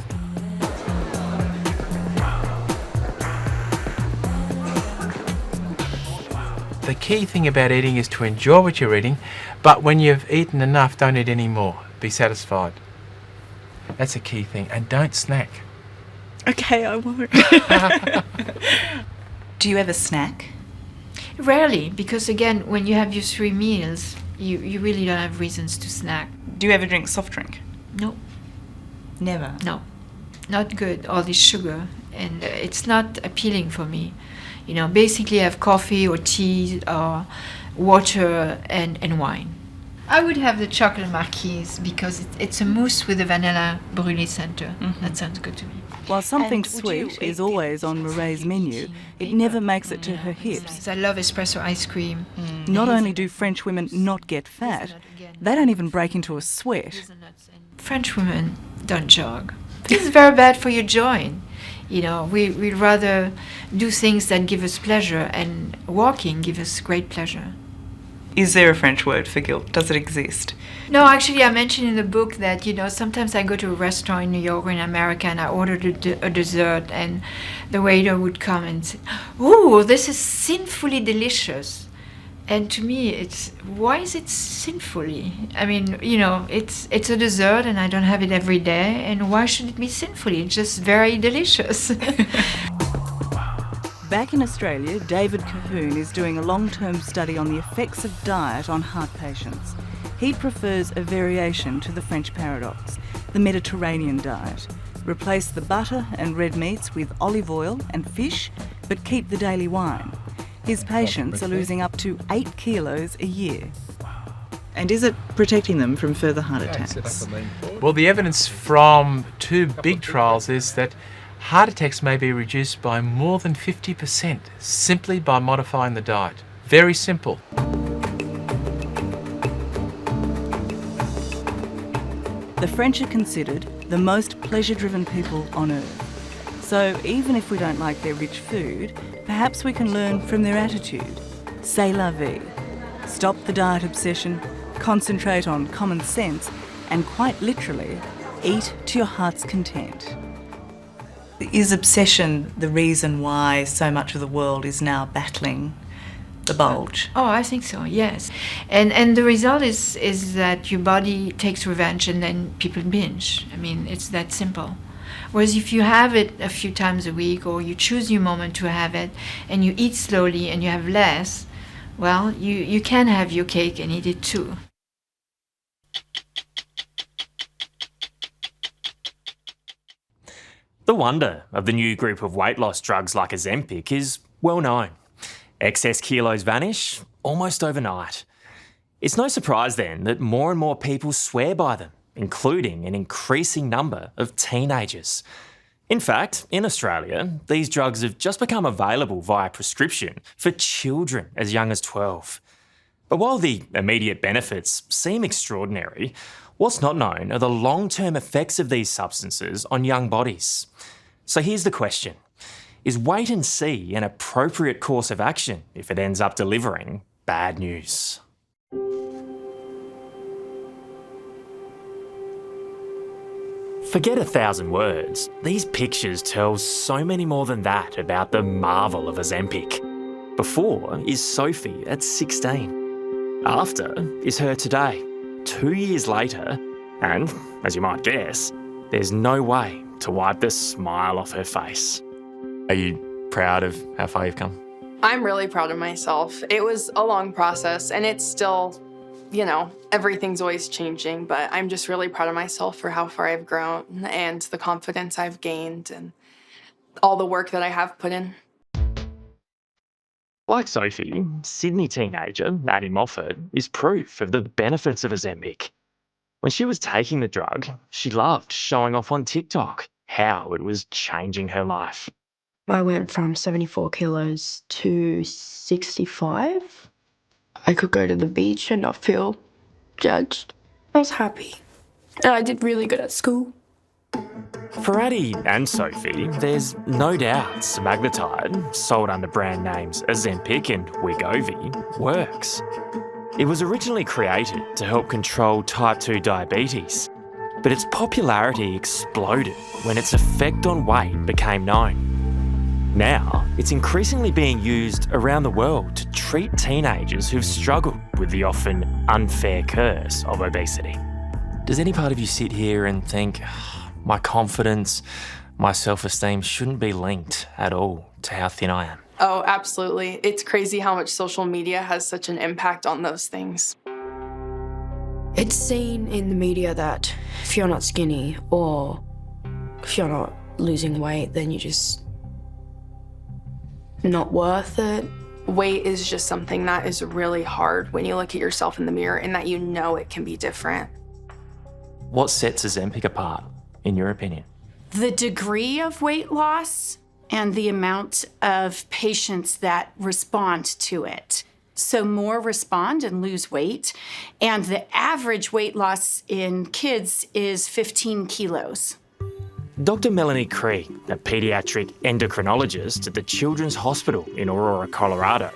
The key thing about eating is to enjoy what you're eating, but when you've eaten enough, don't eat any more. Be satisfied. That's a key thing, and don't snack. Okay, I won't. Do you ever snack? Rarely, because again, when you have your 3 meals, you really don't have reasons to snack. Do you ever drink soft drink? No. Never? No. Not good, all this sugar, and it's not appealing for me. You know, basically I have coffee or tea or water and wine. I would have the chocolate marquise because it's a mousse with a vanilla brûlée center. Mm-hmm. That sounds good to me. While something sweet is always on Mireille's menu, it never makes it to her hips. I love espresso ice cream. Not only do French women not get fat, they don't even break into a sweat. French women don't jog. This is very bad for your joint. You know, we'd rather do things that give us pleasure, and walking gives us great pleasure. Is there a French word for guilt? Does it exist? No, actually, I mentioned in the book that, you know, sometimes I go to a restaurant in New York or in America and I ordered a dessert, and the waiter would come and say, "Ooh, this is sinfully delicious." And to me, why is it sinfully? I mean, you know, it's a dessert and I don't have it every day, and why should it be sinfully? It's just very delicious. Back in Australia, David Cahoon is doing a long-term study on the effects of diet on heart patients. He prefers a variation to the French paradox, the Mediterranean diet. Replace the butter and red meats with olive oil and fish, but keep the daily wine. His patients are losing up to 8 kilos a year. And is it protecting them from further heart attacks? Well, the evidence from 2 big trials is that heart attacks may be reduced by more than 50% simply by modifying the diet. Very simple. The French are considered the most pleasure-driven people on earth. So even if we don't like their rich food, perhaps we can learn from their attitude. C'est la vie. Stop the diet obsession, concentrate on common sense, and quite literally, eat to your heart's content. Is obsession the reason why so much of the world is now battling the bulge? Oh, I think so, yes. And the result is that your body takes revenge and then people binge. I mean, it's that simple. Whereas if you have it a few times a week, or you choose your moment to have it, and you eat slowly and you have less, well, you can have your cake and eat it too. The wonder of the new group of weight loss drugs like Ozempic is well known. Excess kilos vanish almost overnight. It's no surprise then that more and more people swear by them, including an increasing number of teenagers. In fact, in Australia, these drugs have just become available via prescription for children as young as 12. But while the immediate benefits seem extraordinary, what's not known are the long-term effects of these substances on young bodies. So here's the question. Is wait and see an appropriate course of action if it ends up delivering bad news? Forget 1,000 words. These pictures tell so many more than that about the marvel of Ozempic. Before is Sophie at 16. After is her today, 2 years later, and, as you might guess, there's no way to wipe the smile off her face. Are you proud of how far you've come? I'm really proud of myself. It was a long process, and it's still, everything's always changing, but I'm just really proud of myself for how far I've grown and the confidence I've gained and all the work that I have put in. Like Sophie, Sydney teenager Addie Moffat is proof of the benefits of Ozempic. When she was taking the drug, she loved showing off on TikTok how it was changing her life. I went from 74 kilos to 65. I could go to the beach and not feel judged. I was happy. And I did really good at school. For Addie and Sophie, there's no doubt semaglutide, sold under brand names Ozempic and Wegovy, works. It was originally created to help control type 2 diabetes, but its popularity exploded when its effect on weight became known. Now, it's increasingly being used around the world to treat teenagers who've struggled with the often unfair curse of obesity. Does any part of you sit here and think, my confidence, my self-esteem shouldn't be linked at all to how thin I am? Oh, absolutely. It's crazy how much social media has such an impact on those things. It's seen in the media that if you're not skinny or if you're not losing weight, then you're just not worth it. Weight is just something that is really hard when you look at yourself in the mirror and that it can be different. What sets Ozempic apart, in your opinion? The degree of weight loss and the amount of patients that respond to it. So more respond and lose weight. And the average weight loss in kids is 15 kilos. Dr. Melanie Krieg, a paediatric endocrinologist at the Children's Hospital in Aurora, Colorado,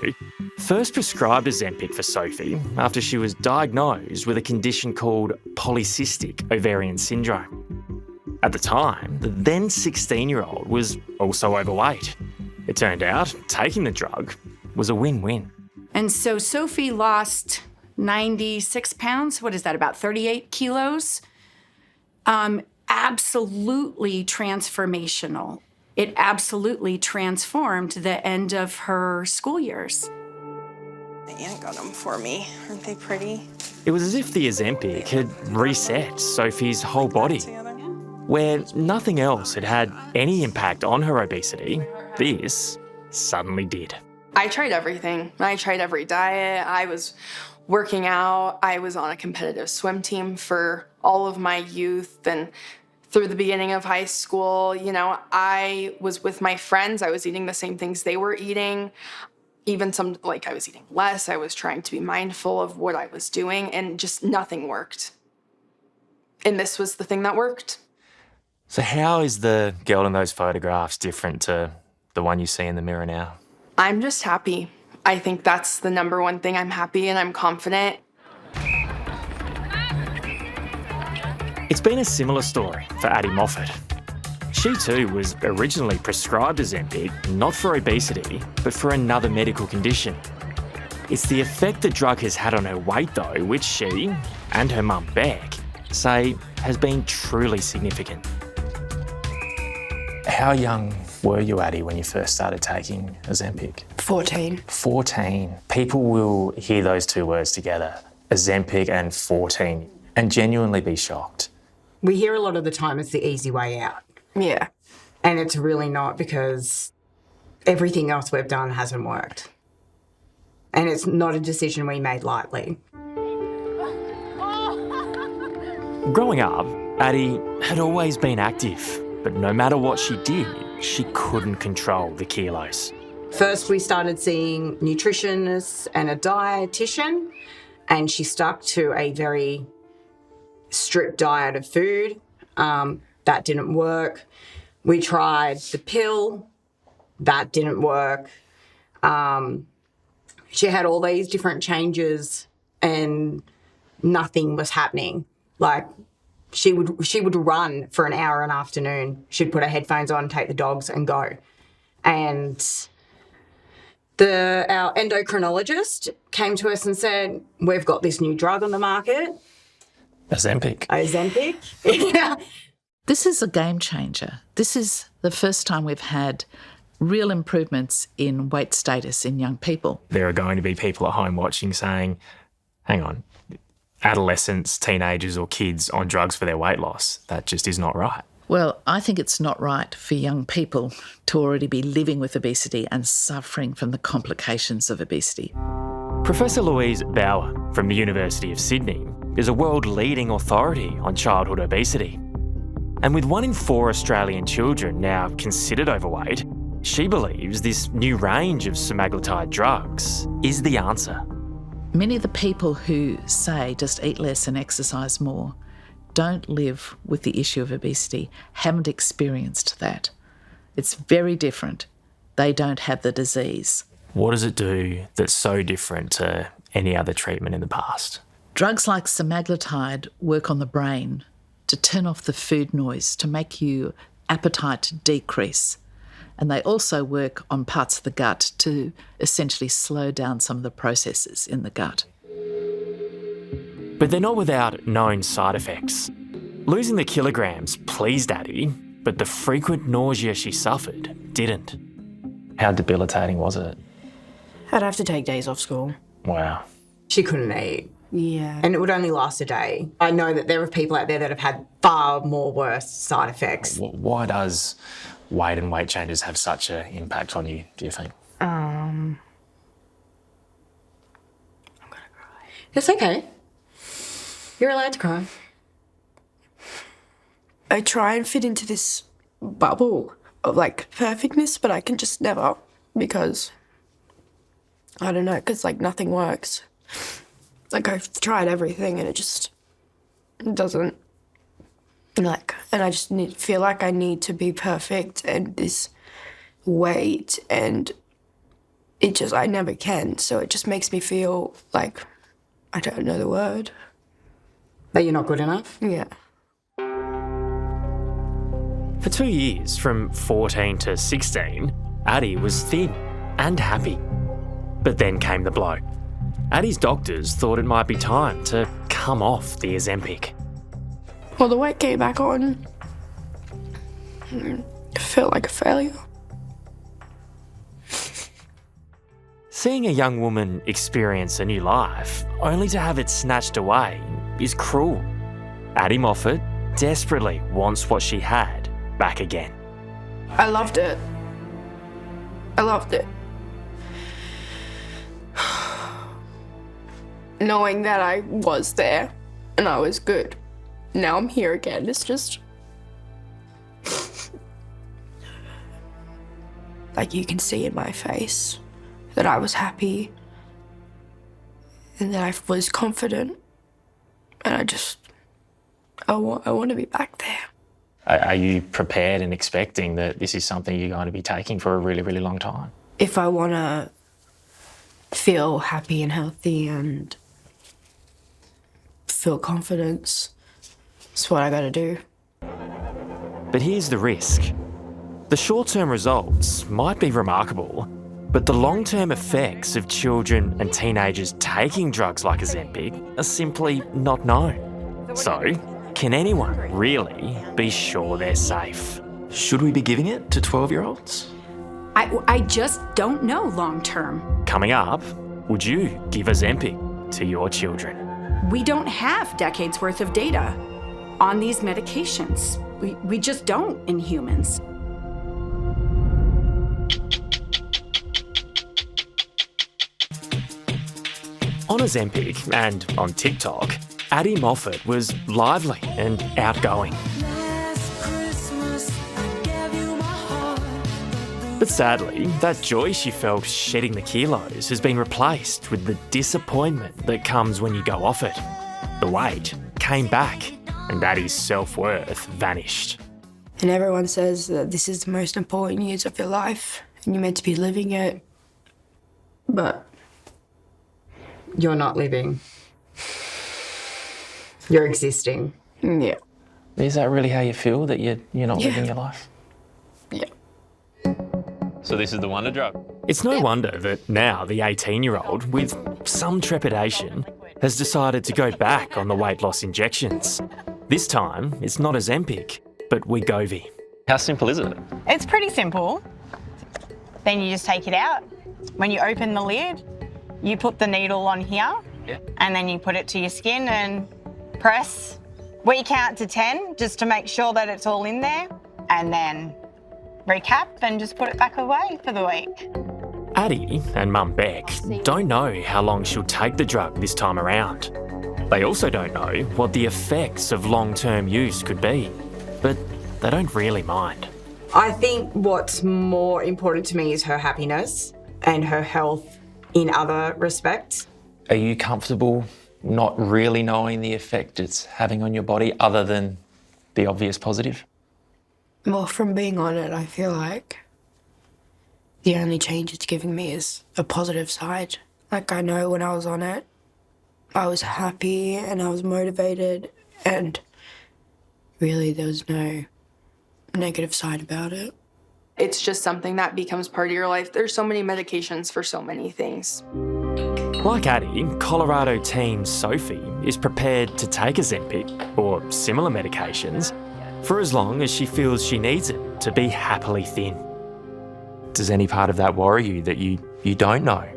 first prescribed Ozempic for Sophie after she was diagnosed with a condition called polycystic ovarian syndrome. At the time, the then 16-year-old was also overweight. It turned out taking the drug was a win-win. And so Sophie lost 96 pounds. What is that, about 38 kilos? Absolutely transformational. It absolutely transformed the end of her school years. My aunt got them for me. Aren't they pretty? It was as if the Ozempic had reset Sophie's whole body. Where nothing else had had any impact on her obesity, this suddenly did. I tried everything. I tried every diet. I was working out. I was on a competitive swim team for all of my youth and through the beginning of high school. You know, I was with my friends. I was eating the same things they were eating. Even I was eating less. I was trying to be mindful of what I was doing, and just nothing worked. And this was the thing that worked. So how is the girl in those photographs different to the one you see in the mirror now? I'm just happy. I think that's the number one thing. I'm happy and I'm confident. It's been a similar story for Addie Moffat. She too was originally prescribed Ozempic, not for obesity, but for another medical condition. It's the effect the drug has had on her weight though, which she, and her mum Beck, say has been truly significant. How young were you, Addie, when you first started taking Ozempic? 14. 14. People will hear those two words together, Ozempic and 14, and genuinely be shocked. We hear a lot of the time it's the easy way out. Yeah. And it's really not, because everything else we've done hasn't worked. And it's not a decision we made lightly. Growing up, Addie had always been active, but no matter what she did, she couldn't control the kilos. First, we started seeing nutritionists and a dietitian, and she stuck to a very strict diet of food. That didn't work. We tried the pill. That didn't work. She had all these different changes and nothing was happening. Like, she would run for an hour an afternoon. She'd put her headphones on, take the dogs and go. And our endocrinologist came to us and said, we've got this new drug on the market. Ozempic. Yeah. This is a game changer. This is the first time we've had real improvements in weight status in young people. There are going to be people at home watching saying, hang on, adolescents, teenagers or kids on drugs for their weight loss, that just is not right. Well, I think it's not right for young people to already be living with obesity and suffering from the complications of obesity. Professor Louise Bauer from the University of Sydney is a world-leading authority on childhood obesity. And with 1 in 4 Australian children now considered overweight, she believes this new range of semaglutide drugs is the answer. Many of the people who say just eat less and exercise more don't live with the issue of obesity, haven't experienced that. It's very different. They don't have the disease. What does it do that's so different to any other treatment in the past? Drugs like semaglutide work on the brain to turn off the food noise, to make your appetite decrease. And they also work on parts of the gut to essentially slow down some of the processes in the gut. But they're not without known side effects. Losing the kilograms pleased Addie, but the frequent nausea she suffered didn't. How debilitating was it? I'd have to take days off school. Wow. She couldn't eat. Yeah. And it would only last a day. I know that there are people out there that have had far more worse side effects. Why does weight and weight changes have such an impact on you, do you think? I'm gonna cry. It's okay. You're allowed to cry. I try and fit into this bubble of like perfectness, but I can just never, because I don't know, because like nothing works. Like I've tried everything and it doesn't. Like, and I just feel like I need to be perfect and this weight, and I never can. So it just makes me feel like, I don't know the word. That you're not good enough? Yeah. For 2 years, from 14 to 16, Addie was thin and happy. But then came the blow. Addie's doctors thought it might be time to come off the Ozempic. Well, the weight came back on. I felt like a failure. Seeing a young woman experience a new life, only to have it snatched away, is cruel. Addie Moffat desperately wants what she had back again. I loved it. I loved it. Knowing that I was there and I was good. Now I'm here again. It's just... like you can see in my face that I was happy and that I was confident. And I want to be back there. Are you prepared and expecting that this is something you're going to be taking for a really, really long time? If I want to feel happy and healthy and feel confidence, it's what I got to do. But here's the risk. The short-term results might be remarkable, but the long-term effects of children and teenagers taking drugs like Ozempic are simply not known. So, can anyone really be sure they're safe? Should we be giving it to 12-year-olds? I just don't know long term. Coming up, would you give Ozempic to your children? We don't have decades worth of data on these medications. We just don't in humans. On Ozempic and on TikTok, Addie Moffat was lively and outgoing. But sadly, that joy she felt shedding the kilos has been replaced with the disappointment that comes when you go off it. The weight came back and Addie's self-worth vanished. And everyone says that this is the most important years of your life and you're meant to be living it. But you're not living. You're existing. Yeah. Is that really how you feel, that you're not living your life? Yeah. So this is the wonder drug? It's no wonder that now the 18-year-old, with some trepidation, has decided to go back on the weight loss injections. This time, it's not Ozempic, but Wegovy. How simple is it? It's pretty simple. Then you just take it out. When you open the lid, you put the needle on here, and then you put it to your skin and press. We count to 10 just to make sure that it's all in there, and then recap and just put it back away for the week. Addie and Mum Beck don't know how long she'll take the drug this time around. They also don't know what the effects of long-term use could be, but they don't really mind. I think what's more important to me is her happiness and her health in other respects. Are you comfortable not really knowing the effect it's having on your body other than the obvious positive? Well, from being on it, I feel like the only change it's giving me is a positive side. Like, I know when I was on it, I was happy and I was motivated, and really there was no negative side about it. It's just something that becomes part of your life. There's so many medications for so many things. Like Addie, Colorado teen Sophie is prepared to take Ozempic or similar medications for as long as she feels she needs it to be happily thin. Does any part of that worry you, that you don't know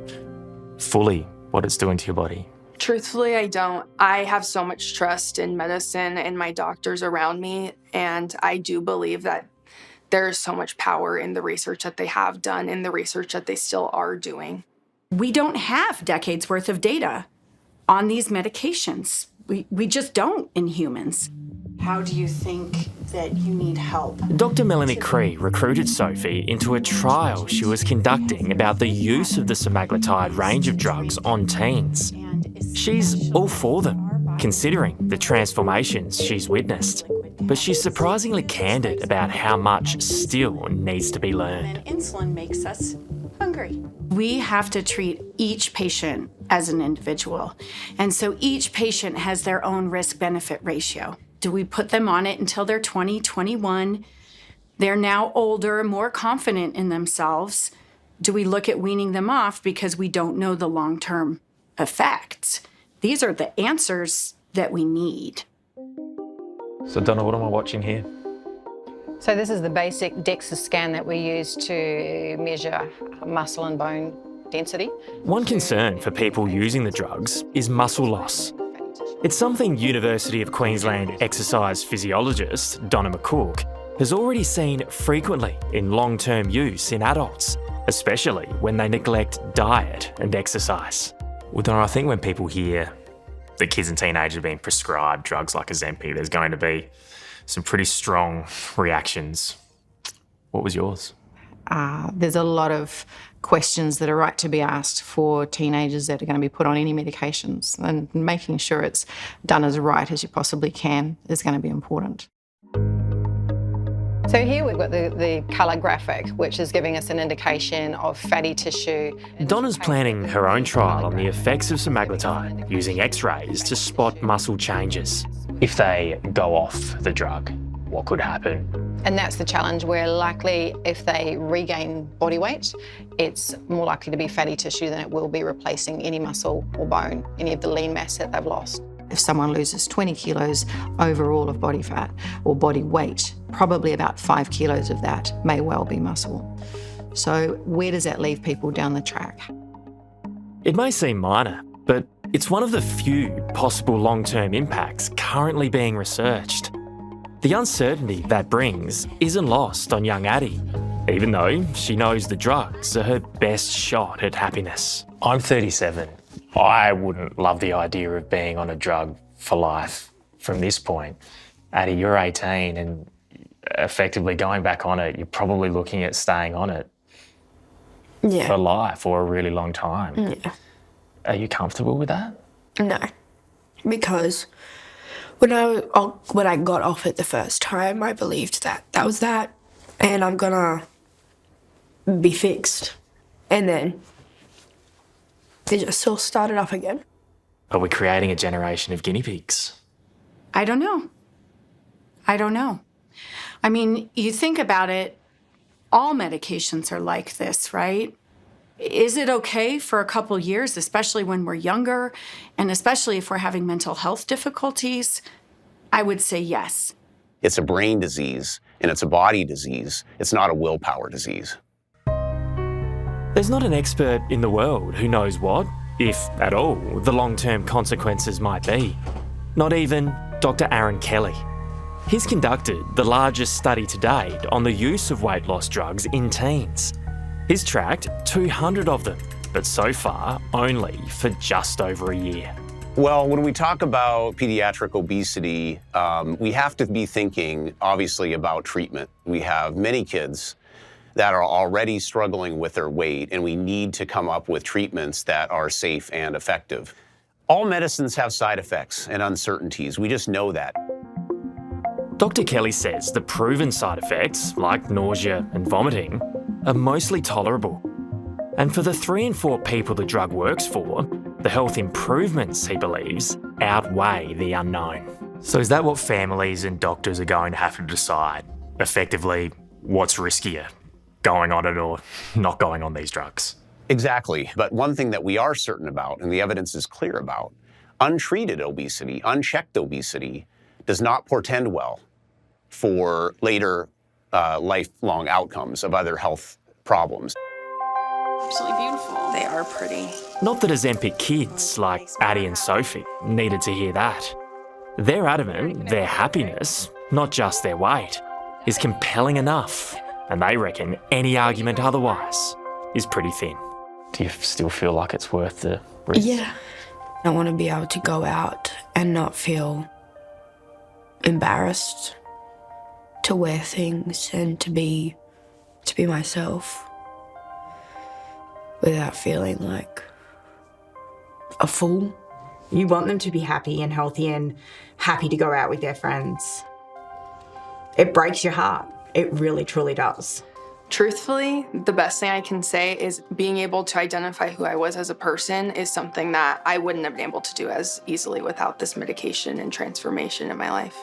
fully what it's doing to your body? Truthfully, I don't. I have so much trust in medicine and my doctors around me, and I do believe that there's so much power in the research that they have done and the research that they still are doing. We don't have decades worth of data on these medications. We just don't in humans. How do you think that you need help? Dr. Melanie Cree recruited Sophie into a trial she was conducting about the use of the semaglutide range of drugs on teens. She's all for them, considering the transformations she's witnessed. But she's surprisingly candid about how much still needs to be learned. Insulin makes us hungry. We have to treat each patient as an individual. And so each patient has their own risk-benefit ratio. Do we put them on it until they're 20, 21? They're now older, more confident in themselves. Do we look at weaning them off because we don't know the long-term effects? These are the answers that we need. So Donna, what am I watching here? So this is the basic DEXA scan that we use to measure muscle and bone density. One concern for people using the drugs is muscle loss. It's something University of Queensland exercise physiologist Donna McCook has already seen frequently in long-term use in adults, especially when they neglect diet and exercise. Well, Donna, I think when people hear that kids and teenagers are being prescribed drugs like Ozempic, there's going to be some pretty strong reactions. What was yours? There's a lot of questions that are right to be asked for teenagers that are going to be put on any medications, and making sure it's done as right as you possibly can is going to be important. So here we've got the colour graphic, which is giving us an indication of fatty tissue. Donna's planning her own trial on the effects of semaglutide, using x-rays to spot muscle changes. If they go off the drug, what could happen? And that's the challenge, where likely if they regain body weight, it's more likely to be fatty tissue than it will be replacing any muscle or bone, any of the lean mass that they've lost. If someone loses 20 kilos overall of body fat or body weight, probably about 5 kilos of that may well be muscle. So where does that leave people down the track? It may seem minor, but it's one of the few possible long-term impacts currently being researched. The uncertainty that brings isn't lost on young Addie, even though she knows the drugs are her best shot at happiness. I'm 37. I wouldn't love the idea of being on a drug for life from this point. Addie, you're 18 and effectively going back on it, you're probably looking at staying on it for life or a really long time. Yeah. Are you comfortable with that? No, because when I got off it the first time, I believed that was that, and I'm gonna be fixed, and then it just all started up again. Are we creating a generation of guinea pigs? I don't know. I mean, you think about it, all medications are like this, right? Is it okay for a couple years, especially when we're younger, and especially if we're having mental health difficulties? I would say yes. It's a brain disease and it's a body disease. It's not a willpower disease. There's not an expert in the world who knows what, if at all, the long-term consequences might be. Not even Dr. Aaron Kelly. He's conducted the largest study to date on the use of weight loss drugs in teens. He's tracked 200 of them, but so far only for just over a year. Well, when we talk about pediatric obesity, we have to be thinking, obviously, about treatment. We have many kids that are already struggling with their weight, and we need to come up with treatments that are safe and effective. All medicines have side effects and uncertainties. We just know that. Dr. Kelly says the proven side effects, like nausea and vomiting, are mostly tolerable. And for the 3 in 4 people the drug works for, the health improvements, he believes, outweigh the unknown. So is that what families and doctors are going to have to decide? Effectively, what's riskier, going on it or not going on these drugs? Exactly. But one thing that we are certain about, and the evidence is clear about, untreated obesity, unchecked obesity, does not portend well for later lifelong outcomes of other health problems. Absolutely beautiful. They are pretty. Not that Ozempic kids like Addie and Sophie needed to hear that. They're adamant their happiness, not just their weight, is compelling enough, and they reckon any argument otherwise is pretty thin. Do you still feel like it's worth the risk? Yeah. I want to be able to go out and not feel embarrassed to wear things and to be myself without feeling like a fool. You want them to be happy and healthy and happy to go out with their friends. It breaks your heart. It really, truly does. Truthfully, the best thing I can say is being able to identify who I was as a person is something that I wouldn't have been able to do as easily without this medication and transformation in my life.